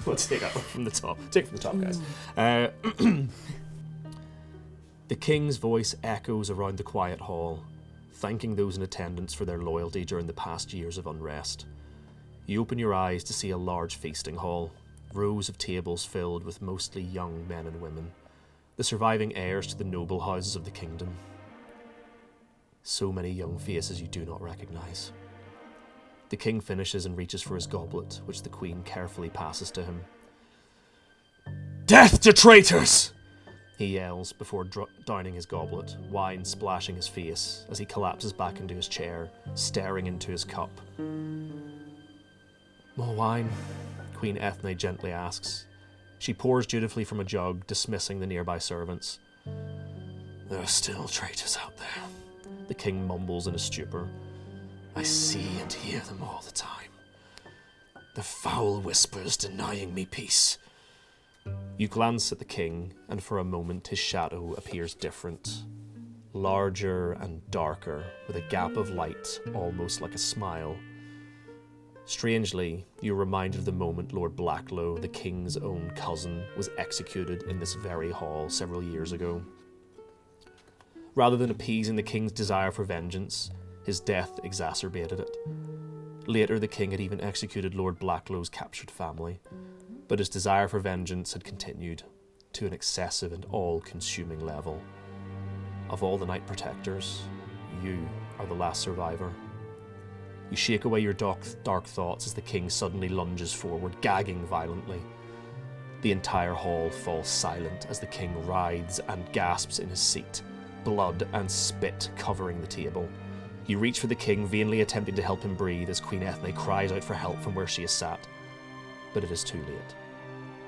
We'll take that from the top. Take it from the top, guys. The king's voice echoes around the quiet hall, thanking those in attendance for their loyalty during the past years of unrest. You open your eyes to see a large feasting hall, rows of tables filled with mostly young men and women, the surviving heirs to the noble houses of the kingdom. So many young faces you do not recognize. The king finishes and reaches for his goblet, which the queen carefully passes to him. "Death to traitors!" he yells before downing his goblet, wine splashing his face as he collapses back into his chair, staring into his cup. "More wine?" Queen Ethne gently asks. She pours dutifully from a jug, dismissing the nearby servants. "There are still traitors out there," the king mumbles in a stupor. "I see and hear them all the time. The foul whispers denying me peace." You glance at the king, and for a moment his shadow appears different. Larger and darker, with a gap of light, almost like a smile. Strangely, you're reminded of the moment Lord Blacklow, the king's own cousin, was executed in this very hall several years ago. Rather than appeasing the king's desire for vengeance, his death exacerbated it. Later, the king had even executed Lord Blacklow's captured family, but his desire for vengeance had continued to an excessive and all-consuming level. Of all the Night Protectors, you are the last survivor. You shake away your dark thoughts as the king suddenly lunges forward, gagging violently. The entire hall falls silent as the king writhes and gasps in his seat, blood and spit covering the table. You reach for the king, vainly attempting to help him breathe as Queen Ethne cries out for help from where she is sat. But it is too late.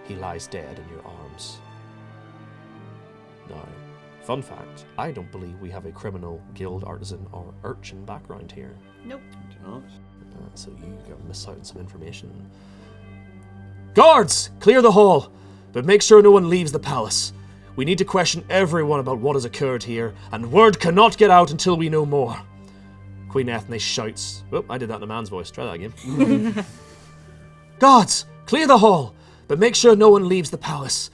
He lies dead in your arms. Now, fun fact, I don't believe we have a criminal, guild artisan, or urchin background here. Nope. So you miss out on some information. "Guards! Clear the hall! But make sure no one leaves the palace. We need to question everyone about what has occurred here, and word cannot get out until we know more." Queen Ethne shouts. Oh, I did that in a man's voice. Try that again. "Guards! Clear the hall! But make sure no one leaves the palace.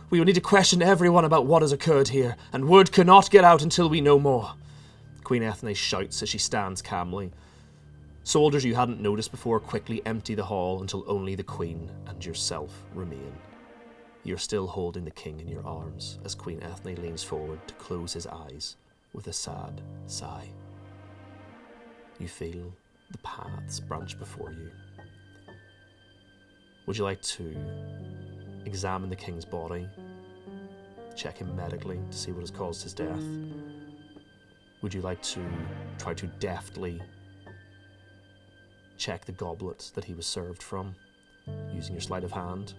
We will need to question everyone about what has occurred here, and word cannot get out until we know more." Queen Ethne shouts as she stands calmly. Soldiers you hadn't noticed before quickly empty the hall until only the queen and yourself remain. You're still holding the king in your arms as Queen Ethne leans forward to close his eyes with a sad sigh. You feel the paths branch before you. Would you like to examine the king's body, check him medically to see what has caused his death? Would you like to try to deftly check the goblet that he was served from, using your sleight of hand?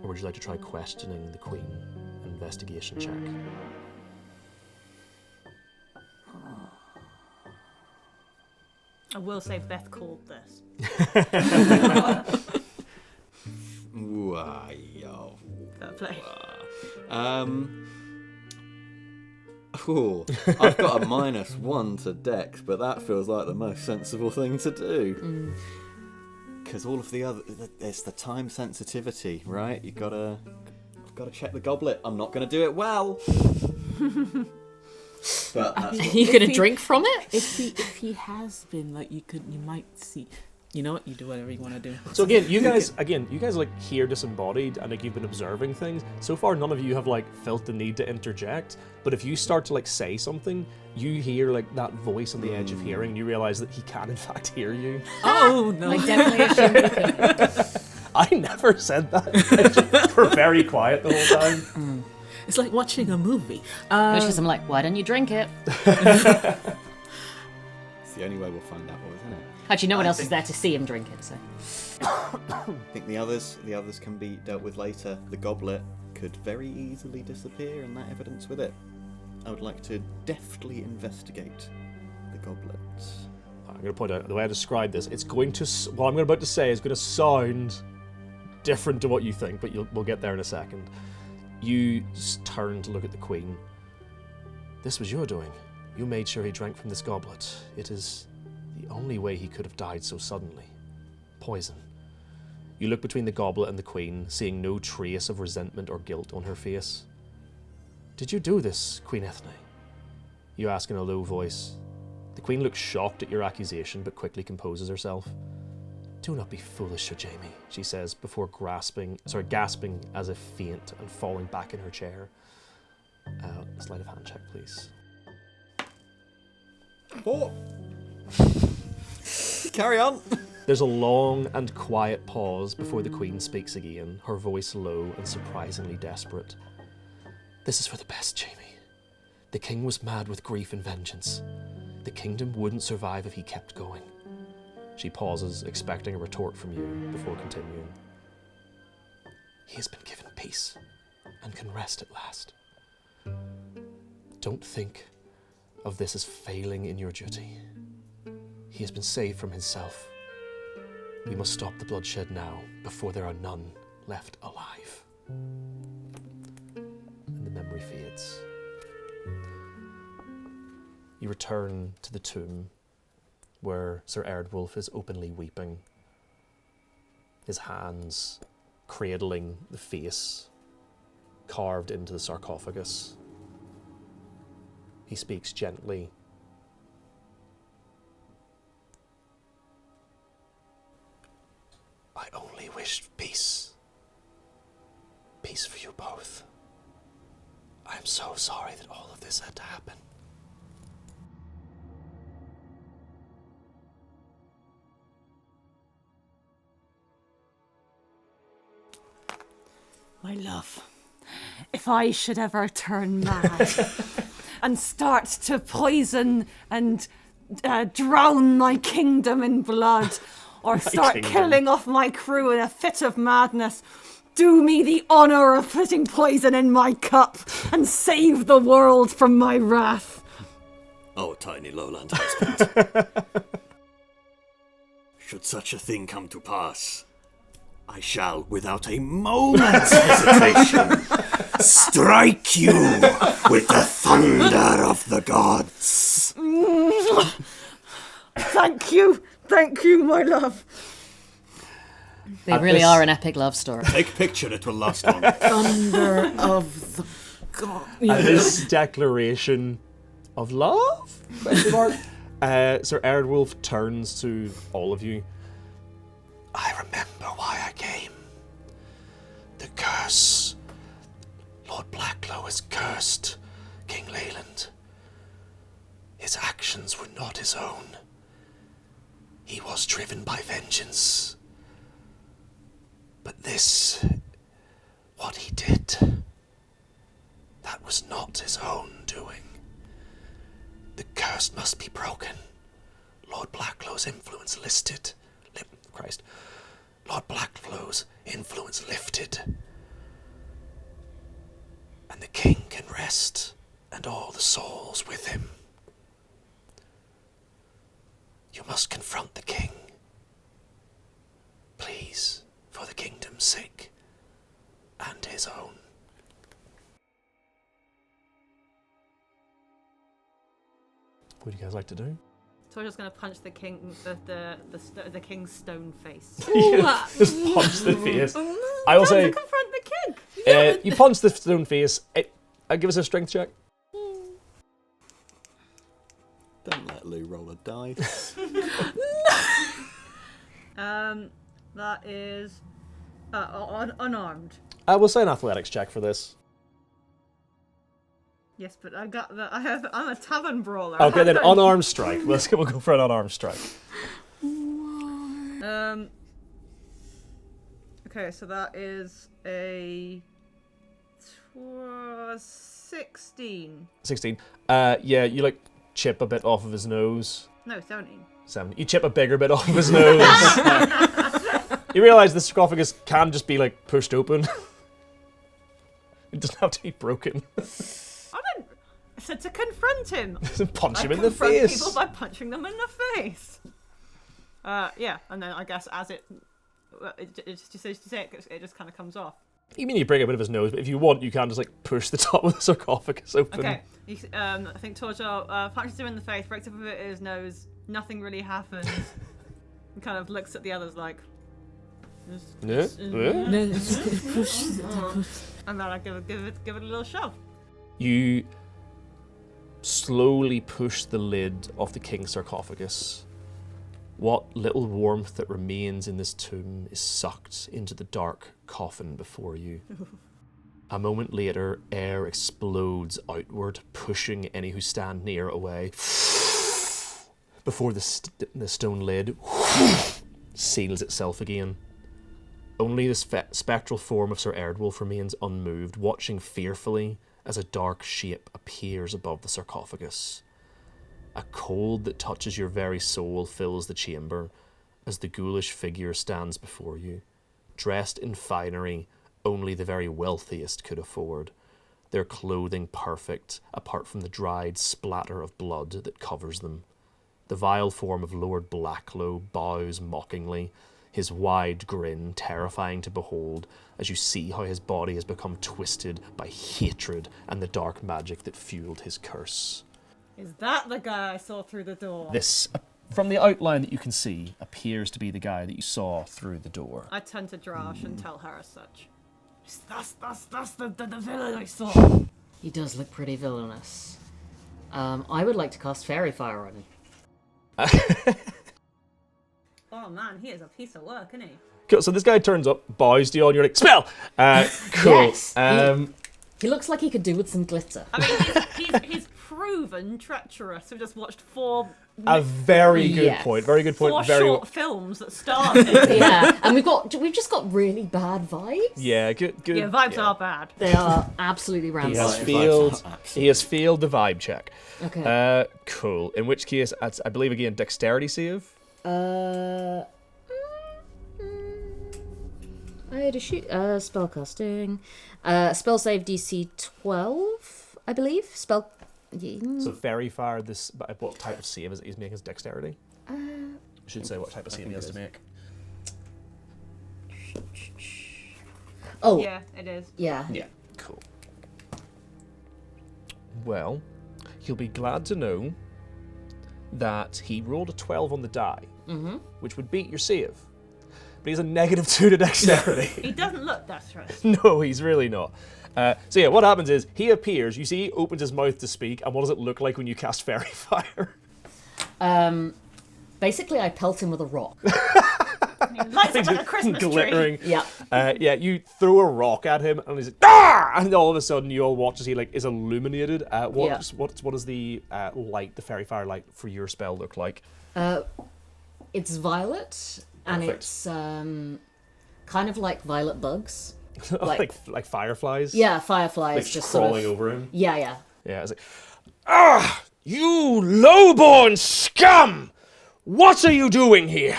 Or would you like to try questioning the queen? An investigation check. I will say Beth called this. Fair play. I've got a -1 to Dex, but that feels like the most sensible thing to do. Because all of the other, it's the time sensitivity, right? I've got to check the goblet. I'm not going to do it well. but that's what... You gonna drink from it? If he has been, like, you might see. You know what? You do whatever you want to do. So again, you guys like hear disembodied, and like you've been observing things. So far, none of you have like felt the need to interject. But if you start to like say something, you hear like that voice on the edge of hearing, and you realize that he can in fact hear you. Oh no! I definitely assumed you could. I never said that. We're very quiet the whole time. It's like watching a movie. Which is, I'm like, why don't you drink it? It's the only way we'll find out what was in it. Actually, no one else is there to see him drink it, so. I think the others can be dealt with later. The goblet could very easily disappear, and that evidence with it. I would like to deftly investigate the goblet. I'm going to point out the way I describe this. It's going to what I'm about to say is going to sound different to what you think, but we'll get there in a second. You turn to look at the Queen. This was your doing. You made sure he drank from this goblet. It is the only way he could have died so suddenly. Poison. You look between the goblet and the Queen, seeing no trace of resentment or guilt on her face. Did you do this, Queen Ethne? You ask in a low voice. The Queen looks shocked at your accusation, but quickly composes herself. Do not be foolish, Sir Jamie, she says, before gasping as if faint and falling back in her chair. Sleight of hand check, please. 4. Carry on. There's a long and quiet pause before the Queen speaks again, her voice low and surprisingly desperate. This is for the best, Jamie. The king was mad with grief and vengeance. The kingdom wouldn't survive if he kept going. She pauses, expecting a retort from you, before continuing. He has been given peace, and can rest at last. Don't think of this as failing in your duty. He has been saved from himself. We must stop the bloodshed now, before there are none left alive. And the memory fades. You return to the tomb, where Sir Erdwulf is openly weeping, his hands cradling the face carved into the sarcophagus. He speaks gently. I only wished peace. Peace for you both. I am so sorry that all of this had to happen. My love, if I should ever turn mad and start to poison and drown my kingdom in blood, or start killing off my crew in a fit of madness, do me the honour of putting poison in my cup and save the world from my wrath. Oh, tiny lowland husband. Should such a thing come to pass, I shall, without a moment's hesitation, strike you with the thunder of the gods. Thank you, my love. They really are an epic love story. Take picture, it will last long. Thunder of the god. At this declaration of love? Sir Erdwulf turns to all of you. I remember why I came. The curse. Lord Blacklow has cursed King Leyland. His actions were not his own. He was driven by vengeance. But this, what he did, that was not his own doing. The curse must be broken. Lord Blacklow's influence Lord Blacklow's influence lifted, and the king can rest, and all the souls with him. You must confront the king. Please, for the kingdom's sake, and his own. What do you guys like to do? So I'm just going to punch the king, the king's stone face. Just punch the face. I will say, confront the king. you punch the stone face. Give us a strength check. let Lou roll a dice. That is unarmed. I will say an athletics check for this. Yes, but I'm a tavern brawler. Okay, then unarmed strike. We'll go for an unarmed strike. Okay, so that is a 16. 16. Yeah, you like chip a bit off of his nose. No, 17. 7. You chip a bigger bit off of his nose. You realise the sarcophagus can just be like pushed open. It doesn't have to be broken. I said to confront him. Punch him in the confront face. people by punching them in the face. Yeah, and then I guess as it just kind of comes off. You mean you break a bit of his nose, but if you want, you can just like push the top of the sarcophagus open. Okay, I think Torchar punches him in the face, breaks up a bit of his nose. Nothing really happens. He kind of looks at the others like. And then I give it a little shove. You slowly push the lid off the king's sarcophagus. What little warmth that remains in this tomb is sucked into the dark coffin before you. A moment later, air explodes outward, pushing any who stand near away. Before the stone lid seals itself again. Only the spectral form of Sir Erdwulf remains unmoved, watching fearfully as a dark shape appears above the sarcophagus. A cold that touches your very soul fills the chamber as the ghoulish figure stands before you, dressed in finery only the very wealthiest could afford, their clothing perfect apart from the dried splatter of blood that covers them. The vile form of Lord Blacklow bows mockingly, his wide grin terrifying to behold as you see how his body has become twisted by hatred and the dark magic that fueled his curse. Is that the guy I saw through the door? This, from the outline that you can see, appears to be the guy that you saw through the door. I turn to Drash and tell her as such. That's the villain I saw. He does look pretty villainous. I would like to cast Fairy Fire on him. Oh man, he is a piece of work, isn't he? Cool, so this guy turns up, bows to you, and you're like, spell! Cool. Yes, he looks like he could do with some glitter. I mean, he's proven treacherous. We've just watched a very good point. Very good point. Four very short films that started. Yeah, and we've just got really bad vibes. Yeah, good. Yeah, vibes are bad. They are absolutely rancid. He has failed the vibe check. Okay. Cool. In which case, I believe again, dexterity save. I had a shoot. Spellcasting. Spell save DC 12, I believe. Spell. So Fairy Fire. This. What type of save is it he's making? His dexterity. I should say what type of save he has to make. Oh. Yeah, it is. Yeah. Yeah. Cool. Well, you'll be glad to know that he rolled a 12 on the die, which would beat your save. But he's a -2 to dexterity. He doesn't look desperate. No, he's really not. So yeah, what happens is he appears, you see he opens his mouth to speak, and what does it look like when you cast Fairy Fire? Basically, I pelt him with a rock. He lights up like a Christmas glittering. tree. Yeah. Yeah, you throw a rock at him, and he's like, ah! And all of a sudden, you all watch as he like is illuminated. What does the light, the Fairy Fire light for your spell look like? It's violet, and Perfect. it's kind of like violet bugs. like fireflies? Yeah, fireflies Like just crawling sort of, over him? Yeah. Yeah, it's like, ah! You lowborn scum! What are you doing here?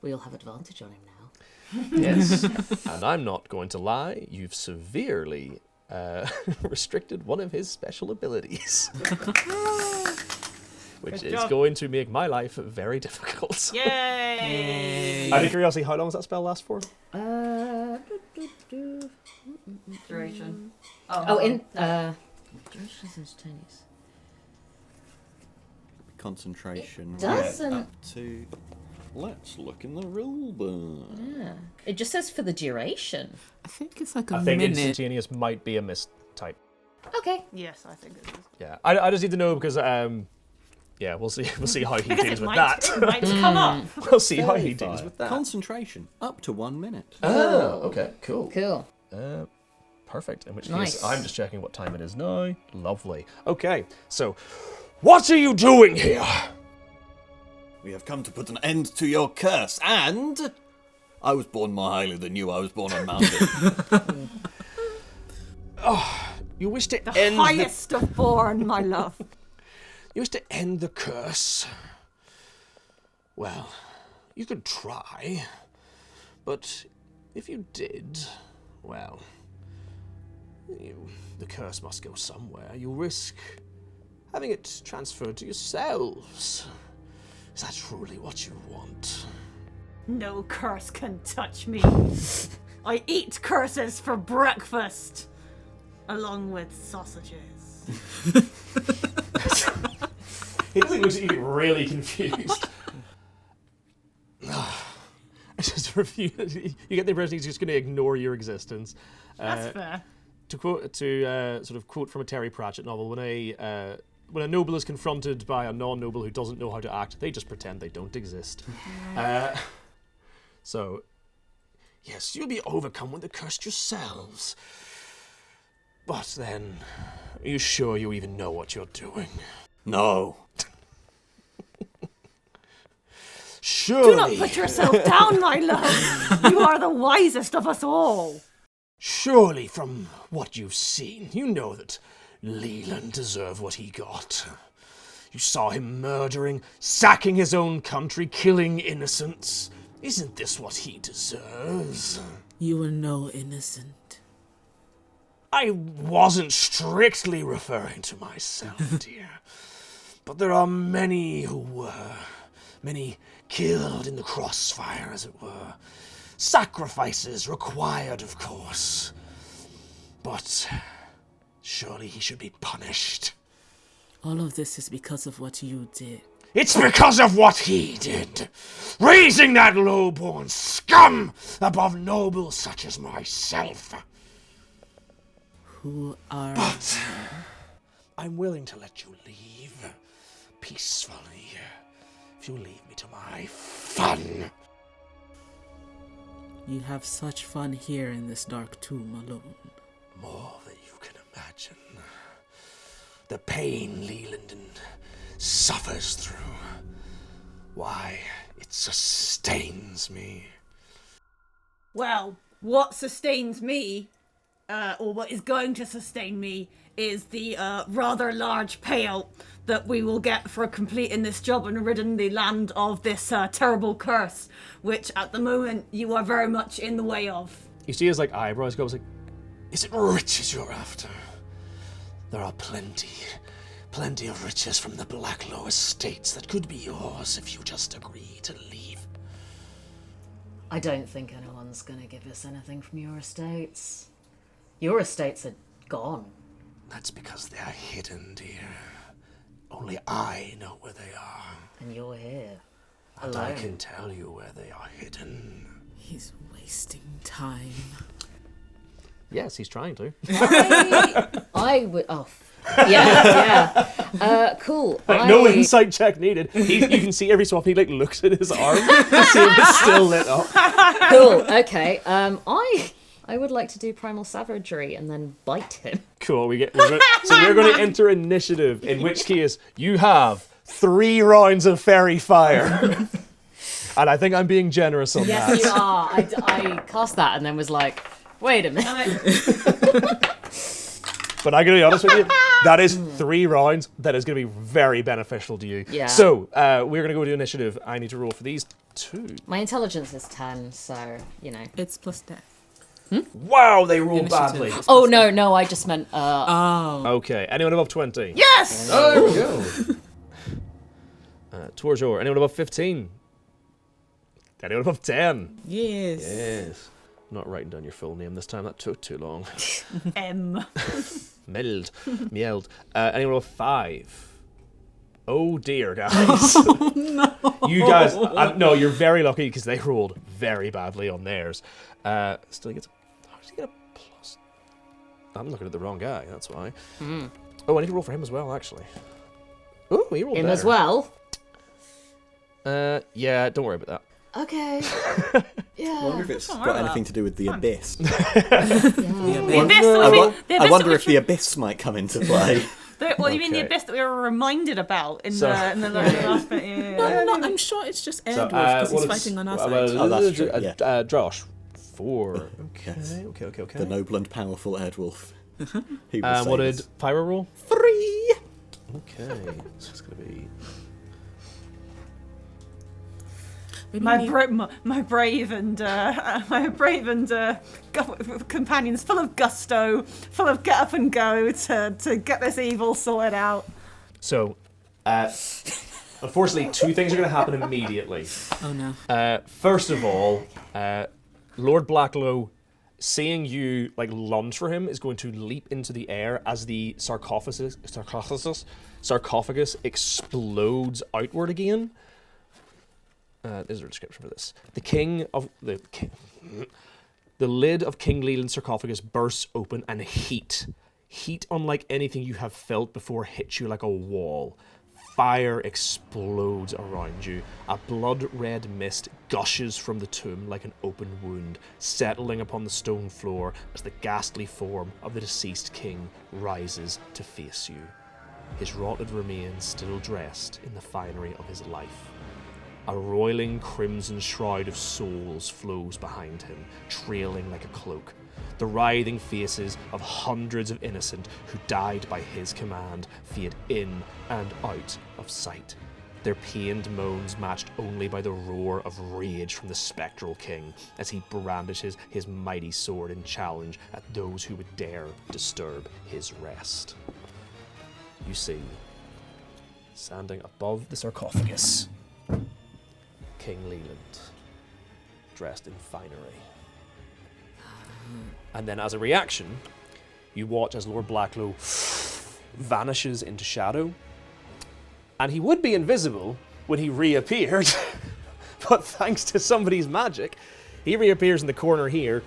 We'll have advantage on him now. Yes, and I'm not going to lie, you've severely restricted one of his special abilities. Which is going to make my life very difficult. Yay! Out of curiosity, how long does that spell last for? Duration. Duration is tennis. Concentration. Doesn't. Up to. Let's look in the rule book. Yeah. It just says for the duration. I think it's like a I think minute. instantaneous might be a mistype. Okay. Yes, I think it is. Yeah, I just need to know because Yeah, we'll see. We'll see how he Because deals it with might, that. it might come up. We'll see how he deals with that. Concentration, up to 1 minute. Oh, okay, cool. Cool. Perfect. In which Nice. case, I'm just checking what time it is now. Lovely. Okay, so what are you doing here? We have come to put an end to your curse, and I was born more highly than you. I was born unmounted. You wish to The end highest of born, my love. You wish to end the curse? Well, you could try. But if you did, well, the curse must go somewhere. You'll risk having it transferred to yourselves. Is that truly what you want? No curse can touch me. I eat curses for breakfast, along with sausages. He looks really confused. I just refuse. You get the impression he's just going to ignore your existence. That's fair. To sort of quote from a Terry Pratchett novel, when a noble is confronted by a non-noble who doesn't know how to act, they just pretend they don't exist. So, yes, you'll be overcome with the curse yourselves. But then, are you sure you even know what you're doing? No. Surely. Do not put yourself down, my love. You are the wisest of us all. Surely, from what you've seen, you know that Leland deserved what he got. You saw him murdering, sacking his own country, killing innocents. Isn't this what he deserves? You were no innocent. I wasn't strictly referring to myself, dear. But there are many who were. Many killed in the crossfire, as it were. Sacrifices required, of course. But surely he should be punished. All of this is because of what you did. It's because of what he did. Raising that low-born scum above nobles such as myself. Who are... But I'm willing to let you leave peacefully if you leave me to my fun. You have such fun here in this dark tomb alone. More than you can imagine. The pain Leland suffers through. Why, it sustains me. Well, what sustains me, or what is going to sustain me, is the rather large payout that we will get for completing this job and ridding the land of this terrible curse, which at the moment you are very much in the way of. You see his eyebrows go, is it riches you're after? There are plenty of riches from the Blacklow estates that could be yours if you just agree to leave. I don't think anyone's going to give us anything from your estates. Your estates are gone. That's because they're hidden, dear. Only I know where they are. And you're here. And alone. I can tell you where they are hidden. He's wasting time. Yes, he's trying to. I would... Oh, yeah. Cool. No insight check needed. You can see every so often he looks at his arm to see if it's still lit up. Cool. Okay. I would like to do primal savagery and then bite him. Cool. We're going to enter initiative. In which case, you have 3 rounds of fairy fire, and I think I'm being generous on that. Yes, you are. I cast that and then was like, wait a minute. But I'm going to be honest with you, that is 3 rounds that is going to be very beneficial to you. Yeah. So we're going to go to initiative. I need to roll for these 2. My intelligence is 10, so you know. It's plus death. Wow, they rolled badly. Oh no, I just meant. Okay, anyone above 20? Yes! There we go. Torjor, anyone above 15? Anyone above 10? Yes. Yes. I'm not writing down your full name this time, that took too long. M. Mild. Anyone above 5? Oh dear, guys. Oh, no. You guys, no, you're very lucky because they rolled very badly on theirs. Still gets. How does he get a plus? I'm looking at the wrong guy, that's why. Oh, I need to roll for him as well, actually. Oh, he rolled him better. as well. Yeah, don't worry about that. Okay. I wonder if it's Don't worry got about anything that. to do with the abyss. The abyss. I wonder if the abyss might come into play. What do you mean the Okay. abyss that we were reminded about in So- the last bit? Yeah. No, I'm sure it's just So, Airwolf because he's what is- fighting on our well, side. Oh, that's true, yeah. Josh, 4. Yes. Okay. The noble and powerful Erdwolf. He will What save did us. Pyro roll? 3! Okay, so it's going to be... Maybe My we- brave and companions, full of gusto, full of get up and go to get this evil sorted out. So, unfortunately, 2 things are going to happen immediately. Oh no. First of all, Lord Blacklow, seeing you like lunge for him, is going to leap into the air as the sarcophagus explodes outward again. Is there a description for this? The lid of King Leland's sarcophagus bursts open, and heat unlike anything you have felt before hits you like a wall. Fire explodes around you. A blood-red mist gushes from the tomb like an open wound, settling upon the stone floor as the ghastly form of the deceased king rises to face you. His rotted remains still dressed in the finery of his life. A roiling crimson shroud of souls flows behind him, trailing like a cloak. The writhing faces of hundreds of innocent who died by his command fade in and out of sight, their pained moans matched only by the roar of rage from the spectral king as he brandishes his mighty sword in challenge at those who would dare disturb his rest. You see, standing above the sarcophagus, King Leland, dressed in finery. And then as a reaction, you watch as Lord Blacklow vanishes into shadow. And he would be invisible when he reappeared, but thanks to somebody's magic, he reappears in the corner here.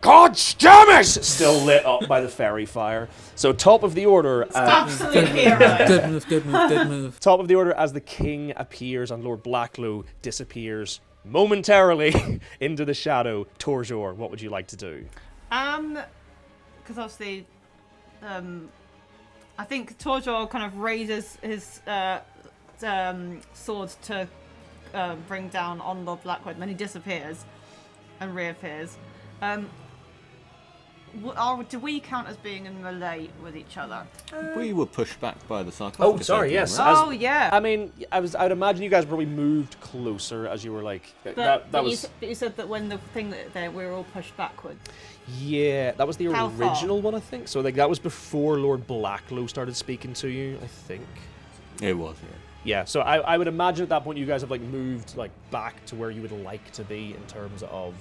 God damn it! Still lit up by the fairy fire. So top of the order. Absolutely hero. Good move. Top of the order as the king appears and Lord Blacklow disappears momentarily into the shadow. Torjor, what would you like to do? Because obviously, I think Torjor kind of raises his sword to bring down on Lord Blackwood, and then he disappears and reappears. Do we count as being in melee with each other? We were pushed back by the sarcophagus. Oh, sorry, yes. Right? Oh, yeah. I mean, I'd imagine you guys probably moved closer as you were like. But was. you said that when the thing that we were all pushed backward. Yeah, that was the How far? original one, I think. So like that was before Lord Blacklow started speaking to you, I think. It was, yeah. Yeah, so I would imagine at that point you guys have like moved like back to where you would like to be in terms of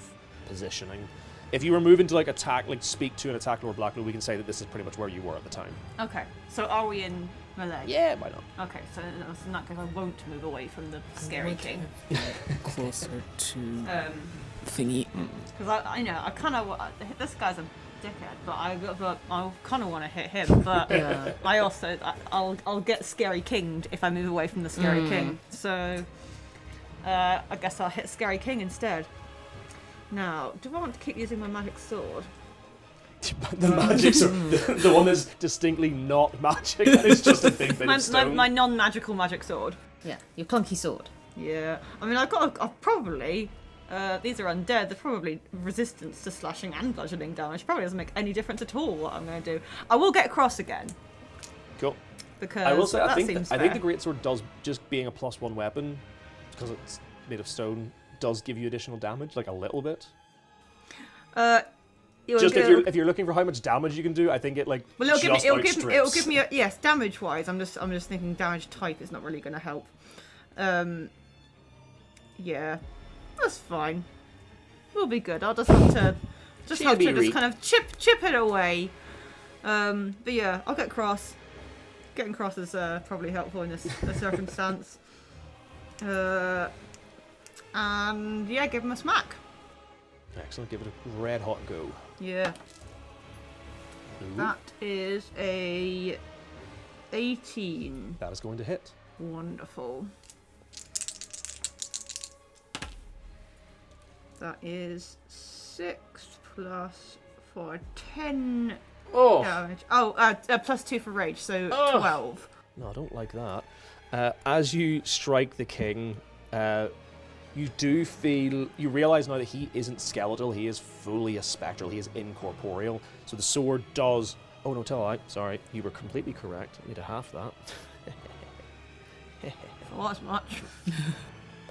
positioning. If you were moving to like attack, like speak to and attack Lord Blacklow, we can say that this is pretty much where you were at the time. Okay, so are we in melee? Yeah, why not? Okay, so in that case I won't move away from the scary king. Closer to Um, thingy. Because I know I kind of this guy's a dickhead, but I kind of want to hit him. But Yeah. I also I'll get scary kinged if I move away from the scary king. So I guess I'll hit scary king instead. Now, do I want to keep using my magic sword? The magic sword, the one that's distinctly not magic, that is just a big bit of stone. My non-magical magic sword. Yeah, your clunky sword. Yeah, I mean I've probably. These are undead. They're probably resistance to slashing and bludgeoning damage. Probably doesn't make any difference at all what I'm going to do. I will get cross again. Cool. Because I will say, that I think seems the fair. greatsword does, just being a +1 weapon, because it's made of stone, does give you additional damage, like a little bit. Just if you're looking for how much damage you can do, I think it like Well, it'll outstrips. give me a, yes, damage wise. I'm just thinking damage type is not really going to help. Yeah, that's fine. We'll be good. I'll just have to kind of chip it away. But yeah, I'll get cross. Getting cross is probably helpful in this circumstance. And yeah, give him a smack. Excellent. Give it a red hot go. Yeah. Ooh. That is a 18. That is going to hit. Wonderful. That is 6 plus 4, 10 damage. Plus 2 for rage, so 12. No, I don't like that. As you strike the king, you do feel, you realize now that he isn't skeletal, he is fully a spectral, he is incorporeal. So the sword does, oh no, tell I, sorry, you were completely correct. I need to half that. Not as much.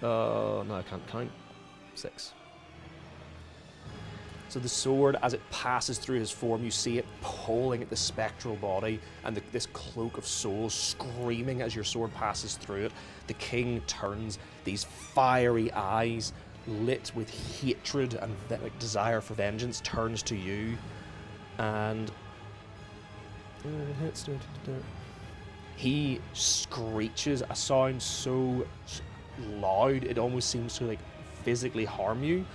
No, I can't count. 6. So the sword, as it passes through his form, you see it pulling at the spectral body, and this cloak of souls screaming as your sword passes through it. The king turns, these fiery eyes, lit with hatred and desire for vengeance, turns to you, and he screeches a sound so loud it almost seems to physically harm you.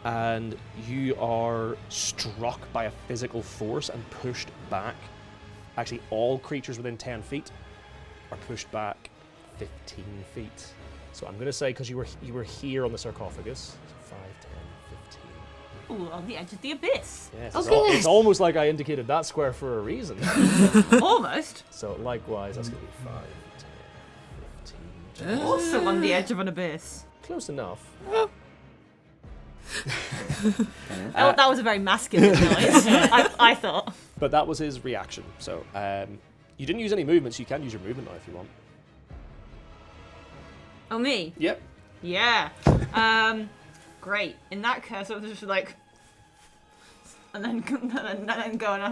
And you are struck by a physical force and pushed back. Actually, all creatures within 10 feet are pushed back 15 feet. So I'm going to say, because you were here on the sarcophagus, so 5, 10, 15. Ooh, on the edge of the abyss. Yes, it's almost like I indicated that square for a reason. Almost. So likewise, that's going to be 5, 10, 15. Also on the edge of an abyss. Close enough. That was a very masculine noise, I thought. But that was his reaction. So you didn't use any movements. You can use your movement now if you want. Oh, me? Yep. Yeah. Great. In that case, I was just and then go and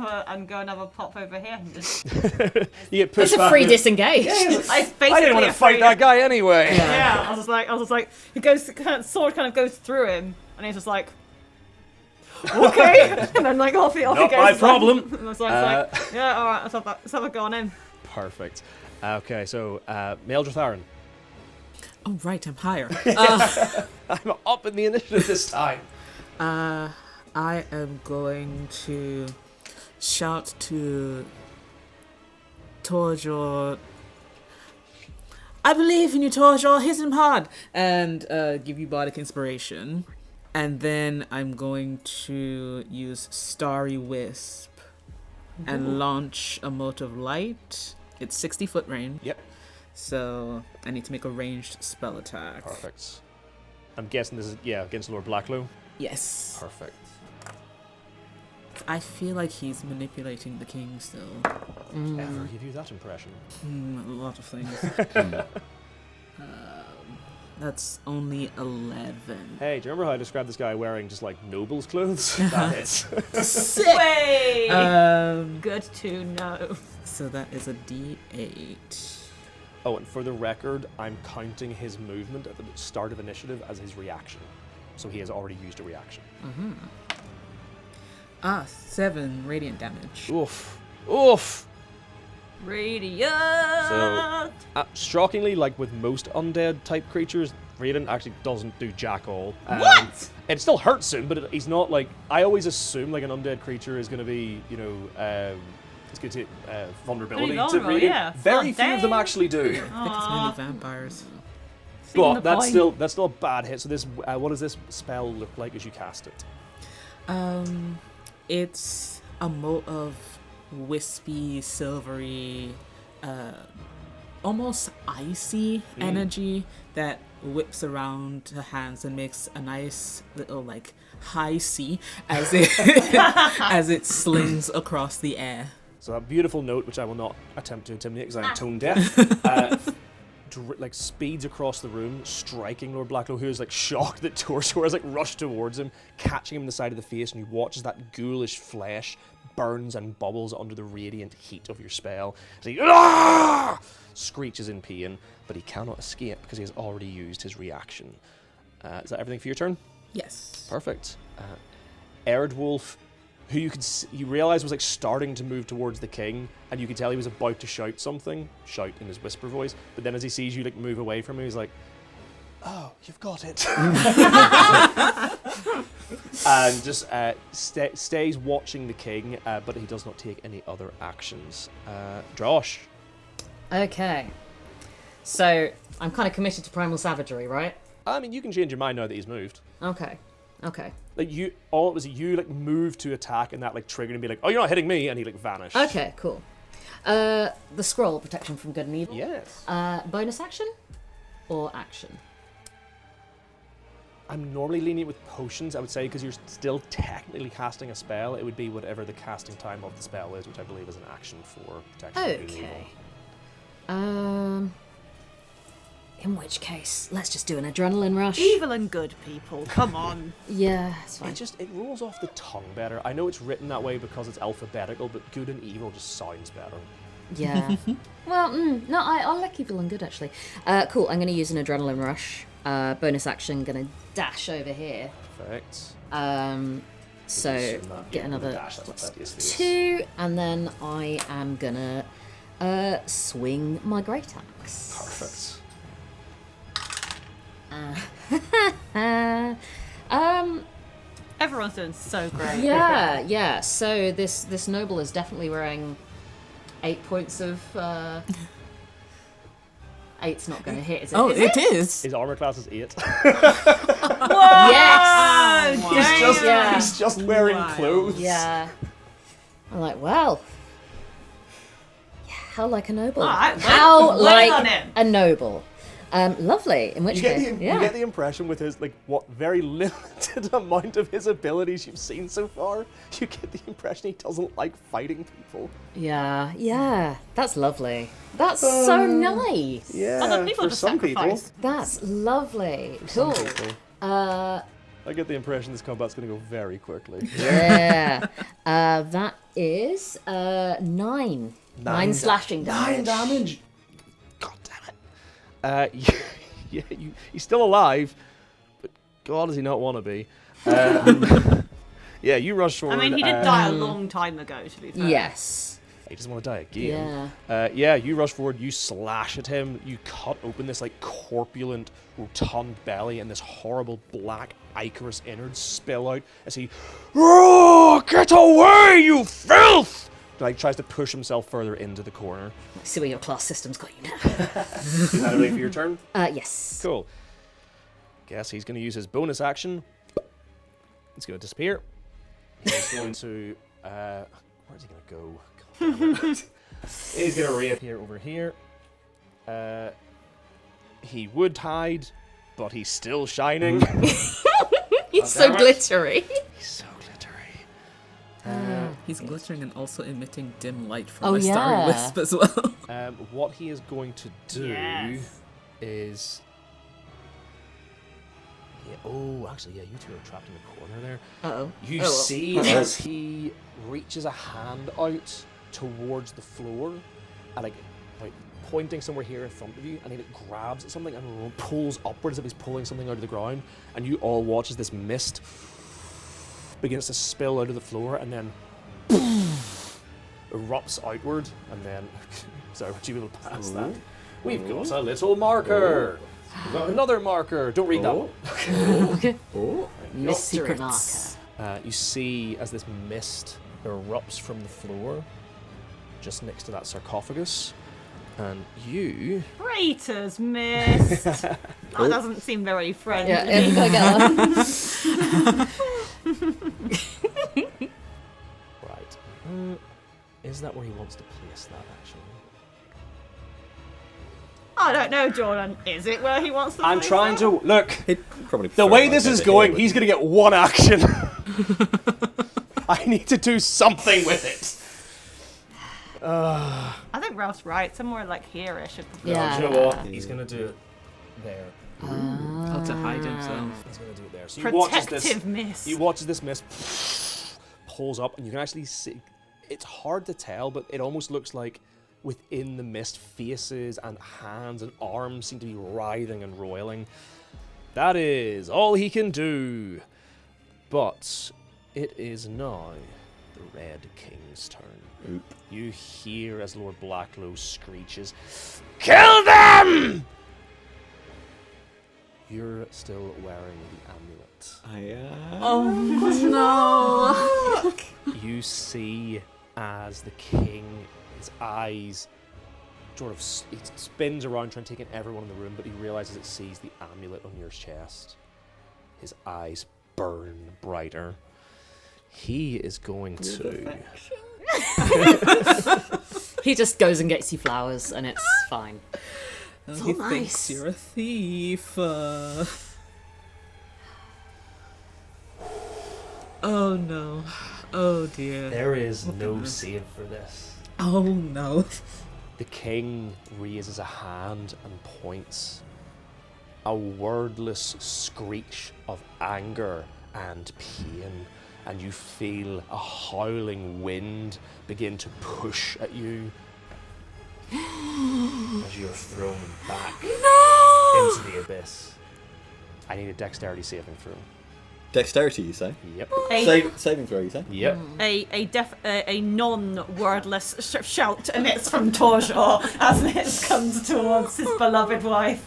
have a pop over here. And just... You get pushed It's a free disengage. Yeah, I didn't want to fight that guy anyway. Yeah, I was just like, it goes, sword kind of goes through him, and he's just like, okay, and then off he goes. Not my problem. And I was like, yeah, all right, let's have a go on him. Perfect. Okay, so Meldra Tharan. Oh right, I'm higher. I'm up in the initiative this time. I am going to shout to Torjor, I believe in you, Torjor, hit him hard, and give you bardic inspiration. And then I'm going to use Starry Wisp and launch a mote of light. It's 60-foot range. Yep. So I need to make a ranged spell attack. Perfect. I'm guessing this is, against Lord Blacklow? Yes. Perfect. I feel like he's manipulating the king still. Ever give you that impression? A lot of things. That's only 11. Hey, do you remember how I described this guy wearing just noble's clothes? That is. Sick! Good to know. So that is a D8. Oh, and for the record, I'm counting his movement at the start of initiative as his reaction. So he has already used a reaction. 7 radiant damage. Oof. Oof! Radiant! So, shockingly, with most undead type creatures, Radiant actually doesn't do jack all. What? It still hurts him, but he's not I always assume an undead creature is going to be, it's going to take vulnerability to Radiant. Yeah. Very few of them actually do. I think it's mainly vampires. But that's still a bad hit. So this, what does this spell look like as you cast it? It's a mote of wispy, silvery, almost icy energy that whips around her hands and makes a nice little high C as it as it slings across the air. So that beautiful note, which I will not attempt to intimidate because I'm tone deaf, speeds across the room, striking Lord Blacklow, who is shocked that Torjor has rushed towards him, catching him in the side of the face, and you watch as that ghoulish flesh burns and bubbles under the radiant heat of your spell. As he screeches in pain, but he cannot escape because he has already used his reaction. Is that everything for your turn? Yes. Perfect. Erdwulf, who you realize was starting to move towards the king, and you could tell he was about to shout in his whisper voice, but then as he sees you move away from him, he's like, oh, you've got it. And just stays watching the king, but he does not take any other actions. Drosh. Okay. So I'm kind of committed to primal savagery, right? I mean, you can change your mind now that he's moved. Okay. Like you, all it was you like move to attack, and that like triggered and be like, oh, you're not hitting me, and he like vanished. Okay, cool. The scroll, protection from good and evil. Yes. Bonus action or action? I'm normally lenient with potions, I would say, because you're still technically casting a spell. It would be whatever the casting time of the spell is, which I believe is an action for protection from good and evil. Okay. In which case, let's just do an adrenaline rush. Evil and good people, come on. Yeah, it's fine. It rolls off the tongue better. I know it's written that way because it's alphabetical, but good and evil just sounds better. Yeah. Well, no, I'll like evil and good, actually. Cool, I'm going to use an adrenaline rush. Bonus action, going to dash over here. Perfect. So, get another dash, that's 2, and then I am going to swing my great axe. Perfect. Everyone's doing so great. Yeah. So this noble is definitely wearing 8 points of. 8's not going to hit, is it? Oh, Is it is. His armor class is 8. Yes. He's just wearing clothes. Yeah. I'm like, well. Yeah, how like a noble? Alright, How well on like him. a noble? Lovely. In which You get, case, you get the impression with his like what very limited amount of his abilities you've seen so far. You get the impression he doesn't like fighting people. Yeah. That's lovely. That's so nice. Yeah, Other people for just some people. sacrifice. That's lovely. Some Cool. people. I get the impression this combat's going to go very quickly. Yeah. That is 9. 9 slashing damage. 9 damage. God damn it. He's still alive, but God does he not want to be. Yeah, you rush forward. I mean, he did die a long time ago, to be fair. Yes. He doesn't want to die again. Yeah. You rush forward, you slash at him, you cut open this like corpulent, rotund belly, and this horrible black ichorous innards spill out as he, "Oh, get away, you filth!" Like tries to push himself further into the corner. I see where your class system's got you now. Is that everything for your turn? Yes. Cool. Guess he's going to use his bonus action. He's going to disappear. He's going to... where's he going to go? He's going to reappear over here. He would hide, but he's still shining. He's so glittery. He's so glittery. He's glittering and also emitting dim light from Oh, my starry yeah. wisp as well. What he is going to do is... Yeah, oh, actually, yeah, you two are trapped in the corner there. Uh-oh. You see as he reaches a hand out towards the floor, and like pointing somewhere here in front of you, and he like grabs at something and pulls upwards as if he's pulling something out of the ground, and you all watch as this mist begins to spill out of the floor and then erupts outward, and then sorry, would you be able to pass that? We've got a little marker. We've got another marker. Don't read that one. Mystery marker. You see as this mist erupts from the floor just next to that sarcophagus, and you... Traitors mist. That doesn't seem very friendly. Yeah, you gotta get one. Right. Is that where he wants to place that, actually? I don't know, Jordan. Is it where he wants to I'm place trying that? to... Look, Probably the way this is going, he's going to get one action. I need to do something with it. I think Ralph's right. Somewhere like here-ish. Yeah. Do you know what? He's going to do it there. How to hide himself. He's going to do it there. So you watch as Protective mist. You watch as this mist pulls up, and you can actually see... It's hard to tell, but it almost looks like within the mist, faces and hands and arms seem to be writhing and roiling. That is all he can do. But it is now the Red King's turn. Oop. You hear as Lord Blacklow screeches, "Kill them!" You're still wearing the amulet. Oh no! You see as the king, his eyes sort of he spins around trying to take in everyone in the room, but he realizes it sees the amulet on your chest. His eyes burn brighter. He is going to... He just goes and gets you flowers, and it's fine. It's He all thinks nice. you're a thief. Oh no. Oh dear. There is no save for this. Oh no. The king raises a hand and points. A wordless screech of anger and pain, and you feel a howling wind begin to push at you as you're thrown back into the abyss. I need a dexterity saving throw. Dexterity, you say? Yep. Saving throw, you say? Yep. A non-wordless shout emits from Torjor as it comes towards his beloved wife.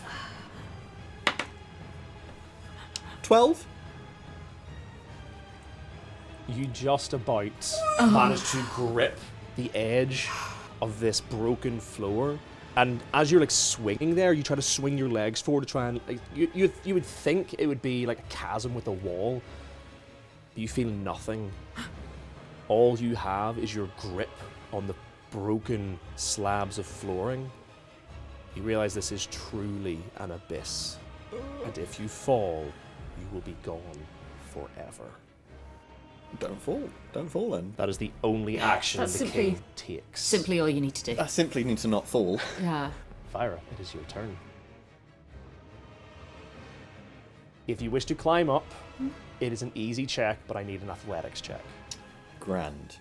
12? You just about manage to grip the edge of this broken floor, and as you're like swinging there, you try to swing your legs forward to try and like, you would think it would be like a chasm with a wall, but you feel nothing. All you have is your grip on the broken slabs of flooring. You realize this is truly an abyss, and if you fall, you will be gone forever. Don't fall. Don't fall then. That is the only action That's the king takes. Simply all you need to do. I simply need to not fall. Yeah. Fyra, it is your turn. If you wish to climb up, it is an easy check, but I need an athletics check. Grand.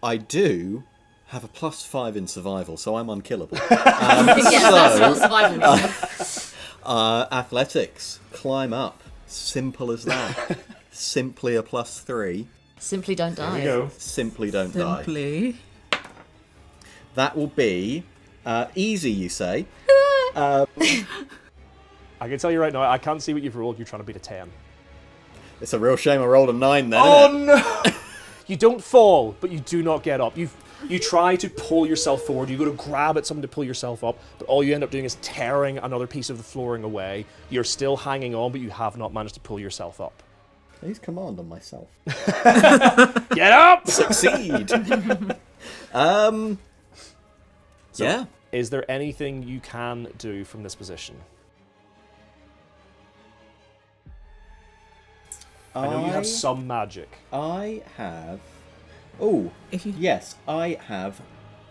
I do have a +5 in survival, so I'm unkillable. That's what survival means. Athletics. Climb up. Simple as that. Simply a +3. Simply don't die. There we go. Simply don't die. Simply. That will be easy, you say. I can tell you right now, I can't see what you've rolled. You're trying to beat a 10. It's a real shame I rolled a 9 then. Oh isn't it? no! You don't fall, but you do not get up. You try to pull yourself forward. You go to grab at something to pull yourself up, but all you end up doing is tearing another piece of the flooring away. You're still hanging on, but you have not managed to pull yourself up. Please command on myself. Get up! Succeed! Yeah. Is there anything you can do from this position? I know you have some magic. I have... Oh, yes, I have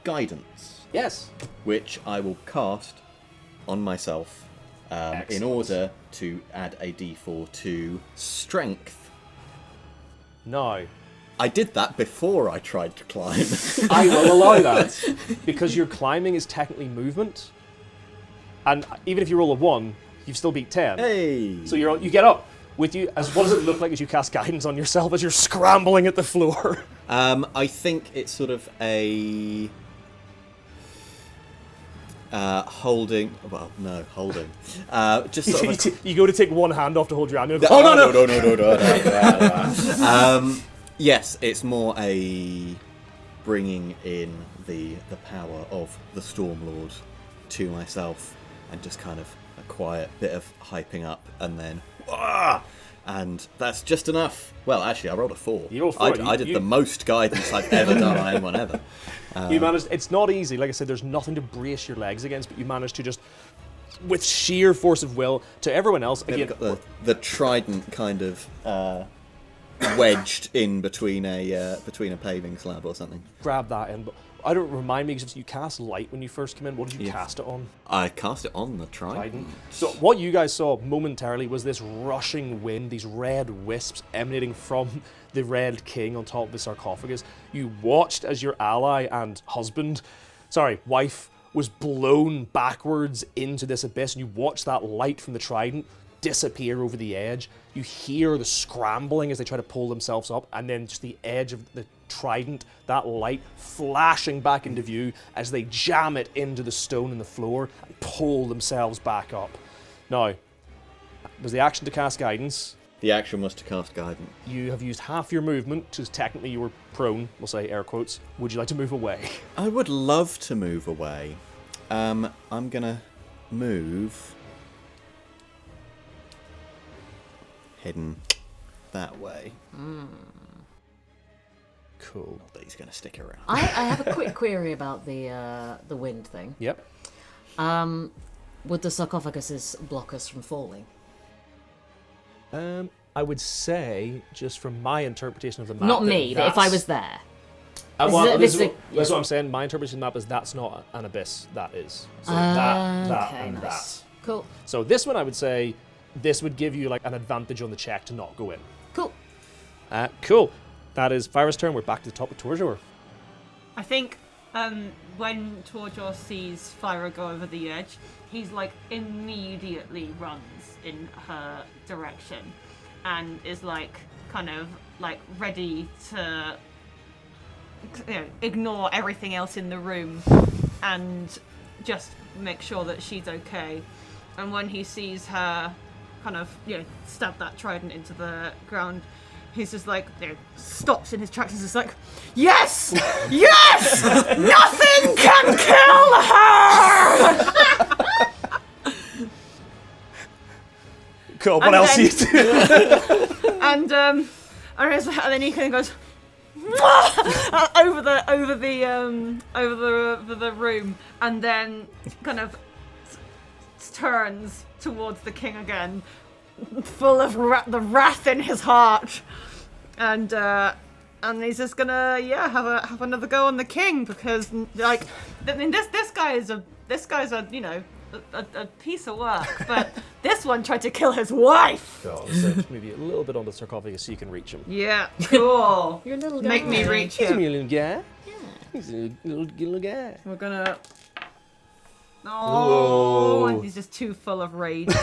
guidance, Yes. which I will cast on myself in Excellent. order to add a d4 to strength. No. I did that before I tried to climb. I will allow that, because your climbing is technically movement, and even if you roll a 1, you've still beat 10. Hey! So you get up. With you, what does it look like as you cast guidance on yourself as you're scrambling at the floor? I think it's sort of a... holding... Well, no, holding. Just sort of a... You go to take one hand off to hold your hand. And Oh, no. Yes, it's more a bringing in the power of the Stormlord to myself, and just kind of a quiet bit of hyping up, and then and that's just enough. Well, actually, I rolled a 4. You rolled 4. I did the most guidance I've ever done on anyone ever. You managed. It's not easy. Like I said, there's nothing to brace your legs against, but you managed to just, with sheer force of will, to everyone else. Maybe Again, got the trident kind of wedged in between a paving slab or something. grab that in. But I don't remind me, because you cast light when you first came in. What did you cast it on? I cast it on the trident. So what you guys saw momentarily was this rushing wind, these red wisps emanating from the Red King on top of the sarcophagus. You watched as your ally and wife, was blown backwards into this abyss, and you watched that light from the trident disappear over the edge. You hear the scrambling as they try to pull themselves up, and then just the edge of the trident, that light flashing back into view as they jam it into the stone in the floor and pull themselves back up. Now, was the action to cast guidance? The action was to cast guidance. You have used half your movement, because technically you were prone, we'll say air quotes. Would you like to move away? I would love to move away. I'm gonna move hidden that way. Cool. Not that he's gonna stick around. I have a quick query about the wind thing. Yep. Would the sarcophaguses block us from falling? I would say, just from my interpretation of the map... Not me, but if I was there. That's what I'm saying. My interpretation of the map is that's not an abyss, that is. So that Okay, and nice. that. Cool. So this one, I would say, this would give you like an advantage on the check to not go in. Cool. Cool. That is Fyra's turn. We're back to the top of Torjor. I think when Torjor sees Fyra go over the edge, he's like immediately runs in her direction and is like kind of like ready to ignore everything else in the room and just make sure that she's okay. And when he sees her kind of stab that trident into the ground, he's just like stops in his tracks. He's just like, yes, yes, nothing can kill her. Cool. What else do you do? And then he kind of goes over the room, and then kind of turns towards the king again, full of the wrath in his heart, and he's just gonna have another go on the king, because like I mean this guy is a piece of work, but this one tried to kill his wife. Cool. So maybe a little bit on the sarcophagus so you can reach him. Yeah, cool. You're a little guy. Make me reach He's a him. little guy. Yeah. He's a little guy. We're gonna. Oh, and he's just too full of rage.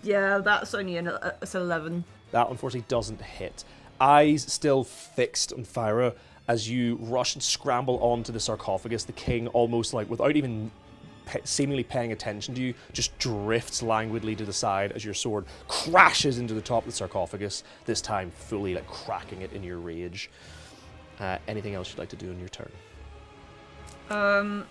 Yeah, that's only it's 11. That unfortunately doesn't hit. Eyes still fixed on Fyra as you rush and scramble onto the sarcophagus. The king, almost like without even seemingly paying attention to you, just drifts languidly to the side as your sword crashes into the top of the sarcophagus, this time fully like cracking it in your rage. Anything else you'd like to do in your turn? I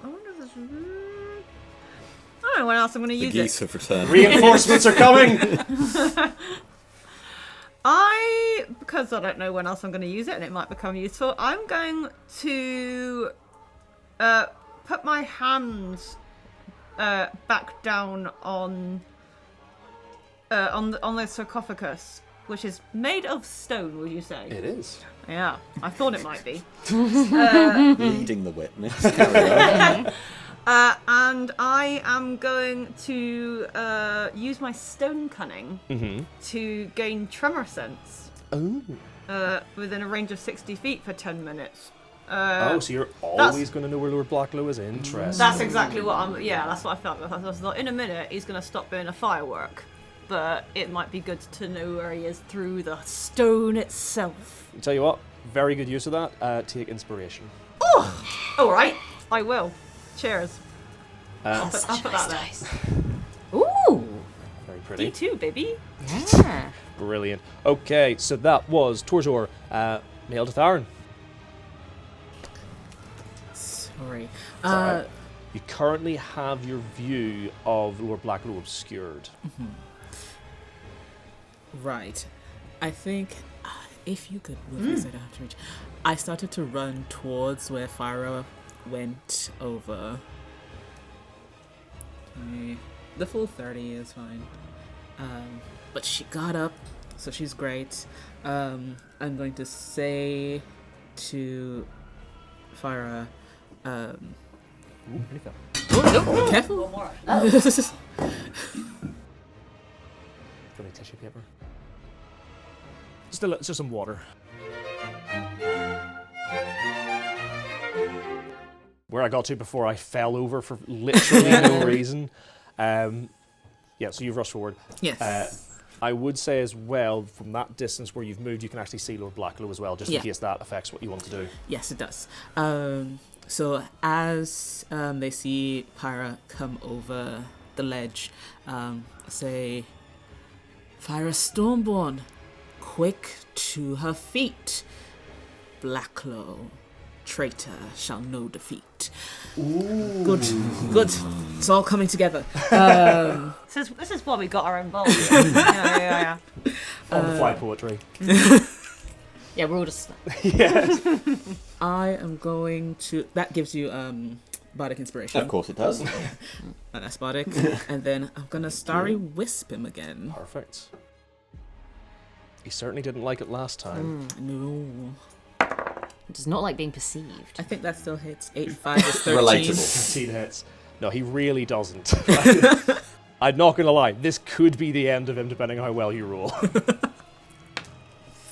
wonder if this... I don't know when else I'm going to use Geese it. have returned. Reinforcements are coming! Because I don't know when else I'm going to use it and it might become useful, I'm going to put my hands back down on the sarcophagus, which is made of stone, would you say? It is. Yeah, I thought it might be. Leading the witness. Carry on. And I am going to use my stone cunning to gain tremor sense. Oh. Within a range of 60 feet for 10 minutes. So you're always going to know where Lord Blacklow is. Interesting. That's exactly what I'm... Yeah, that's what I felt. I was like, in a minute, he's going to stop being a firework. But it might be good to know where he is through the stone itself. I'll tell you what, very good use of that. Take inspiration. Oh! Alright, I will. Cheers. I'll put that there. Ooh! Very pretty. D2, baby. Yeah. Brilliant. Okay, so that was Torjor. Mail to Tharon. Sorry. You currently have your view of Lord Blacklow obscured. Right. I think if you could move this out of reach. I started to run towards where Fyra went over. The full 30 is fine. But she got up, so she's great. I'm going to say to Fyra, careful. Any tissue paper? Just some water. Where I got to before I fell over for literally no reason. So you've rushed forward. Yes. I would say as well, from that distance where you've moved, you can actually see Lord Blacklow as well, just in case that affects what you want to do. Yes, it does. So as they see Pyra come over the ledge, say, Fyra Stormborn, quick to her feet. Blacklow, traitor shall know defeat. Ooh. Good. It's all coming together. This is why we got our own bowl. Yeah. On the fly poetry. Yeah, we're all just... Yes. I am going to... That gives you bardic inspiration. Of course it does. That's bardic. And then I'm going to starry wisp him again. Perfect. He certainly didn't like it last time. No. It does not like being perceived. I think that still hits. 8 and 5 is 13. Relatable. 15 hits. No, he really doesn't. I'm not going to lie. This could be the end of him, depending on how well you roll.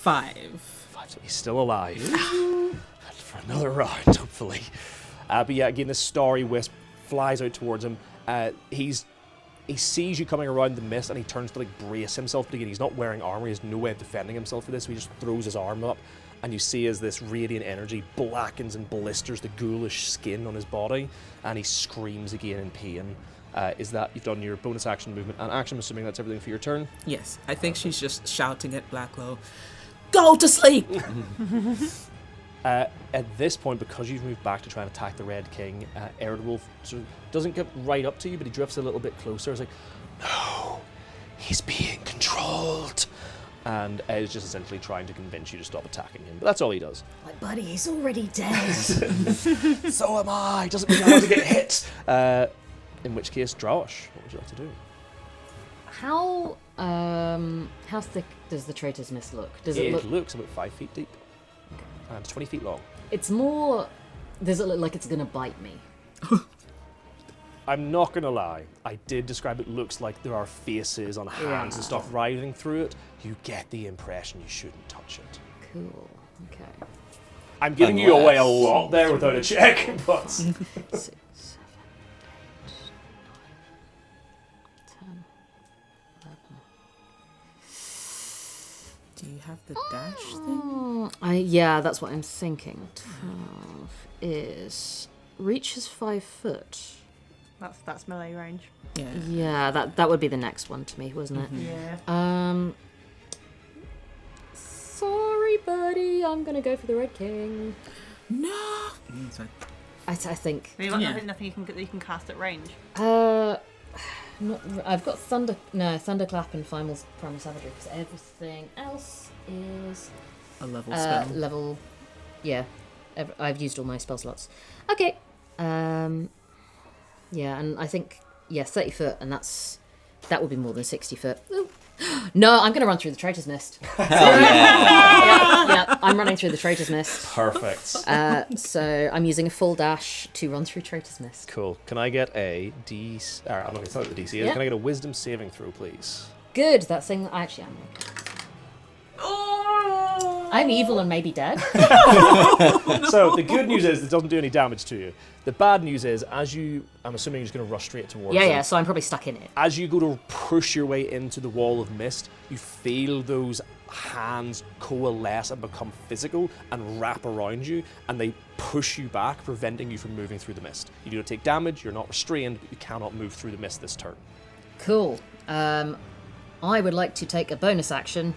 5. So he's still alive. For another round, hopefully. But yeah, again, this starry wisp flies out towards him. He sees you coming around the mist, and he turns to brace himself again. He's not wearing armor. He has no way of defending himself for this. So he just throws his arm up, and you see as this radiant energy blackens and blisters the ghoulish skin on his body, and he screams again in pain. Is that you've done your bonus action movement and action? I'm assuming that's everything for your turn. Yes, I think she's just shouting at Blacklow, "Go to sleep!" At this point, because you've moved back to try and attack the Red King, Eredwolf sort of doesn't get right up to you, but he drifts a little bit closer. It's like, no, he's being controlled. And is just essentially trying to convince you to stop attacking him. But that's all he does. Like, buddy, he's already dead. So am I. Doesn't mean I want to get hit. In which case, Drosh, what would you like to do? How thick does the Traitor's Mist look? Does it look... looks about 5 feet deep. And 20 feet long. It's more... Does it look like it's going to bite me? I'm not going to lie. I did describe it looks like there are faces on hands and stuff writhing through it. You get the impression you shouldn't touch it. Cool. Okay. I'm giving you away a lot there without a check, but... 6, 7, 8, 9, 10, 11. Do you have the dash thing? Yeah, that's what I'm thinking. 12 is... Reach is 5 foot. That's melee range. Yeah, that would be the next one to me, wasn't it? Yeah. Sorry, buddy. I'm gonna go for the Red King. No. I think. Have you got nothing you can cast at range? I've got Thunderclap and Primal Savagery because everything else is a level spell. Yeah. I've used all my spell slots. Okay. Yeah, and I think 30 foot, and that would be more than 60 foot. Ooh. No, I'm going to run through the Traitor's Mist. yeah, I'm running through the Traitor's Mist. Perfect. So I'm using a full dash to run through Traitor's Mist. Cool. Can I get a DC? I'm not going to tell you what the DC is. Yeah. Can I get a Wisdom saving throw, please? Good. That thing I actually am. I'm evil and maybe dead. So the good news is it doesn't do any damage to you. The bad news is, I'm assuming you're just going to rush straight towards it. Yeah, so I'm probably stuck in it. As you go to push your way into the wall of mist, you feel those hands coalesce and become physical and wrap around you, and they push you back, preventing you from moving through the mist. You do not take damage, you're not restrained, but you cannot move through the mist this turn. Cool. I would like to take a bonus action,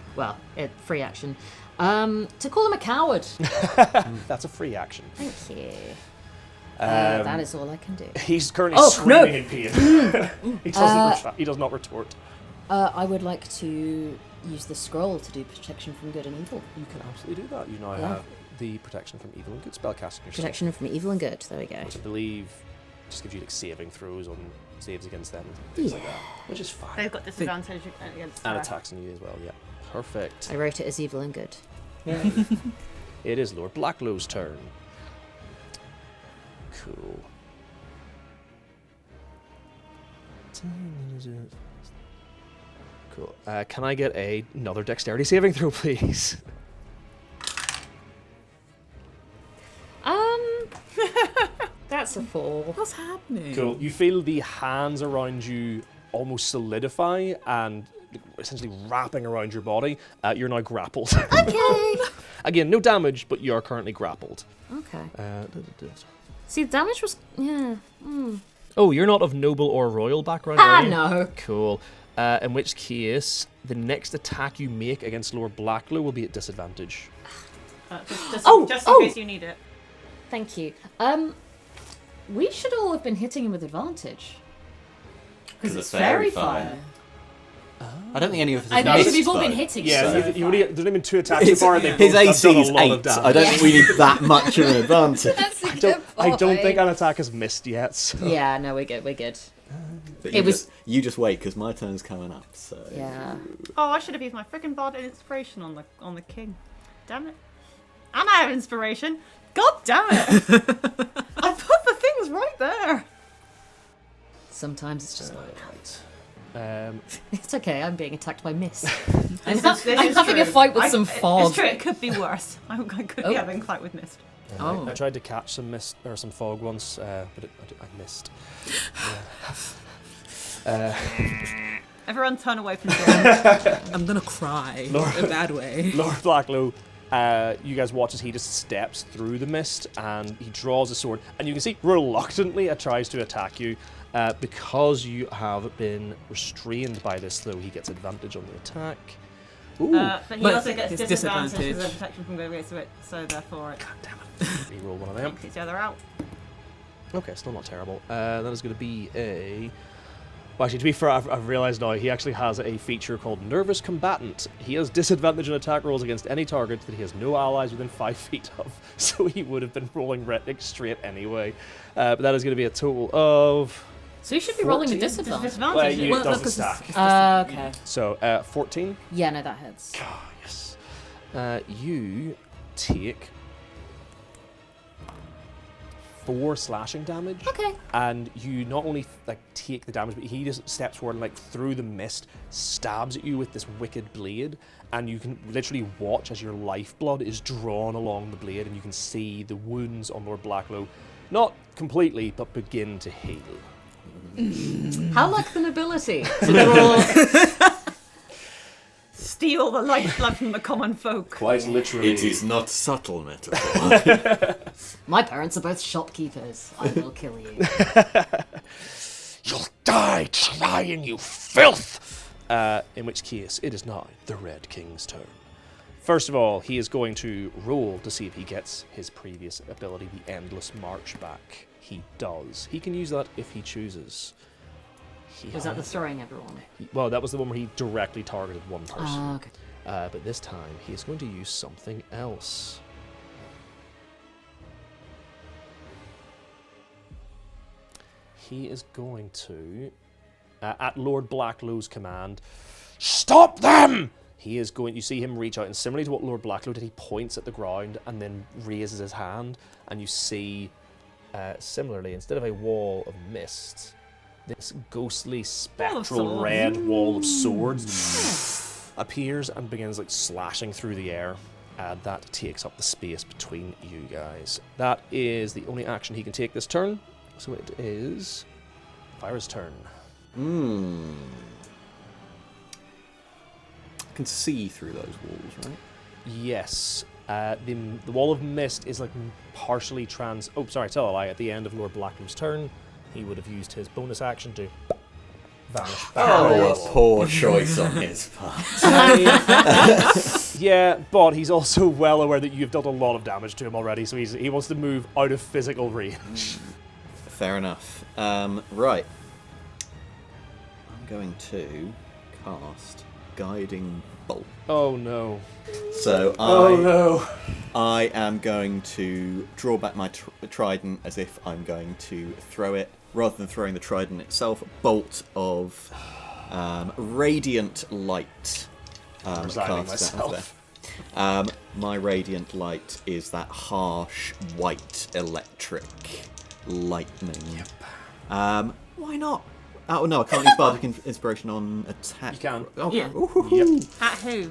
free action, to call him a coward. That's a free action. Thank you. That is all I can do. He's currently screaming in pain. He does not retort. I would like to use the scroll to do protection from good and evil. You can absolutely do that. You now have the protection from evil and good spellcasting yourself. Protection from evil and good. There we go. Which I believe just gives you saving throws on saves against them and things like that, which is fine. They've got disadvantage against and attacks on you as well. Yeah, perfect. I wrote it as evil and good. It is Lord Blacklow's turn. Cool. Cool. Can I get another dexterity saving throw, please? That's a 4. What's happening? Cool. You feel the hands around you almost solidify and essentially wrapping around your body. You're now grappled. Okay. Again, no damage, but you are currently grappled. Okay. See, the damage was... Yeah. Oh, you're not of noble or royal background, are you? No. Cool. In which case, the next attack you make against Lord Blacklow will be at disadvantage. Just in case you need it. Thank you. We should all have been hitting him with advantage. Because it's fairy fire. I don't think any of us I have know, missed, we've all though. been hitting. Yeah, so. you only, there's only been 2 attacks so far, and they've His both AC done is a lot of 8. damage. I don't think we need that much of an advantage. That's a I good don't think point. an attack has missed yet. So. Yeah, no, we're good. We're good. But It was- you just wait, because my turn's coming up, so... Yeah. Oh, I should have used my freaking bard inspiration on the king. Damn it. And I have inspiration. God damn it. I put the things right there. Sometimes it's just not. Right. It's okay. I'm being attacked by mist. I'm This is having a true. fight with some fog. It's true. It could be worse. I could be having a fight with mist. Oh. I tried to catch some mist or some fog once, but I missed. Everyone turn away from the door. I'm gonna cry in a bad way. Lord Blacklow, you guys watch as he just steps through the mist and he draws a sword, and you can see reluctantly it tries to attack you. Because you have been restrained by this, though, he gets advantage on the attack. Ooh. But he But also gets it's disadvantage disadvantage. as a protection from going into it, so therefore it God damn it. Reroll one of them. knocks each other out. Okay, still not terrible. That is going to be a... Well, actually, to be fair, I've realised now he actually has a feature called Nervous Combatant. He has disadvantage on attack rolls against any target that he has no allies within 5 feet of, so he would have been rolling Retnick straight anyway. But that is going to be a total of... So you should be rolling with 14? disadvantage. Disadvantage. Well, you, Well, it doesn't because stack. Okay. So, 14. Yeah, no, that hits. Ah, yes. You take 4 slashing damage. Okay. And you not only take the damage, but he just steps forward and through the mist stabs at you with this wicked blade, and you can literally watch as your lifeblood is drawn along the blade, and you can see the wounds on Lord Blacklow not completely, but begin to heal. How like the nobility to draw. Steal the lifeblood from the common folk. Quite literally. It is not subtle metaphor. My parents are both shopkeepers. I will kill you. You'll die trying, you filth! In which case, it is now the Red King's turn. First of all, he is going to roll to see if he gets his previous ability, the Endless March, back. He does. He can use that if he chooses. Was that destroying everyone? Well, that was the one where he directly targeted one person. Ah, okay. But this time, he is going to use something else. He is going to, at Lord Blacklow's command, stop them! He is going, you see him reach out, and similarly to what Lord Blacklow did, he points at the ground and then raises his hand, and you see, similarly, instead of a wall of mist, this ghostly, spectral red wall of swords appears and begins slashing through the air. That takes up the space between you guys. That is the only action he can take this turn. So it is Fyra's turn. I can see through those walls, right? Yes. The wall of mist is partially Oh, sorry, tell a lie. At the end of Lord Blacklow's turn, he would have used his bonus action to vanish back. Oh, a poor choice on his part. Yeah, but he's also well aware that you've done a lot of damage to him already, so he wants to move out of physical range. Fair enough. Right. I'm going to cast Guiding Bolt. Oh no. So I am going to draw back my trident as if I'm going to throw it, rather than throwing the trident itself, a bolt of radiant light. Resigning cast myself. down there. My radiant light is that harsh white electric lightning. Yep. Why not? Oh no, I can't use bardic inspiration on attack. You can. Okay. Yeah. Yep. At who?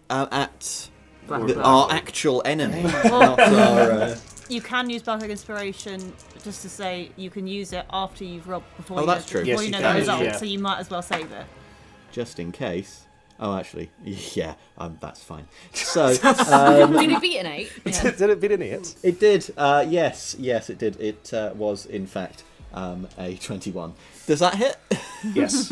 At Black. our actual enemy. Not our, You can use Bardic Inspiration, just to say you can use it after you've robbed, before Oh, you that's know, true. before Yes, you you know can, the result, yeah. so you might as well save it. just in case. Oh, actually, yeah, that's fine. So, Did it beat an 8? Yeah. Did it beat an 8? it did. Yes, it did. It was, in fact, a 21. Does that hit? Yes.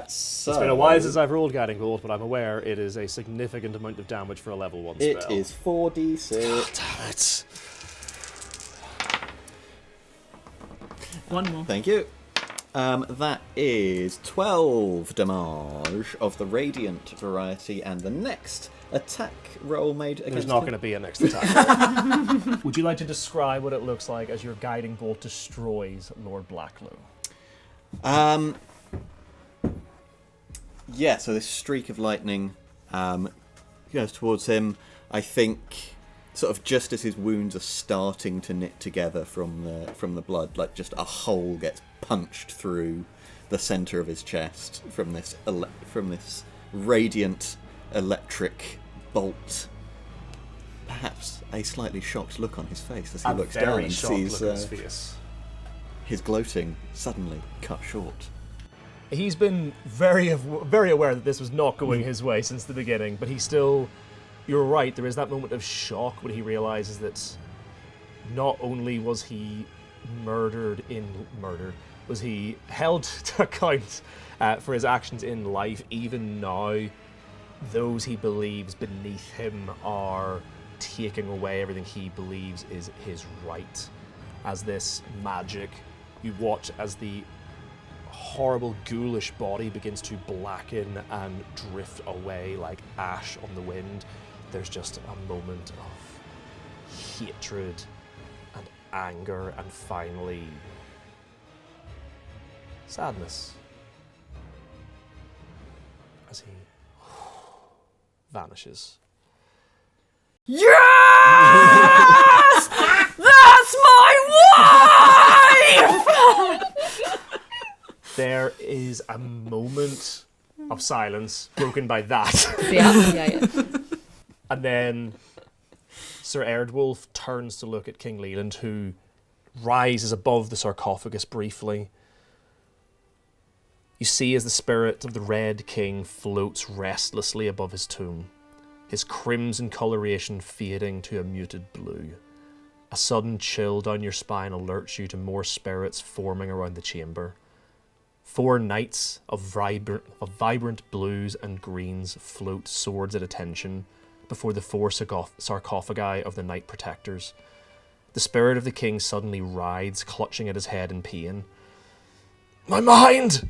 So, It's been a while since I've rolled Guiding Bolt, but I'm aware it is a significant amount of damage for a level 1 spell. It is 4d6. Damn it. One more. Thank you. That is 12 damage of the radiant variety, and the next attack roll made against There's not him. going to be a next attack. Would you like to describe what it looks like as your guiding bolt destroys Lord Blacklow? Yeah, so this streak of lightning goes towards him. I think sort of just as his wounds are starting to knit together from the blood, like just a hole gets punched through the center of his chest from this radiant electric bolt. Perhaps a slightly shocked look on his face as he looks down and sees his gloating suddenly cut short. He's been very aware that this was not going his way since the beginning, but he still... You're right, there is that moment of shock when he realizes that not only was he was he held to account for his actions in life, even now those he believes beneath him are taking away everything he believes is his right. As this magic, you watch as the horrible ghoulish body begins to blacken and drift away like ash on the wind. There's just a moment of hatred and anger and finally sadness as he vanishes. Yes! That's my wife! There is a moment of silence broken by that. Yeah. And then Sir Erdwulf turns to look at King Leland, who rises above the sarcophagus briefly. You see as the spirit of the Red King floats restlessly above his tomb, his crimson coloration fading to a muted blue. A sudden chill down your spine alerts you to more spirits forming around the chamber. 4 knights of vibrant blues and greens float swords at attention before the 4 sarcophagi of the Knight Protectors. The spirit of the king suddenly writhes, clutching at his head in pain. My mind!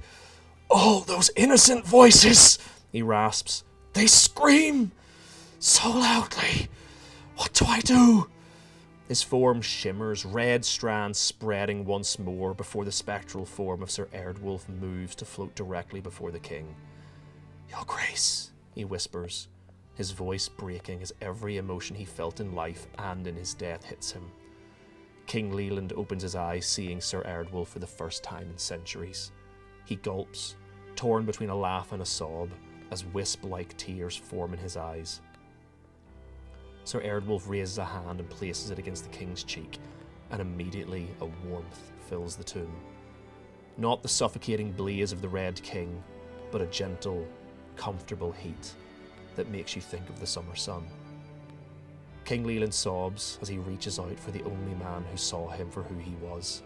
All those innocent voices! He rasps. They scream so loudly. What do I do? His form shimmers, red strands spreading once more before the spectral form of Sir Erdwulf moves to float directly before the king. Your Grace, he whispers, his voice breaking as every emotion he felt in life and in his death hits him. King Leland opens his eyes, seeing Sir Erdwulf for the first time in centuries. He gulps, torn between a laugh and a sob, as wisp-like tears form in his eyes. Sir Erdwulf raises a hand and places it against the king's cheek, and immediately a warmth fills the tomb. Not the suffocating blaze of the Red King, but a gentle, comfortable heat that makes you think of the summer sun. King Leland sobs as he reaches out for the only man who saw him for who he was,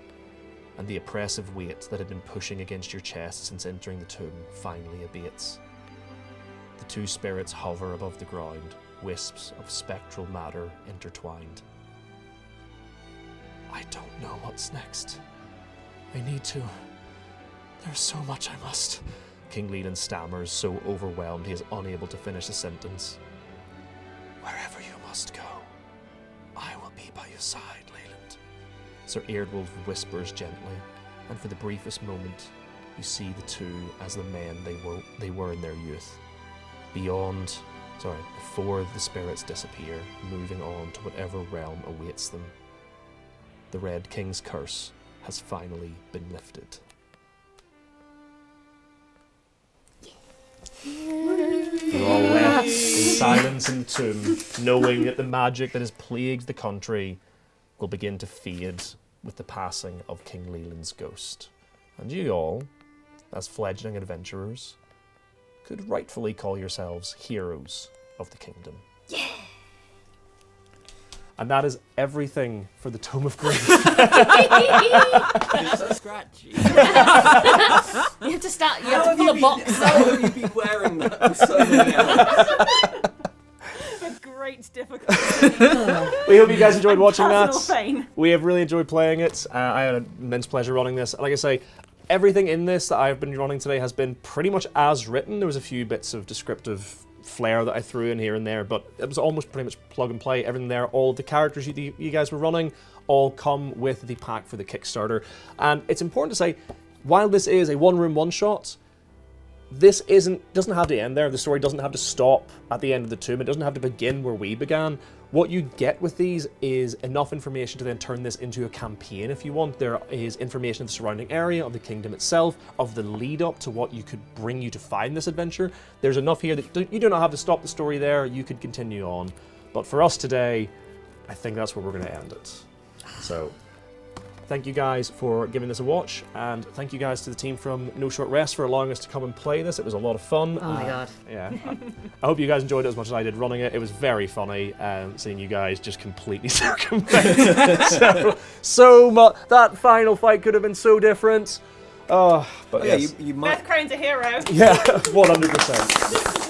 and the oppressive weight that had been pushing against your chest since entering the tomb finally abates. The 2 spirits hover above the ground, wisps of spectral matter intertwined. I don't know what's next. I need to. There's so much I must. King Leland stammers, so overwhelmed he is unable to finish a sentence. Wherever you must go, I will be by your side, Leland. Sir Erdwulf whispers gently, and for the briefest moment, you see the 2 as the men they were in their youth. Before the spirits disappear, moving on to whatever realm awaits them. The Red King's curse has finally been lifted. You're all left in silence in the tomb, knowing that the magic that has plagued the country will begin to fade with the passing of King Leland's ghost. And you all, as fledgling adventurers, could rightfully call yourselves heroes of the kingdom. Yeah! And that is everything for the Tome of Grief. It's so scratchy. You have to start. You have to pull a box. How have you been wearing that for so many hours? With great difficulty. We hope you guys enjoyed watching that. Personal pain. We have really enjoyed playing it. I had an immense pleasure running this. Like I say, everything in this that I've been running today has been pretty much as written. There was a few bits of descriptive flair that I threw in here and there, but it was almost pretty much plug and play. Everything there, all the characters you guys were running, all come with the pack for the Kickstarter. And it's important to say, while this is a one-room one-shot, this doesn't have to end there. The story doesn't have to stop at the end of the tomb. It doesn't have to begin where we began. What you get with these is enough information to then turn this into a campaign if you want. There is information of the surrounding area, of the kingdom itself, of the lead up to what you could bring you to find this adventure. There's enough here that you do not have to stop the story there. You could continue on. But for us today, I think that's where we're going to end it. So thank you guys for giving this a watch, and thank you guys to the team from No Short Rest for allowing us to come and play this. It was a lot of fun. Oh my god. Yeah. I hope you guys enjoyed it as much as I did running it. It was very funny seeing you guys just completely circumvent. so much. That final fight could have been so different. But Yeah, yes. you might. Beth Crane's a hero. Yeah, 100%.